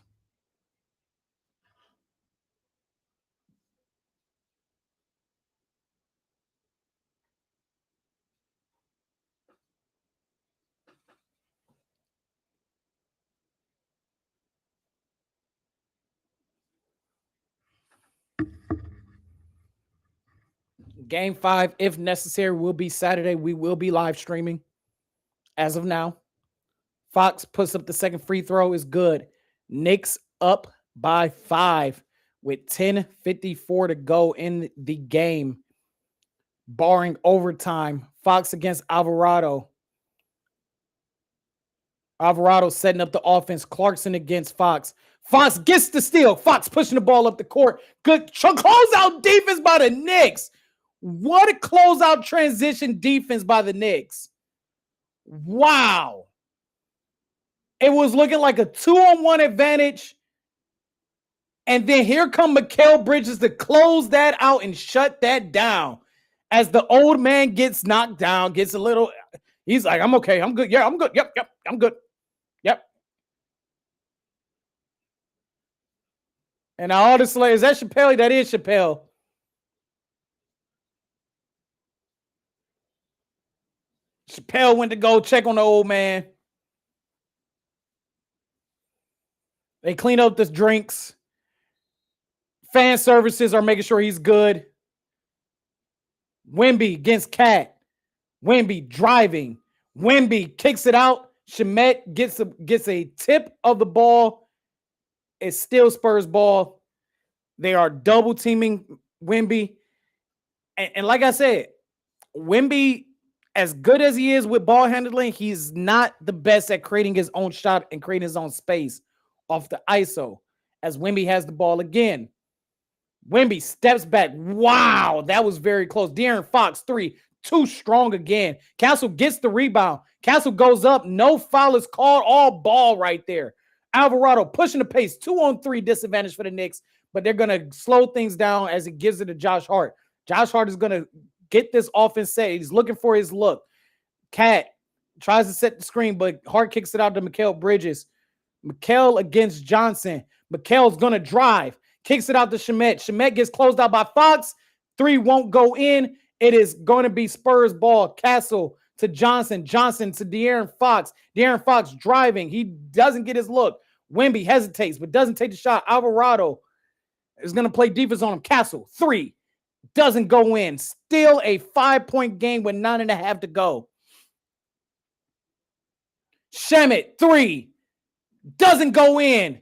B: Game 5, if necessary, will be Saturday. We will be live streaming as of now. Fox puts up the second free throw, is good. Knicks up by 5 with 10:54 to go in the game, barring overtime. Fox against Alvarado. Alvarado setting up the offense. Clarkson against Fox. Fox gets the steal. Fox pushing the ball up the court. Good closeout defense by the Knicks. What a closeout transition defense by the Knicks. Wow. It was looking like a 2-on-1 advantage. And then here come Mikal Bridges to close that out and shut that down. As the old man gets knocked down, gets a little, he's like, I'm okay. I'm good. Yeah, I'm good. Yep, I'm good. Yep. And all this, is that Chappelle? That is Chappelle. Chappelle went to go check on the old man. They clean up the drinks. Fan services are making sure he's good. Wemby against Cat. Wemby driving. Wemby kicks it out. Shamet gets a tip of the ball. It's still Spurs ball. They are double teaming Wemby. And like I said, Wemby, as good as he is with ball handling, he's not the best at creating his own shot and creating his own space off the ISO. As Wemby has the ball again. Wemby steps back. Wow, that was very close. De'Aaron Fox, 3. too strong again. Castle gets the rebound. Castle goes up. No foul is called. All ball right there. Alvarado pushing the pace. 2-on-3 disadvantage for the Knicks, but they're going to slow things down as it gives it to Josh Hart. Josh Hart is going to get this offense set. He's looking for his look. Cat tries to set the screen, but Hart kicks it out to Mikal Bridges. Mikal against Johnson. Mikal's going to drive. Kicks it out to Shamet. Shamet gets closed out by Fox. 3 won't go in. It is going to be Spurs ball. Castle to Johnson. Johnson to De'Aaron Fox. De'Aaron Fox driving. He doesn't get his look. Wemby hesitates, but doesn't take the shot. Alvarado is going to play defense on him. Castle, 3. Doesn't go in. Still a 5-point game with 9.5 to go. Shamet, 3. Doesn't go in.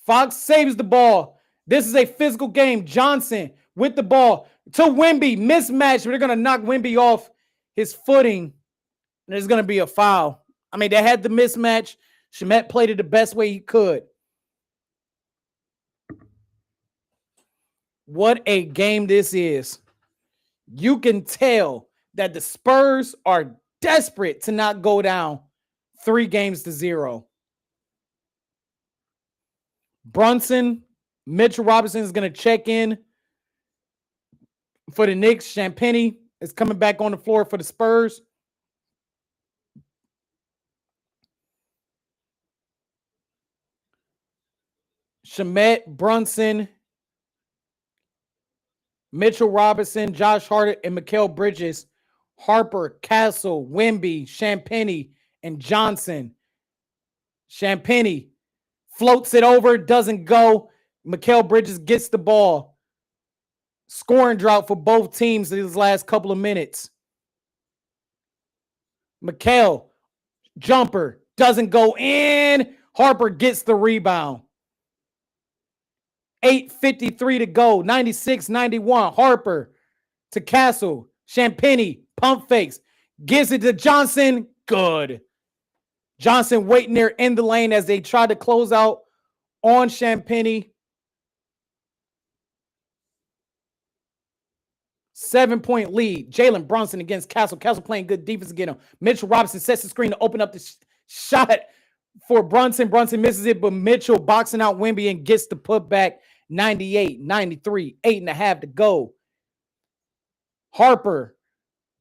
B: Fox saves the ball. This is a physical game. Johnson with the ball to Wemby. Mismatch. They're going to knock Wemby off his footing. And there's going to be a foul. I mean, they had the mismatch. Shamet played it the best way he could. What a game this is. You can tell that the Spurs are desperate to not go down 3-0. Brunson, Mitchell Robinson is going to check in for the Knicks. Champagnie is coming back on the floor for the Spurs. Shamet, Brunson, Mitchell Robinson, Josh Hart, and Mikal Bridges. Harper, Castle, Wemby, Champagnie, and Johnson. Champagnie floats it over, doesn't go. Mikal Bridges gets the ball. Scoring drought for both teams these last couple of minutes. Mikal, jumper, doesn't go in. Harper gets the rebound. 8:53 to go. 96-91. Harper to Castle. Champagnie, pump fakes. Gives it to Johnson. Good. Johnson waiting there in the lane as they try to close out on Champagnie. 7-point lead. Jalen Brunson against Castle. Castle playing good defense again. Mitchell Robinson sets the screen to open up the shot for Brunson. Brunson misses it, but Mitchell boxing out Wemby and gets the putback. 98-93. 8.5 to go. Harper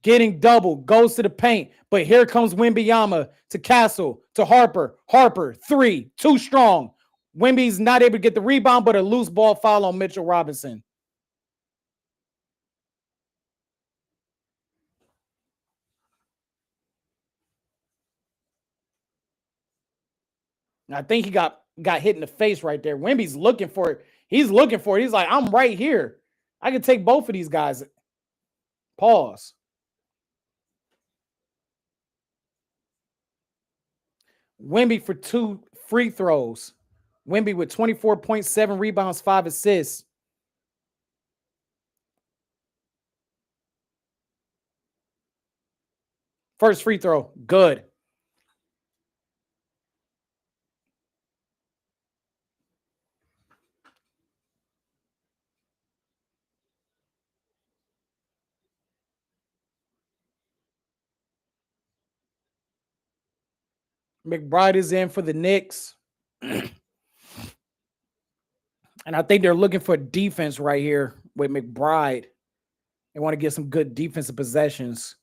B: getting double, goes to the paint, but here comes Wembanyama to Castle, to Harper. Harper, 3, too strong. Wemby's not able to get the rebound, but a loose ball foul on Mitchell Robinson. I think he got hit in the face right there. Wemby's looking for it. He's looking for it. He's like, I'm right here. I can take both of these guys. Pause. Wemby for 2 free throws. Wemby with 24.7 rebounds, 5 assists. First free throw, good. McBride is in for the Knicks. And I think they're looking for defense right here with McBride. They want to get some good defensive possessions.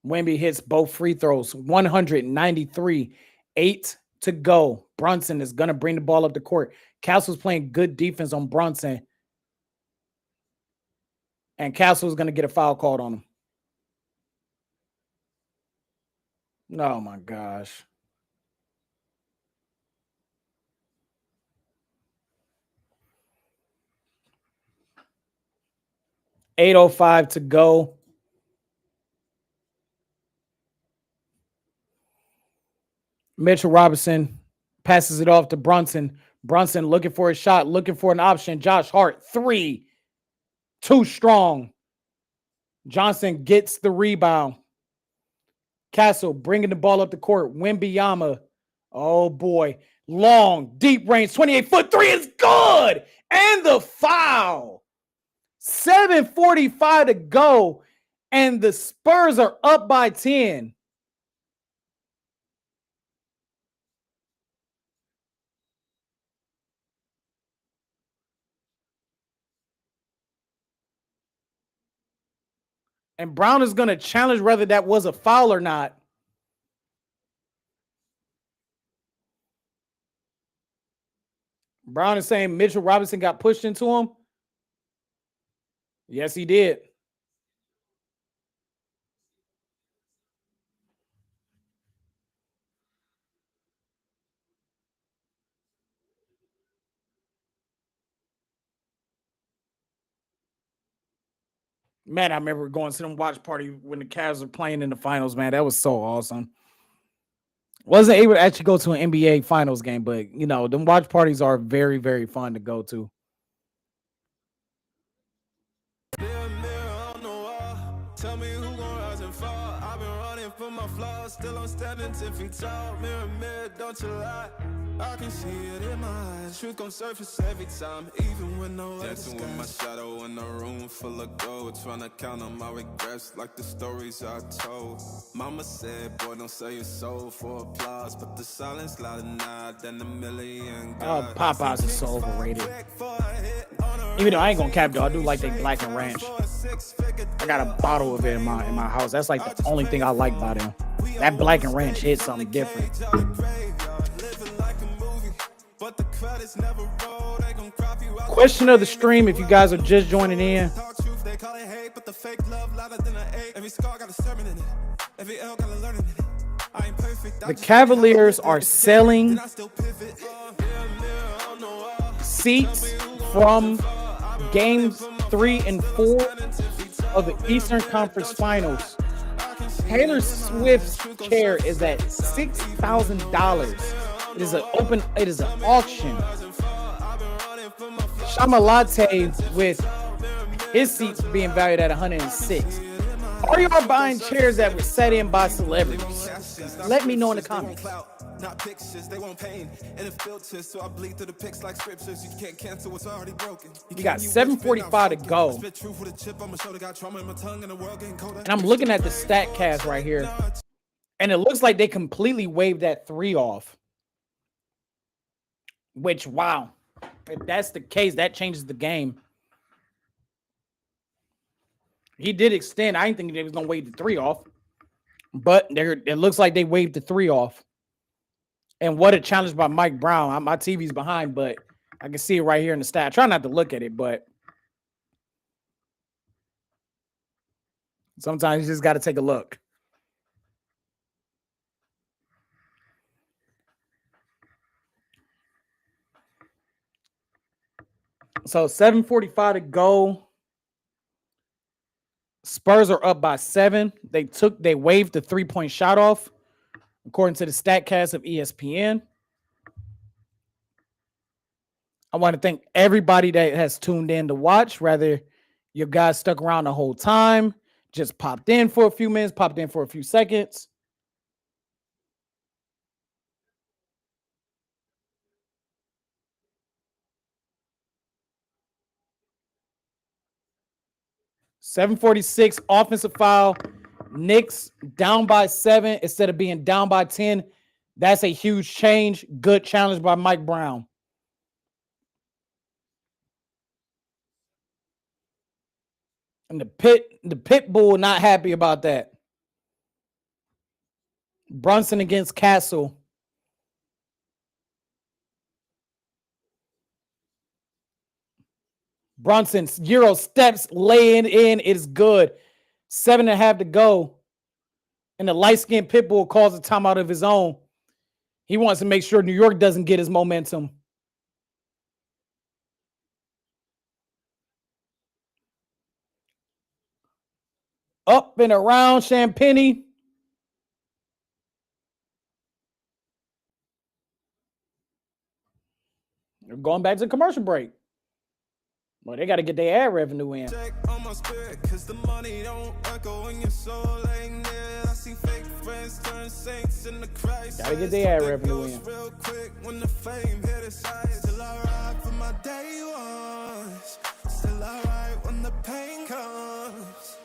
B: Wemby hits both free throws. 193. 8 to go. Brunson is going to bring the ball up the court. Castle's playing good defense on Brunson. And Castle's going to get a foul called on him. Oh, my gosh. $8:05 to go. Mitchell Robinson passes it off to Brunson. Brunson looking for a shot, looking for an option. Josh Hart, 3. Too strong. Johnson gets the rebound. Castle bringing the ball up the court. Wembanyama Oh boy. Long, deep range, 28-foot three is good. And the foul. 7:45 to go. And the Spurs are up by 10. And Brown is going to challenge whether that was a foul or not. Brown is saying Mitchell Robinson got pushed into him. Yes, he did. Man, I remember going to them watch party when the Cavs were playing in the finals, man. That was so awesome. Wasn't able to actually go to an NBA finals game, but, you know, them watch parties are very, very fun to go to.
A: Mirror, mirror on the wall. Tell me who gon' rise and fall. I've been running from my flaws, still I'm standing 10 feet tall. Mirror, mirror, don't you lie. I can see it in my eyes. Truth gon' surface every time, even when no dancing with my shadow in a room full of gold. Trying to count on my regrets like the stories I told. Mama said, boy, don't sell your soul for applause. But the silence louder now than a million.
B: Oh, Popeyes is so overrated. Even though I ain't gonna cap though, I do like they black and ranch. I got a bottle of it in my house. That's like the only thing I like about them. That black and ranch hits something different. Question of the stream, if you guys are just joining in. The Cavaliers are selling seats from games 3 and 4 of the Eastern Conference Finals. Taylor Swift's chair is at $6,000. It is an auction. Shama Latte with his seats being valued at $106. Are y'all buying chairs that were set in by celebrities? Let me know in the comments.
A: Not pictures, they want pain and it filters, so I bleed through the pics like scriptures. You can't cancel what's already broken.
B: You got 7:45 to go. And I'm looking at the stat cast right here, and it looks like they completely waved that 3 off. Which, wow. If that's the case, that changes the game. He did extend. I didn't think they was going to wave the 3 off. But it looks like they waved the 3 off. And what a challenge by Mike Brown. My TV's behind, but I can see it right here in the stat. I try not to look at it, but sometimes you just got to take a look. So 7:45 to go. Spurs are up by 7. They waved the 3-point shot off, according to the StatCast of ESPN. I want to thank everybody that has tuned in to watch, whether you guys stuck around the whole time, just popped in for a few minutes, popped in for a few seconds. .746 offensive foul. Knicks down by 7 instead of being down by 10. That's a huge change. Good challenge by Mike Brown. And the pit bull not happy about that. Brunson against Castle. Brunson, Euro steps, laying in. It is good. 7.5 to go. And the light-skinned pit bull calls a timeout of his own. He wants to make sure New York doesn't get his momentum. Up and around Champagne. They're going back to the commercial break. Well, they got to get their ad revenue in.
A: On my spirit, 'cause the money don't echo in your soul. Ain't there. I see fake friends turn saints in the crisis.
B: Gotta get their ad revenue in.
A: Real quick when the fame hit its highest. Still I ride for my day ones. Still I ride when the pain comes.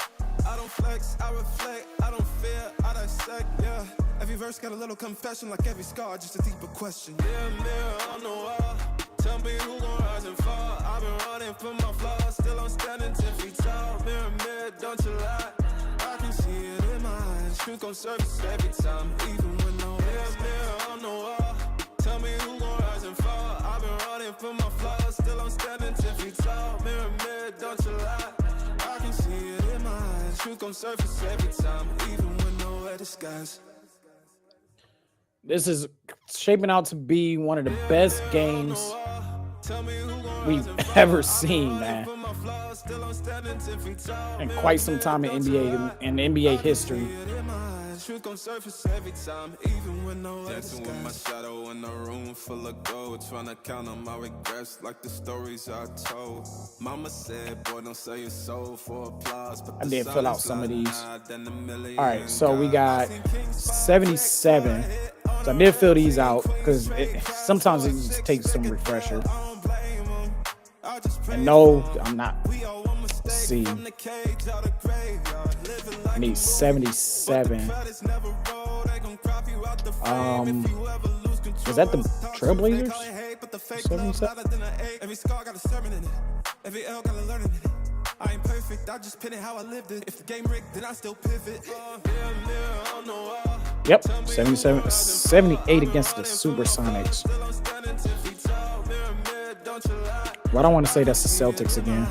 A: I don't flex, I reflect, I don't fear, I dissect, yeah. Every verse got a little confession, like every scar, just a deeper question. Yeah, mirror on the wall, tell me who gon' rise and fall. I've been running from my flaws, still I'm standing 10 feet tall. Mirror, mirror, don't you lie, I can see it in my eyes. Truth gon' surface every time, even when no mirror on the wall, tell me who gon' rise and fall. I've been running from my flaws, still I'm standing 10 feet tall. Mirror, mirror, don't you lie, I can see it in my eyes. Truth gon' surface every time, even when nowhere disguise.
B: This is shaping out to be one of the best games we've ever seen, man. And quite some time in NBA history.
A: Dancing with my shadow in a room full of gold, trying to count on my regrets like the stories I told. Mama said, boy, don't sell your soul for applause. But
B: I did fill out some of these. All right, so we got 77. So I did fill these out because sometimes it just takes some refresher. And no, I'm not. Let's see. I need 77. Is that the Trailblazers? 77?
A: Every L got a learning in it. I ain't perfect, I just pin it how I lived it. If the game rigged, then I still pivot.
B: Yep, 77, 78 against the Supersonics. Well, I don't want to say that's the Celtics again.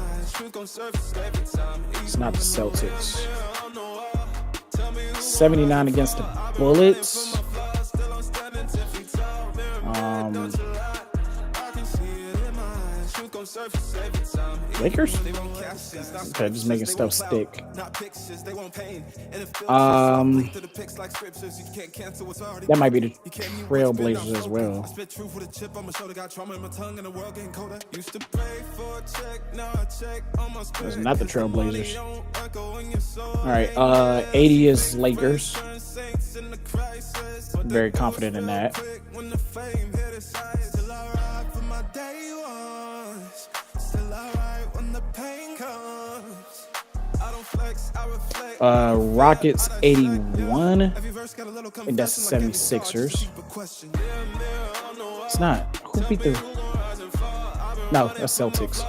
B: It's not the Celtics. 79 against the Bullets. Lakers? Okay, just making stuff stick. That might be the Trailblazers as well. That's not the Trailblazers. All right, 80 is Lakers. Very confident in that. Rockets 81. I think that's the 76ers. It's not. Who beat the? No, that's Celtics.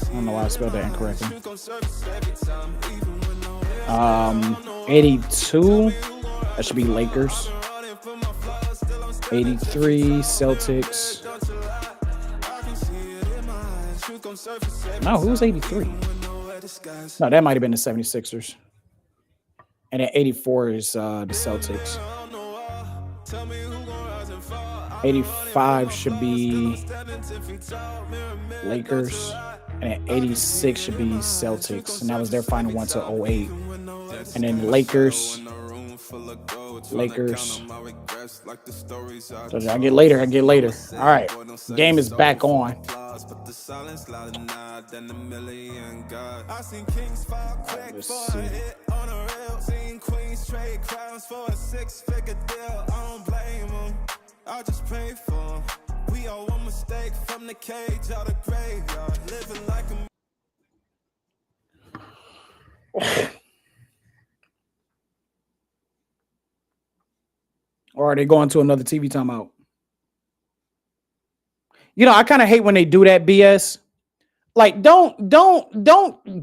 B: I don't know why I spelled that incorrectly. 82. That should be Lakers. 83 Celtics. No, who's 83? No, that might have been the 76ers. And then 84 is the Celtics. 85 should be Lakers. And then 86 should be Celtics. And that was their final one to 08. And then Lakers. So I get later. All right. Game is back on. Let's see.
A: I just pray for we all one mistake from the cage out of graveyard, living like a
B: Or are they going to another TV timeout? You know, I kind of hate when they do that BS. Like, don't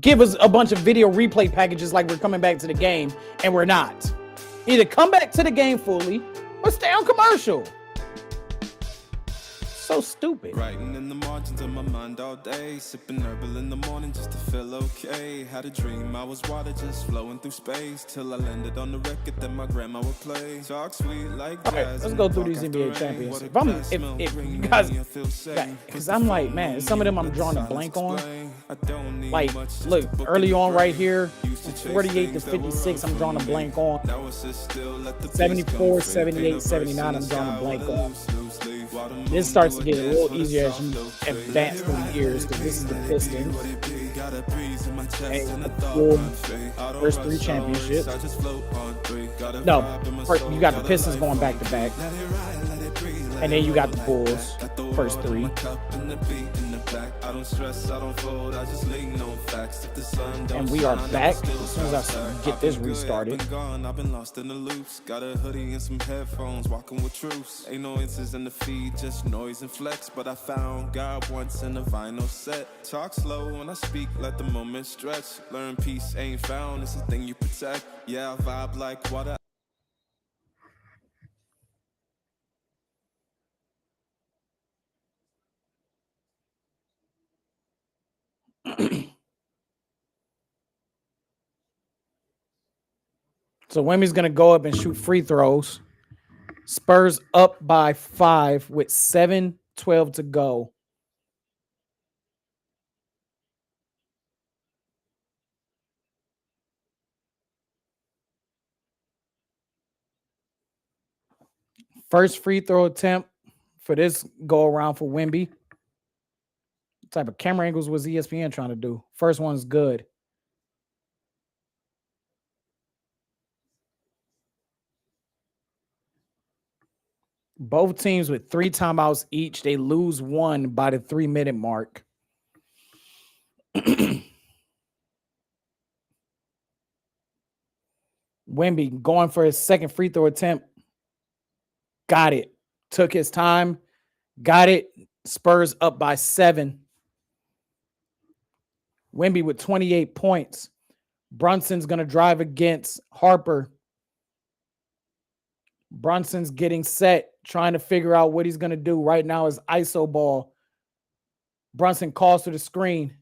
B: give us a bunch of video replay packages like we're coming back to the game and we're not. Either come back to the game fully or stay on commercial. So stupid.
A: Writing in the margins of my mind all day, sipping herbal in the morning just to feel okay. Had a dream I was water just flowing through space till I landed on the record that my grandma would play. Talk sweet like
B: okay, let's go through these NBA champions. If you guys, because I'm like, man, some of them I'm drawing a blank on. Like, look, early on right here, 48 to 56, I'm drawing a blank on. 74, 78, 79, I'm drawing a blank on. This starts to get a little easier as you advance through the years because this is the Pistons.
A: got a breeze in my chest
B: Hey,
A: and a
B: that's
A: thought
B: cool.
A: run free. I don't
B: First three
A: rush, I don't race, I
B: championships.
A: just float on three. Got a
B: No,
A: vibe in my
B: you
A: soul,
B: got the
A: got a
B: Pistons
A: life
B: going
A: on
B: back to
A: key.
B: back,
A: Let it ride, let it breathe, let
B: and
A: it
B: then you got
A: roll
B: the
A: like
B: Bulls.
A: that. Got the
B: First
A: world in my
B: three.
A: cup and the beat in the back. I don't stress, I don't fold, I just lean on facts. If the sun don't
B: And we are
A: shine, I
B: back
A: still
B: as soon as I
A: start.
B: get
A: I've
B: this
A: been good,
B: restarted.
A: I've been gone, I've been lost in the loops. Got a hoodie and some headphones, walking with truths. Ain't no inches in the feed, just noise and flex. But I found God once in a vinyl set. Talk slow when I speak, let the moment stretch. Learn peace ain't found, it's a thing you protect. Yeah, I vibe like water.
B: So Wemby's gonna go up and shoot free throws. Spurs up by 5 with 7:12 to go. First free throw attempt for this go around for Wemby. What type of camera angles was ESPN trying to do? First one's good. Both teams with 3 timeouts each. They lose one by the 3-minute mark. Wemby going for his second free throw attempt. Got it. Took his time. Got it. Spurs up by 7. Wemby with 28 points. Brunson's going to drive against Harper. Brunson's getting set, trying to figure out what he's going to do. Right now is ISO ball. Brunson calls to the screen.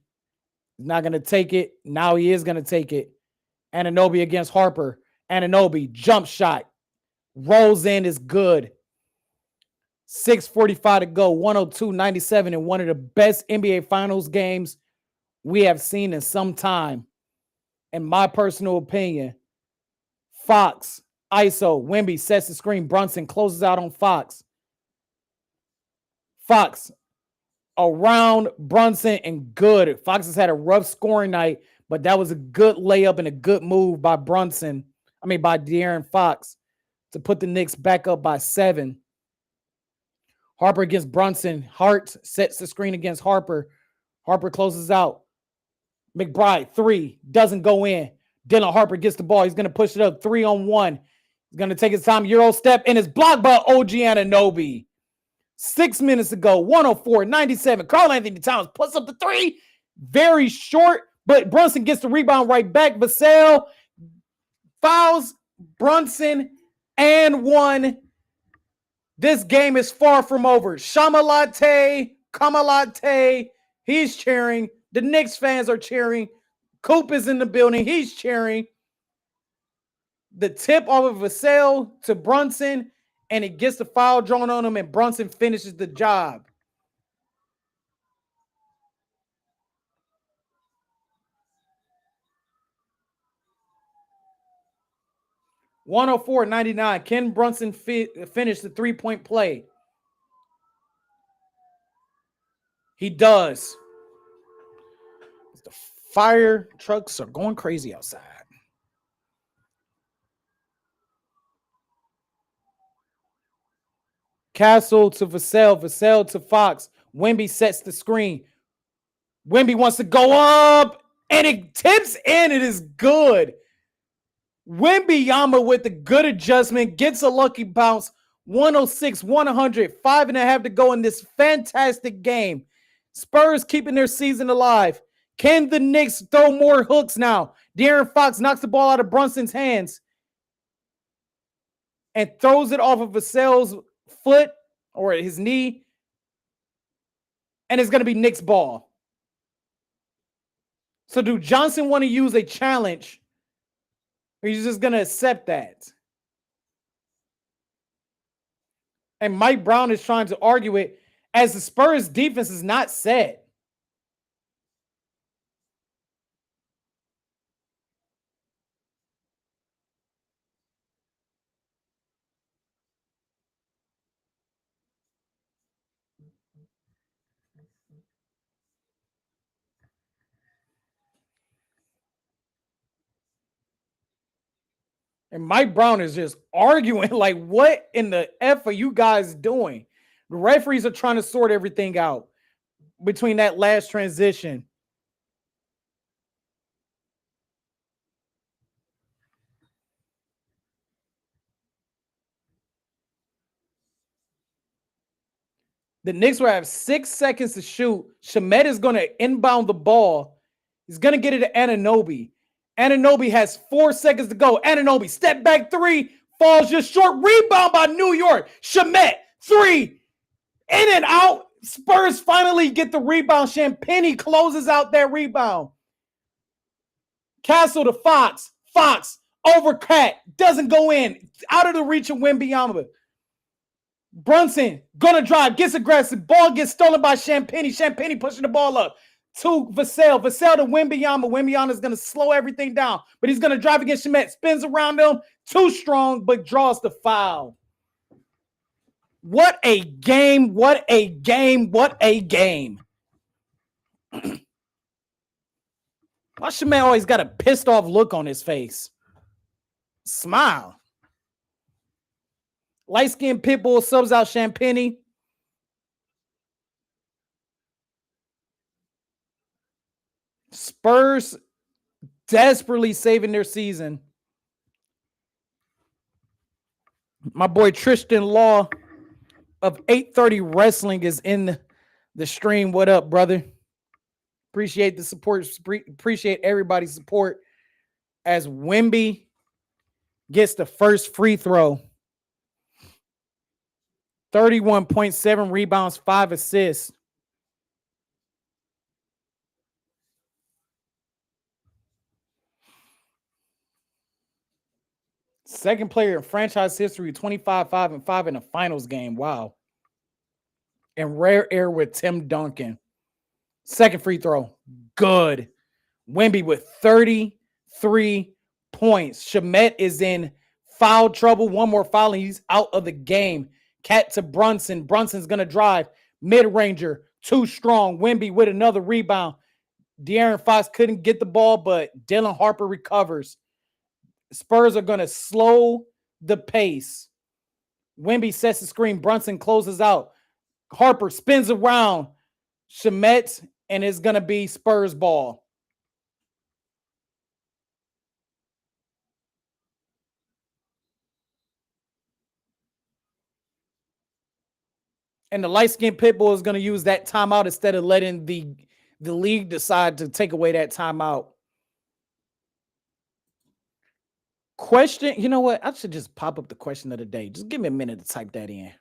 B: He's not going to take it. Now he is going to take it. Anunoby against Harper. Anunoby, jump shot. Rolls in, is good. 6:45 to go. 102-97 in one of the best NBA Finals games we have seen in some time. In my personal opinion, Fox, ISO, Wemby sets the screen. Brunson closes out on Fox. Fox around Brunson and good. Fox has had a rough scoring night, but that was a good layup and a good move by Brunson. By De'Aaron Fox to put the Knicks back up by 7. Harper against Brunson. Hart sets the screen against Harper. Harper closes out. McBride, 3, doesn't go in. Dylan Harper gets the ball. He's going to push it up 3-on-1. He's going to take his time. Euro step and is blocked by OG Anunoby. 6 minutes ago, 104-97. Karl Anthony Towns puts up the 3. Very short, but Brunson gets the rebound right back. Vassell fouls Brunson and 1. This game is far from over. Shamalate, Kamalate, he's cheering. The Knicks fans are cheering. Coop is in the building. He's cheering. The tip off of Vassell to Brunson, and it gets the foul drawn on him, and Brunson finishes the job. (104-99). Ken Brunson finished the 3-point play. He does. The fire trucks are going crazy outside. Castle to Vassell. Vassell to Fox. Wemby sets the screen. Wemby wants to go up, and it tips in. It is good. Wembanyama with the good adjustment gets a lucky bounce. 106-100. 5.5 to go in this fantastic game. Spurs keeping their season alive. Can the Knicks throw more hooks now? De'Aaron Fox knocks the ball out of Brunson's hands and throws it off of Vassell's foot or his knee. And it's going to be Knicks ball. So do Johnson want to use a challenge? Or he's just going to accept that? And Mike Brown is trying to argue it as the Spurs defense is not set. And Mike Brown is just arguing like, what in the F are you guys doing? The referees are trying to sort everything out between that last transition. The Knicks will have 6 seconds to shoot. Shamet is going to inbound the ball. He's going to get it to Anunoby. Anunoby has 4 seconds to go. Anunoby, step back three, falls just short. Rebound by New York. Shamet, three, in and out. Spurs finally get the rebound. Champagnie closes out that rebound. Castle to Fox. Fox, overcut, doesn't go in. Out of the reach of Wembanyama. Brunson gonna drive, gets aggressive. Ball gets stolen by Champagnie. Champagnie pushing the ball up to Vassell. Vassell to Wembanyama. Wembanyama is gonna slow everything down, but he's gonna drive against Shamet. Spins around him, too strong, but draws the foul. What a game! What a game! What a game! Why Shamet always got a pissed off look on his face? Smile. Light-skinned Pitbull subs out Champagnie. Spurs desperately saving their season. My boy Tristan Law of 830 Wrestling is in the stream. What up, brother? Appreciate the support. Appreciate everybody's support as Wemby gets the first free throw. 31.7 rebounds, 5 assists. Second player in franchise history, 25-5-5 in a finals game. Wow. And rare air with Tim Duncan. Second free throw. Good. Wemby with 33 points. Shamet is in foul trouble. One more foul and he's out of the game. Cat to Brunson. Brunson's going to drive. Mid-ranger. Too strong. Wemby with another rebound. De'Aaron Fox couldn't get the ball, but Dylan Harper recovers. Spurs are going to slow the pace. Wemby sets the screen. Brunson closes out. Harper spins around. Shamet, and it's going to be Spurs ball. And the light-skinned Pitbull is going to use that timeout instead of letting the league decide to take away that timeout. Question, you know what? I should just pop up the question of the day. Just give me a minute to type that in.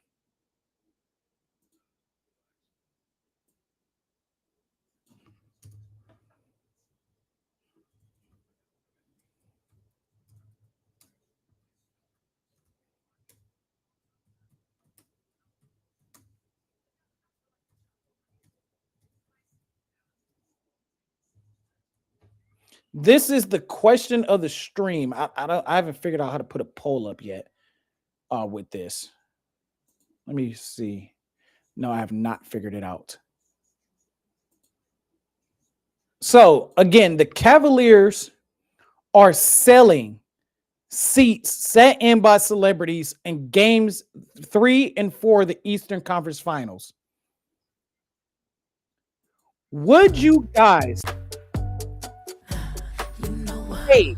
B: This is the question of the stream. I haven't figured out how to put a poll up yet with this. Let me see. No, I have not figured it out. So again, the Cavaliers are selling seats set in by celebrities in games 3 and 4 of the Eastern Conference Finals. Would you guys pay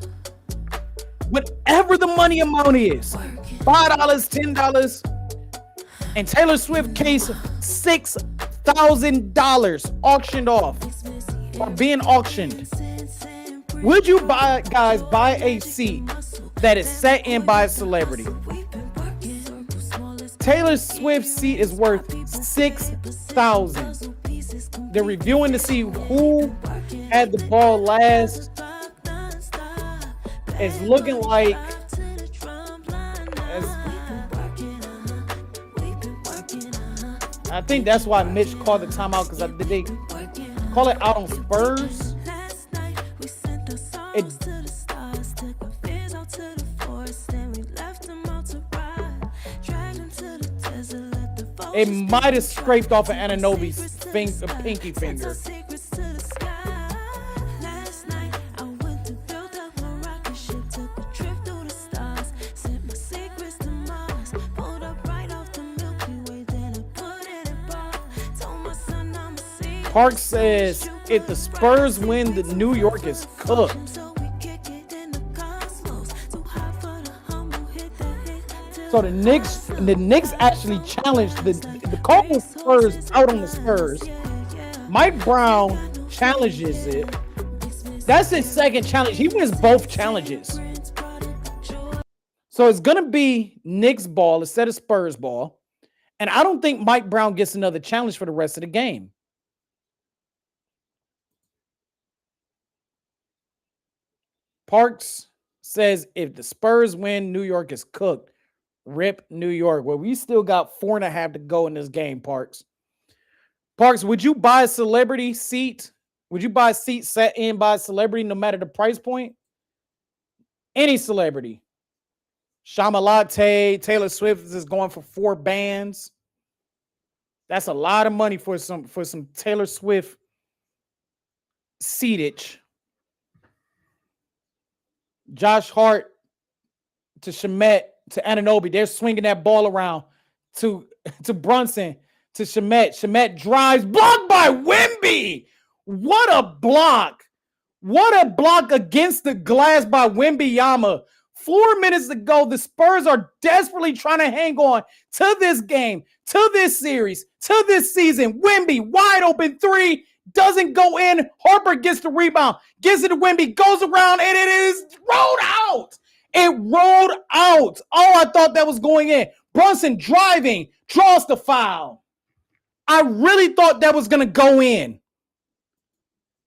B: whatever the money amount is, $5, $10, and Taylor Swift case $6,000 auctioned off or being auctioned? Would you buy a seat that is set in by a celebrity? Taylor Swift's seat is worth $6,000. They're reviewing to see who had the ball last. It's looking like I think that's why Mitch called the timeout, because did they call it out on Spurs? It might have scraped off of Anunoby's pinky finger. Park says if the Spurs win, the New York is cooked. So the Knicks actually challenged the cold Spurs out on the Spurs. Mike Brown challenges it. That's his second challenge. He wins both challenges. So it's gonna be Knicks ball instead of Spurs ball. And I don't think Mike Brown gets another challenge for the rest of the game. Parks says if the Spurs win, New York is cooked. Rip New York. Well, we still got 4.5 to go in this game, Parks. Parks, would you buy a celebrity seat? Would you buy a seat set in by a celebrity no matter the price point? Any celebrity. Shamalate, Taylor Swift is going for 4 bands. That's a lot of money for some Taylor Swift seatage. Josh Hart to Shamet to Anunoby. They're swinging that ball around to Brunson to Shamet. Shamet drives, blocked by Wemby. What a block. What a block against the glass by Wembanyama. 4 minutes to go. The Spurs are desperately trying to hang on to this game, to this series, to this season. Wemby, wide open 3, doesn't go in. Harper gets the rebound, gives it to Wemby, goes around, and it is rolled out. It rolled out. Oh, I thought that was going in. Brunson driving, draws the foul. I really thought that was going to go in.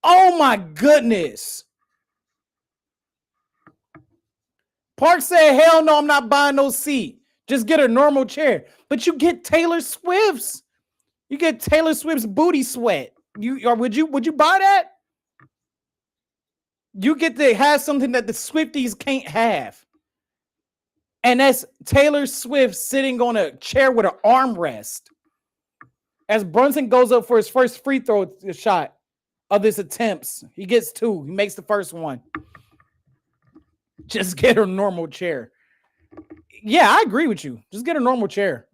B: Oh, my goodness. Park said, hell no, I'm not buying no seat. Just get a normal chair. But you get Taylor Swift's. You get Taylor Swift's booty sweat. Would you buy that? You get to have something that the Swifties can't have. And that's Taylor Swift sitting on a chair with an armrest. As Brunson goes up for his first free throw shot of his attempts, he gets 2. He makes the first one. Just get a normal chair. Yeah, I agree with you. Just get a normal chair.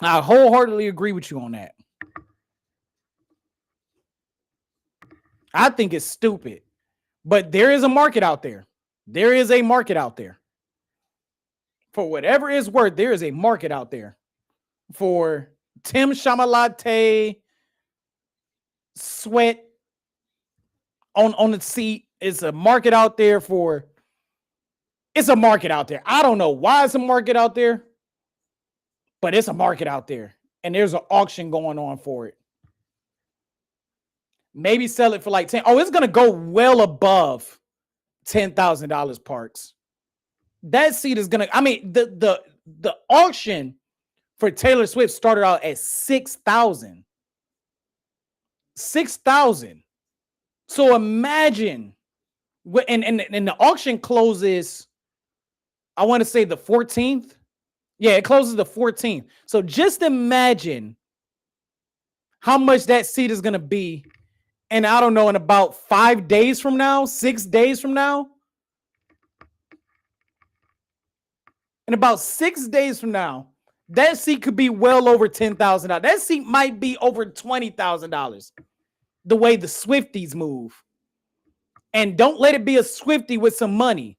B: I wholeheartedly agree with you on that. I think it's stupid. But there is a market out there. There is a market out there. For whatever it's worth, there is a market out there. For Tim Shamalate sweat on the seat. It's a market out there for. It's a market out there. I don't know why it's a market out there, but it's a market out there. And there's an auction going on for it. Maybe sell it for like 10. Oh, it's going to go well above $10,000, Parks. That seat is going to, I mean, the auction for Taylor Swift started out at $6,000. $6,000. So imagine, and the auction closes, I want to say the 14th. Yeah, it closes the 14th. So just imagine how much that seat is going to be. And I don't know, in about 5 days from now, 6 days from now. In about 6 days from now, that seat could be well over $10,000. That seat might be over $20,000. The way the Swifties move. And don't let it be a Swiftie with some money.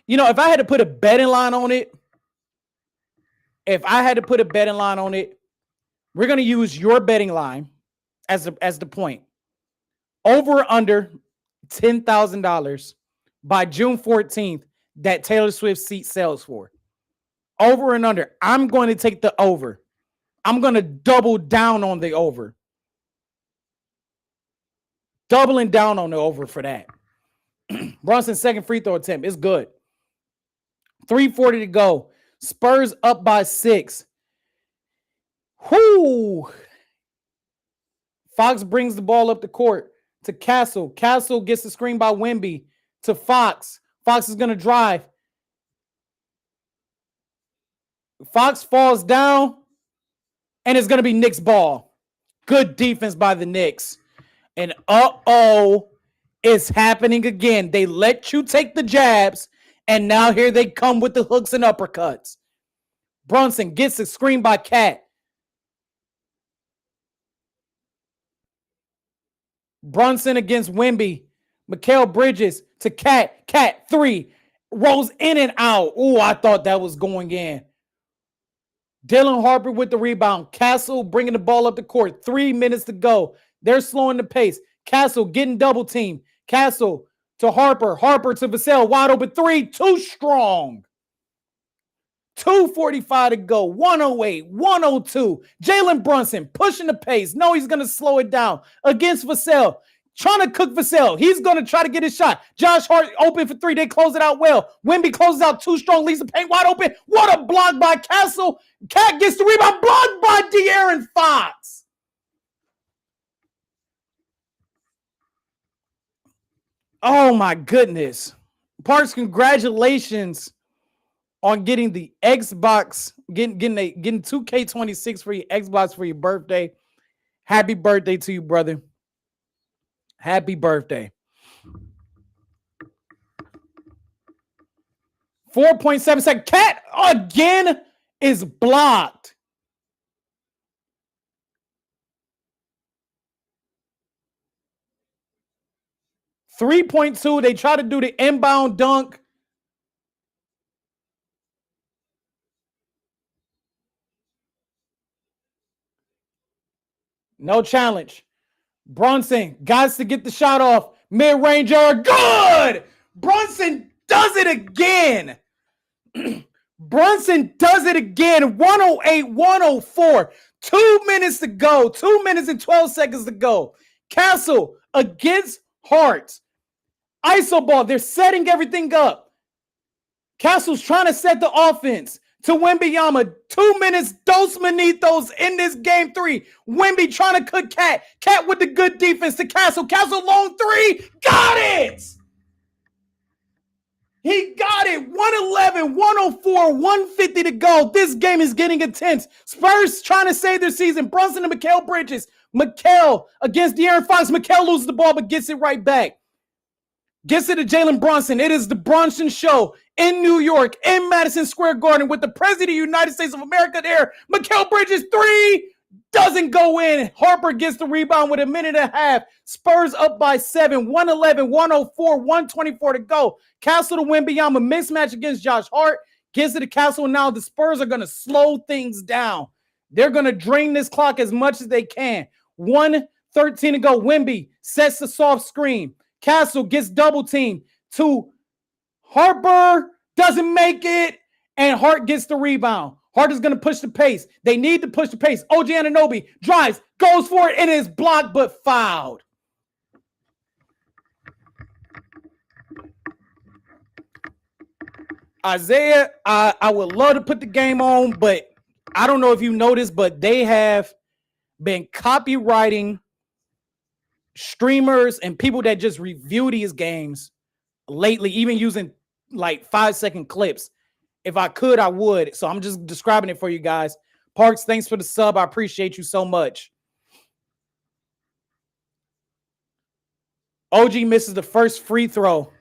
B: You know, if I had to put a betting line on it, we're going to use your betting line as the point. Over or under $10,000 by June 14th that Taylor Swift seat sells for. Over and under. I'm going to take the over. I'm going to double down on the over. Doubling down on the over for that. Brunson's second free throw attempt is good. 3:40 to go. Spurs up by 6. Whoo! Fox brings the ball up the court to Castle. Castle gets the screen by Wemby to Fox. Fox is going to drive. Fox falls down, and it's going to be Knicks ball. Good defense by the Knicks. And it's happening again. They let you take the jabs, and now here they come with the hooks and uppercuts. Brunson gets the screen by Cat. Brunson against Wemby. Mikal Bridges to Cat. Cat 3. Rolls in and out. Oh, I thought that was going in. Dylan Harper with the rebound. Castle bringing the ball up the court. 3 minutes to go. They're slowing the pace. Castle getting double teamed. Castle to Harper. Harper to Vassell. Wide open 3. Too strong. 2:45 to go. 108, 102. Jalen Brunson pushing the pace. No, he's going to slow it down against Vassell. Trying to cook Vassell. He's going to try to get his shot. Josh Hart open for 3. They close it out well. Wemby closes out too strong. Leaves the paint wide open. What a block by Castle. Cat gets the rebound. Blocked by De'Aaron Fox. Oh, my goodness. Parks, congratulations on getting the Xbox, getting 2K26 for your Xbox for your birthday. Happy birthday to you, brother. Happy birthday. 4.7 seconds. Cat again is blocked. .2. They try to do the inbound dunk. No challenge. Brunson got to get the shot off. Mid-ranger, good! Brunson does it again. Brunson does it again. 108, 104. 2 minutes to go. 2 minutes and 12 seconds to go. Castle against Hart. ISO ball. They're setting everything up. Castle's trying to set the offense to Wembanyama. 2 minutes, dos manitos in this game 3. Wemby trying to cook Cat. Cat with the good defense to Castle. Castle long 3. Got it! He got it. 111, 104, 150 to go. This game is getting intense. Spurs trying to save their season. Brunson and Mikal Bridges. Mikal against De'Aaron Fox. Mikal loses the ball but gets it right back. Gets it to Jalen Brunson. It is the Brunson show in New York, in Madison Square Garden, with the President of the United States of America there. Mikal Bridges 3 doesn't go in. Harper gets the rebound with a minute and a half. Spurs up by 7. 111, 104, 124 to go. Castle to Wembanyama. Mismatch against Josh Hart. Gets it to Castle. Now the Spurs are going to slow things down. They're going to drain this clock as much as they can. 1:13 to go. Wemby sets the soft screen. Castle gets double teamed to Harper, doesn't make it, and Hart gets the rebound. Hart is going to push the pace. They need to push the pace. OG Anunoby drives, goes for it, and is blocked but fouled. Isaiah, I would love to put the game on, but I don't know if you noticed, but they have been copywriting streamers and people that just review these games lately, even using like 5-second clips. If I could, I would. So I'm just describing it for you guys. Parks, thanks for the sub. I appreciate you so much. OG misses the first free throw.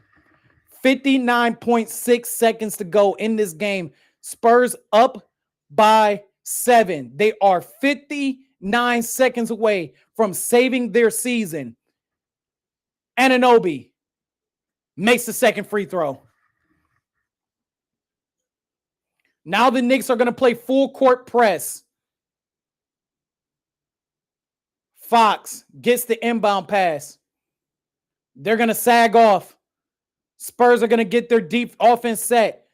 B: 59.6 seconds to go in this game. Spurs up by 7. They are 59 seconds away from saving their season. Anunoby makes the second free throw. Now the Knicks are going to play full court press. Fox gets the inbound pass. They're going to sag off. Spurs are going to get their deep offense set.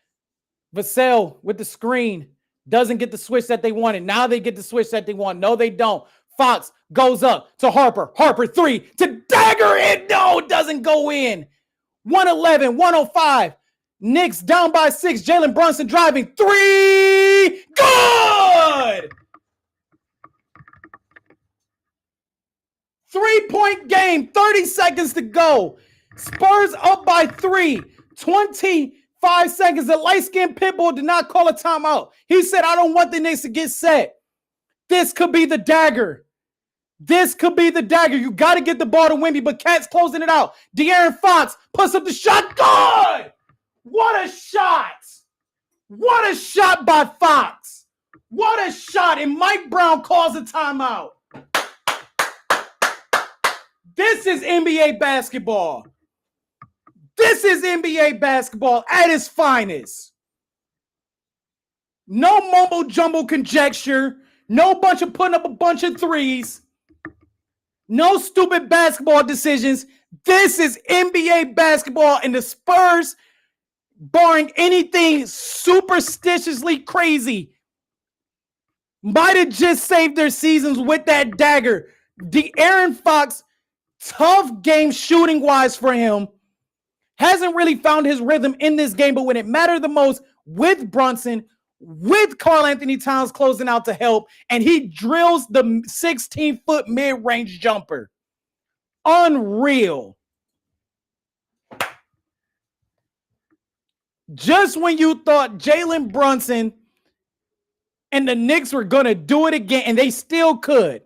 B: Vassell with the screen doesn't get the switch that they wanted. Now they get the switch that they want. No, they don't. Fox goes up to Harper. Harper 3 to dagger it. No, doesn't go in. 111, 105. Knicks down by 6. Jalen Brunson driving. 3. Good! 3-point game. 30 seconds to go. Spurs up by 3. 25 seconds. The light-skinned pitbull did not call a timeout. He said, I don't want the Knicks to get set. This could be the dagger. This could be the dagger. You got to get the ball to Wemby, but Cat's closing it out. De'Aaron Fox puts up the shot. Good! What a shot! What a shot by Fox! What a shot! And Mike Brown calls a timeout. This is NBA basketball. This is NBA basketball at its finest. No mumbo jumbo conjecture. No bunch of putting up a bunch of threes. No stupid basketball decisions. This is NBA basketball, and the Spurs, barring anything superstitiously crazy, might have just saved their seasons with that dagger. De'Aaron Fox, tough game shooting wise for him, hasn't really found his rhythm in this game, but when it mattered the most, with Brunson, with Karl Anthony Towns closing out to help, and he drills the 16-foot mid-range jumper. Unreal. Just when you thought Jalen Brunson and the Knicks were going to do it again, and they still could.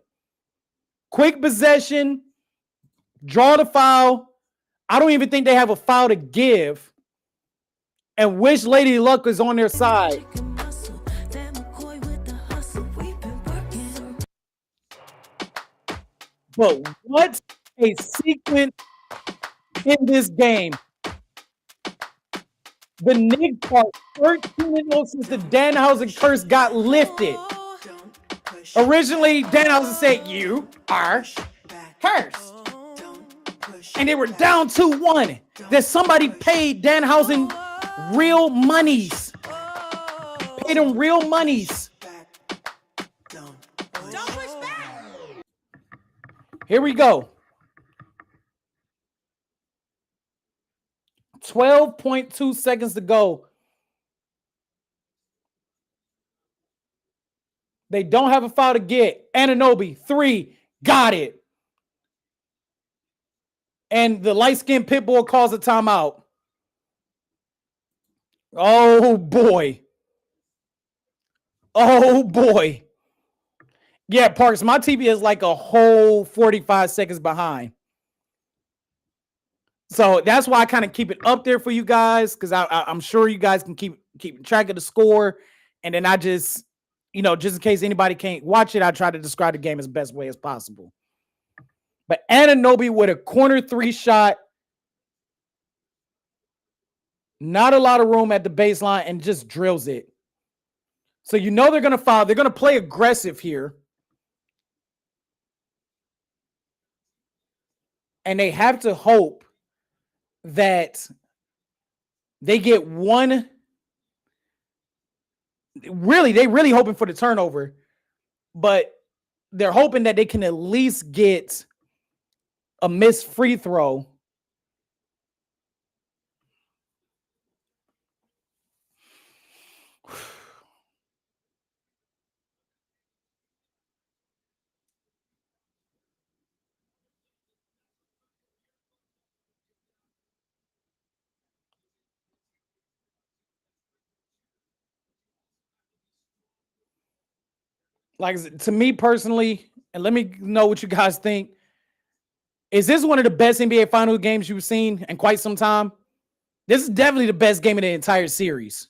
B: Quick possession, draw the foul. I don't even think they have a foul to give. And wish Lady Luck was on their side. But what a sequence in this game. The Knicks are 13-0 since the Danhausen curse got lifted. Originally, Danhausen said, "You are cursed." And they were down 2-1. That somebody paid Danhausen real monies. Paid him real monies. Here we go. 12.2 seconds to go. They don't have a foul to get. Anunoby, 3. Got it. And the light-skinned pit bull calls a timeout. Oh, boy. Oh, boy. Yeah, Parks, my TV is like a whole 45 seconds behind. So that's why I kind of keep it up there for you guys, because I'm sure you guys can keep track of the score. And then I just, just in case anybody can't watch it, I try to describe the game as best way as possible. But Anunoby with a corner 3 shot. Not a lot of room at the baseline, and just drills it. So they're going to foul. They're going to play aggressive here. And they have to hope that they get one. They really hoping for the turnover. But they're hoping that they can at least get a missed free throw. Like, to me personally, and let me know what you guys think. Is this one of the best NBA Finals games you've seen in quite some time? This is definitely the best game of the entire series.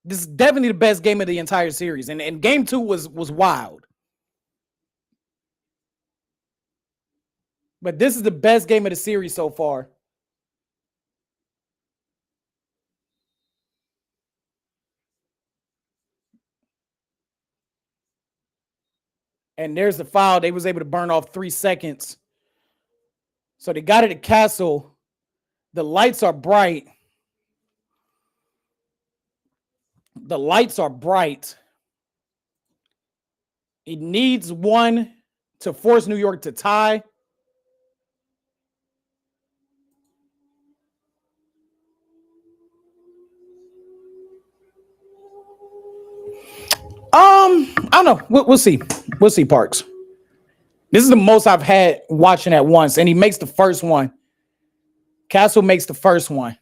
B: This is definitely the best game of the entire series. And game 2 was wild. But this is the best game of the series so far. And there's the foul. They was able to burn off 3 seconds. So they got it at Castle. The lights are bright. The lights are bright. It needs one to force New York to tie. I don't know. We'll see. We'll see, Parks. This is the most I've had watching at once, and he makes the first one. Castle makes the first one.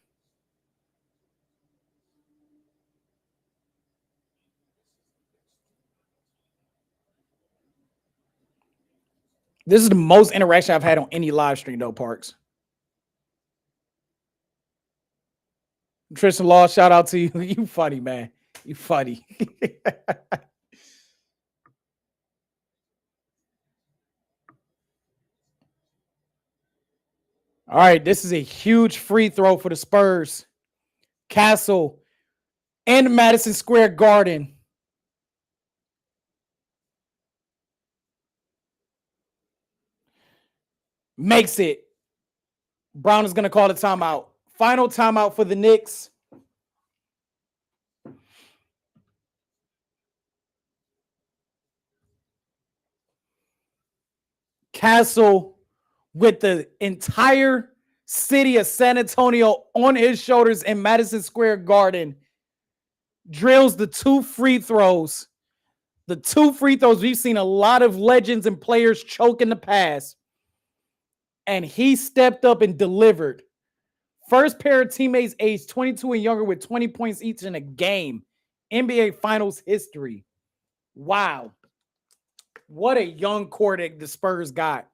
B: This is the most interaction I've had on any live stream, though, Parks. Tristan Law, shout out to you. You funny, man. You funny. All right, this is a huge free throw for the Spurs. Castle and Madison Square Garden. Makes it. Brown is going to call the timeout. Final timeout for the Knicks. Castle, with the entire city of San Antonio on his shoulders in Madison Square Garden, drills the two free throws. The two free throws. We've seen a lot of legends and players choke in the past. And he stepped up and delivered. First pair of teammates aged 22 and younger with 20 points each in a game. NBA Finals history. Wow. What a young core that the Spurs got.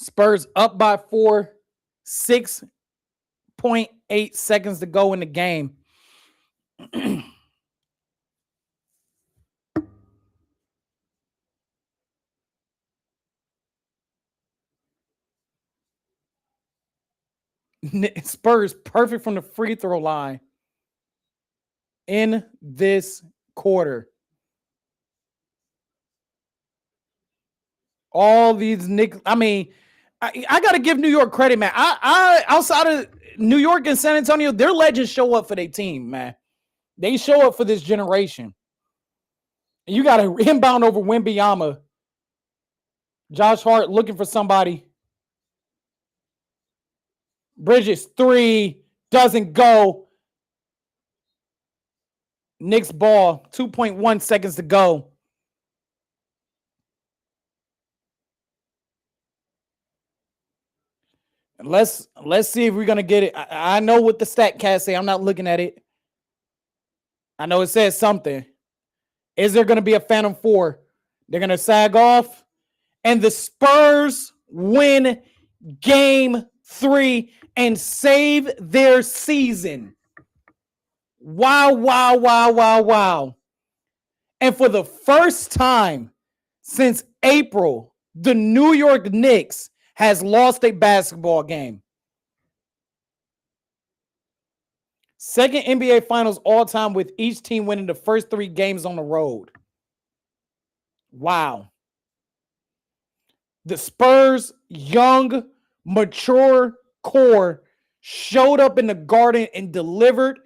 B: Spurs up by 4, 6.8 seconds to go in the game. Spurs perfect from the free throw line in this quarter. All these Knicks, I mean, I got to give New York credit, man. I outside of New York and San Antonio, their legends show up for their team, man. They show up for this generation. And you got to inbound over Wembanyama. Josh Hart looking for somebody. Bridges, 3, doesn't go. Knicks ball, 2.1 seconds to go. Let's see if we're going to get it. I know what the StatCast say. I'm not looking at it. I know it says something. Is there going to be a Phantom 4? They're going to sag off. And the Spurs win Game 3 and save their season. Wow, wow, wow, wow, wow. And for the first time since April, the New York Knicks has lost a basketball game. Second NBA Finals all time with each team winning the first 3 games on the road. Wow. The Spurs' young, mature core showed up in the Garden and delivered.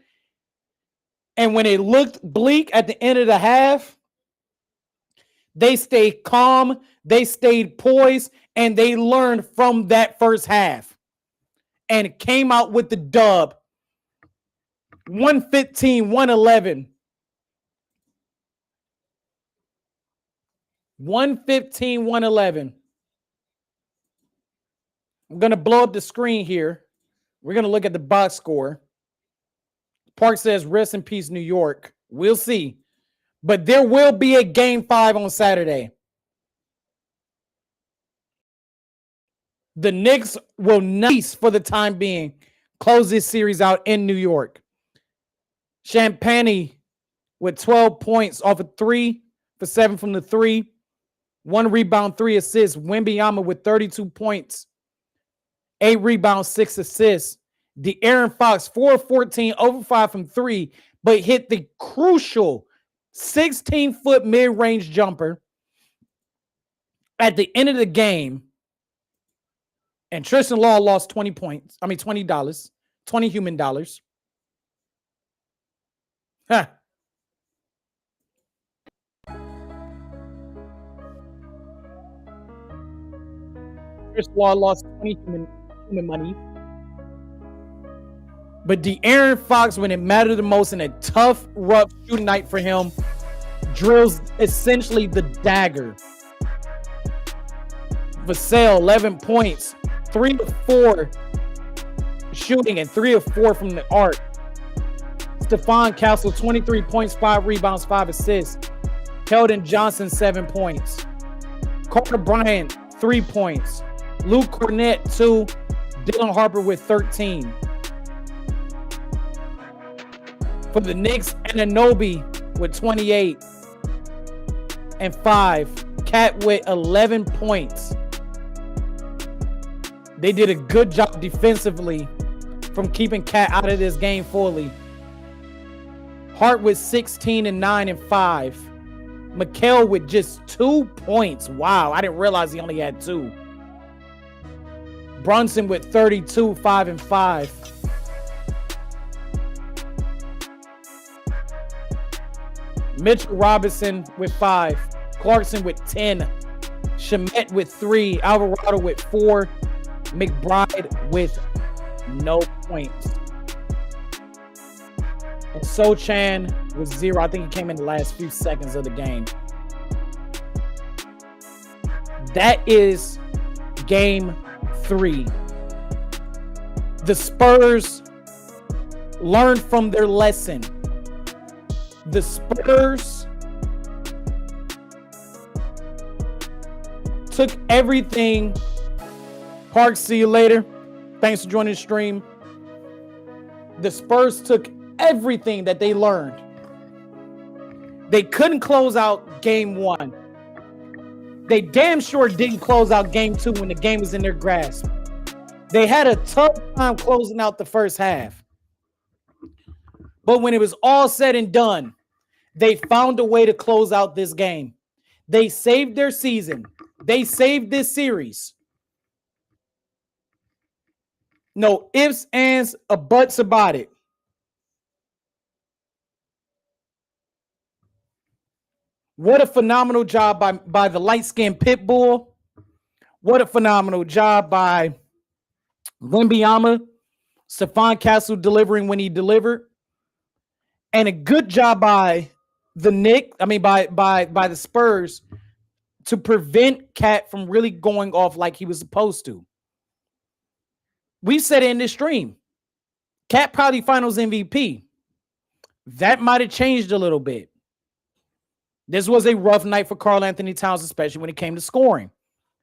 B: And when it looked bleak at the end of the half, they stayed calm, they stayed poised, and they learned from that first half and came out with the dub. 115-111. 115-111. I'm going to blow up the screen here. We're going to look at the box score. Park says, rest in peace, New York. We'll see. But there will be a Game 5 on Saturday. The Knicks will not, for the time being, close this series out in New York. Champagny with 12 points off of 3 for 7 from the 3. 1 rebound, 3 assists. Wembanyama with 32 points. 8 rebounds, 6 assists. De'Aaron Fox, 4-14, over 5 from 3, but hit the crucial 16-foot mid-range jumper at the end of the game. And Tristan Law lost 20 points. I mean, $20. 20 human dollars. Huh. Tristan Law lost 20 human money. But De'Aaron Fox, when it mattered the most in a tough, rough shooting night for him, drills essentially the dagger. Vassell, 11 points, 3 to 4 shooting and 3 of 4 from the arc. Stephon Castle, 23 points, 5 rebounds, 5 assists. Keldon Johnson, 7 points. Carter Bryant, 3 points. Luke Cornett, 2. Dylan Harper with 13. For the Knicks, Anunoby with 28 and 5. Cat with 11 points. They did a good job defensively from keeping Cat out of this game fully. Hart with 16 and 9 and 5. Mikal with just 2 points. Wow, I didn't realize he only had 2. Brunson with 32, 5 and 5. Mitchell Robinson with 5. Clarkson with 10. Shamet with 3. Alvarado with 4. McBride with no points. And Sochan with 0. I think he came in the last few seconds of the game. That is game 3. The Spurs learned from their lesson. The Spurs took everything. Park, see you later. Thanks for joining the stream. The Spurs took everything that they learned. They couldn't close out game 1. They damn sure didn't close out game 2 when the game was in their grasp. They had a tough time closing out the first half. But when it was all said and done, they found a way to close out this game. They saved their season. They saved this series. No ifs, ands, or buts about it. What a phenomenal job by the light-skinned pit bull. What a phenomenal job by Wembanyama. Stephon Castle delivering when he delivered. And a good job by the Knicks, by the Spurs to prevent Cat from really going off like he was supposed to. We said it in this stream. Cat probably finals MVP. That might have changed a little bit. This was a rough night for Karl Anthony Towns, especially when it came to scoring.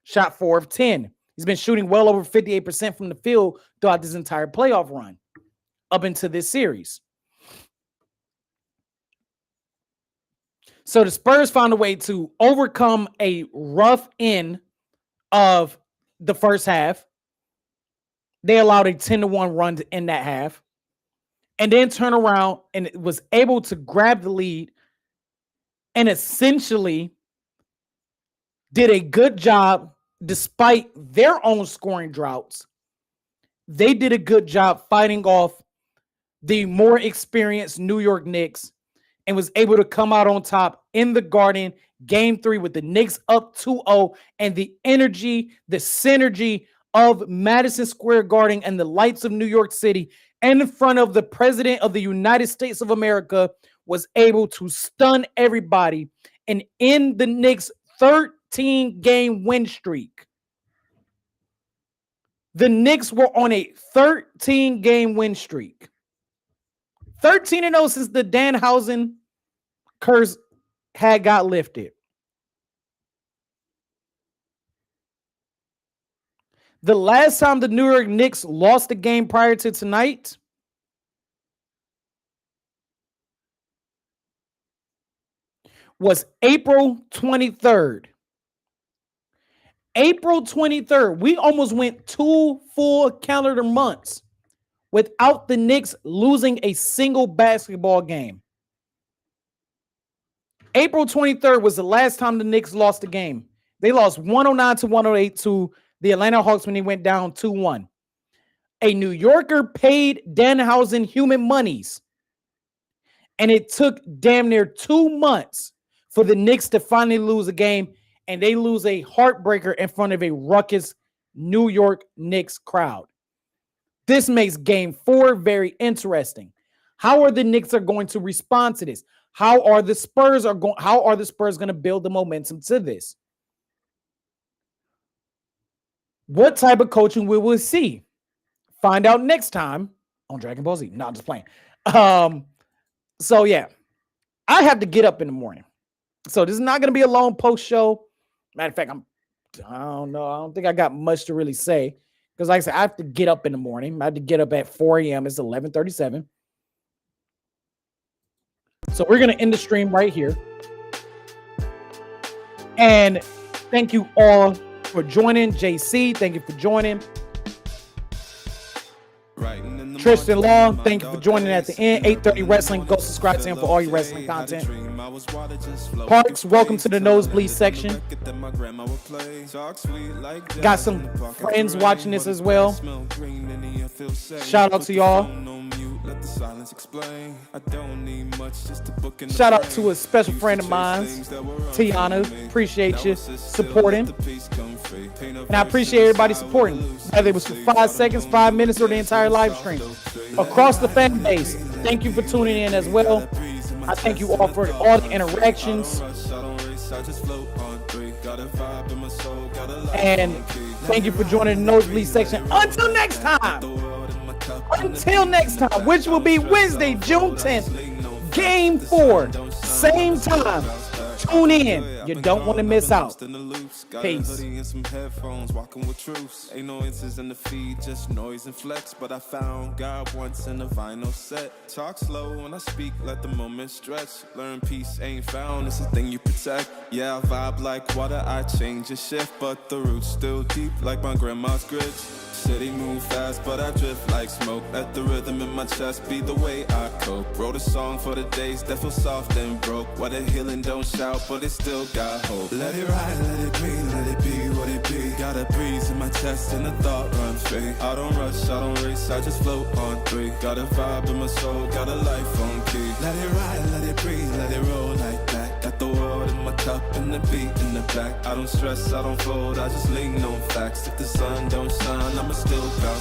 B: Shot 4 of 10. He's been shooting well over 58% from the field throughout this entire playoff run up into this series. So the Spurs found a way to overcome a rough end of the first half. They allowed a 10-1 run to end that half. And then turn around and was able to grab the lead and essentially did a good job despite their own scoring droughts. They did a good job fighting off the more experienced New York Knicks and was able to come out on top in the Garden, game 3 with the Knicks up 2-0 and the energy, the synergy of Madison Square Garden and the lights of New York City and in front of the President of the United States of America was able to stun everybody and end the Knicks' 13-game win streak. The Knicks were on a 13-game win streak. 13-0 since the Danhausen curse had got lifted. The last time the New York Knicks lost a game prior to tonight was April 23rd. April 23rd. We almost went 2 full calendar months without the Knicks losing a single basketball game. April 23rd was the last time the Knicks lost a game. They lost 109-108 to the Atlanta Hawks when they went down 2-1. A New Yorker paid Danhausen human monies, and it took damn near 2 months for the Knicks to finally lose a game, and they lose a heartbreaker in front of a ruckus New York Knicks crowd. This makes game 4 very interesting. How are the Knicks are going to respond to this? How are the Spurs going to build the momentum to this? What type of coaching will we see? Find out next time on Dragon Ball Z. No, I'm just playing. So yeah, I have to get up in the morning. So this is not going to be a long post show. Matter of fact, I don't know. I don't think I got much to really say because, like I said, I have to get up in the morning. I have to get up at 4 a.m. It's 11:37. So we're going to end the stream right here. And thank you all for joining. JC, thank you for joining. Tristan Long, thank you for joining at the end. 8:30 Wrestling. Go subscribe to him for all your wrestling content. Parks, welcome to the nosebleed section. Got some friends watching this as well. Shout out to y'all. Shout out to a special friend of mine, Tiana. Appreciate you supporting. And I appreciate everybody supporting, whether it was for 5 seconds, 5 minutes, or the entire live stream. Across the fan base, thank you for tuning in as well. I thank you all for all the interactions. And thank you for joining the nosebleed section. Until next time, which will be Wednesday, June 10th, Game 4, same time. Tune in. You don't want to miss out. Peace.
D: Some headphones, walking with truths. Ain't no inches in the feed, just noise and flex. But I found God once in a vinyl set. Talk slow when I speak, let the moment stretch. Learn peace ain't found, it's a thing you protect. Yeah, I vibe like water, I change and shift. But the roots still deep like my grandma's grits. City move fast, but I drift like smoke. Let the rhythm in my chest be the way I cope. Wrote a song for the days that feel soft and broke. Why the healing don't shout, but it still got hope. Let it ride, let it be, let it be what it be. Got a breeze in my chest and the thought run free. I don't rush, I don't race, I just float on 3. Got a vibe in my soul, got a life on key. Let it ride, let it breathe, let it roll like that. Got the world in my cup and the beat in the back. I don't stress, I don't fold, I just lean on facts. If the sun don't shine, I'ma still bounce.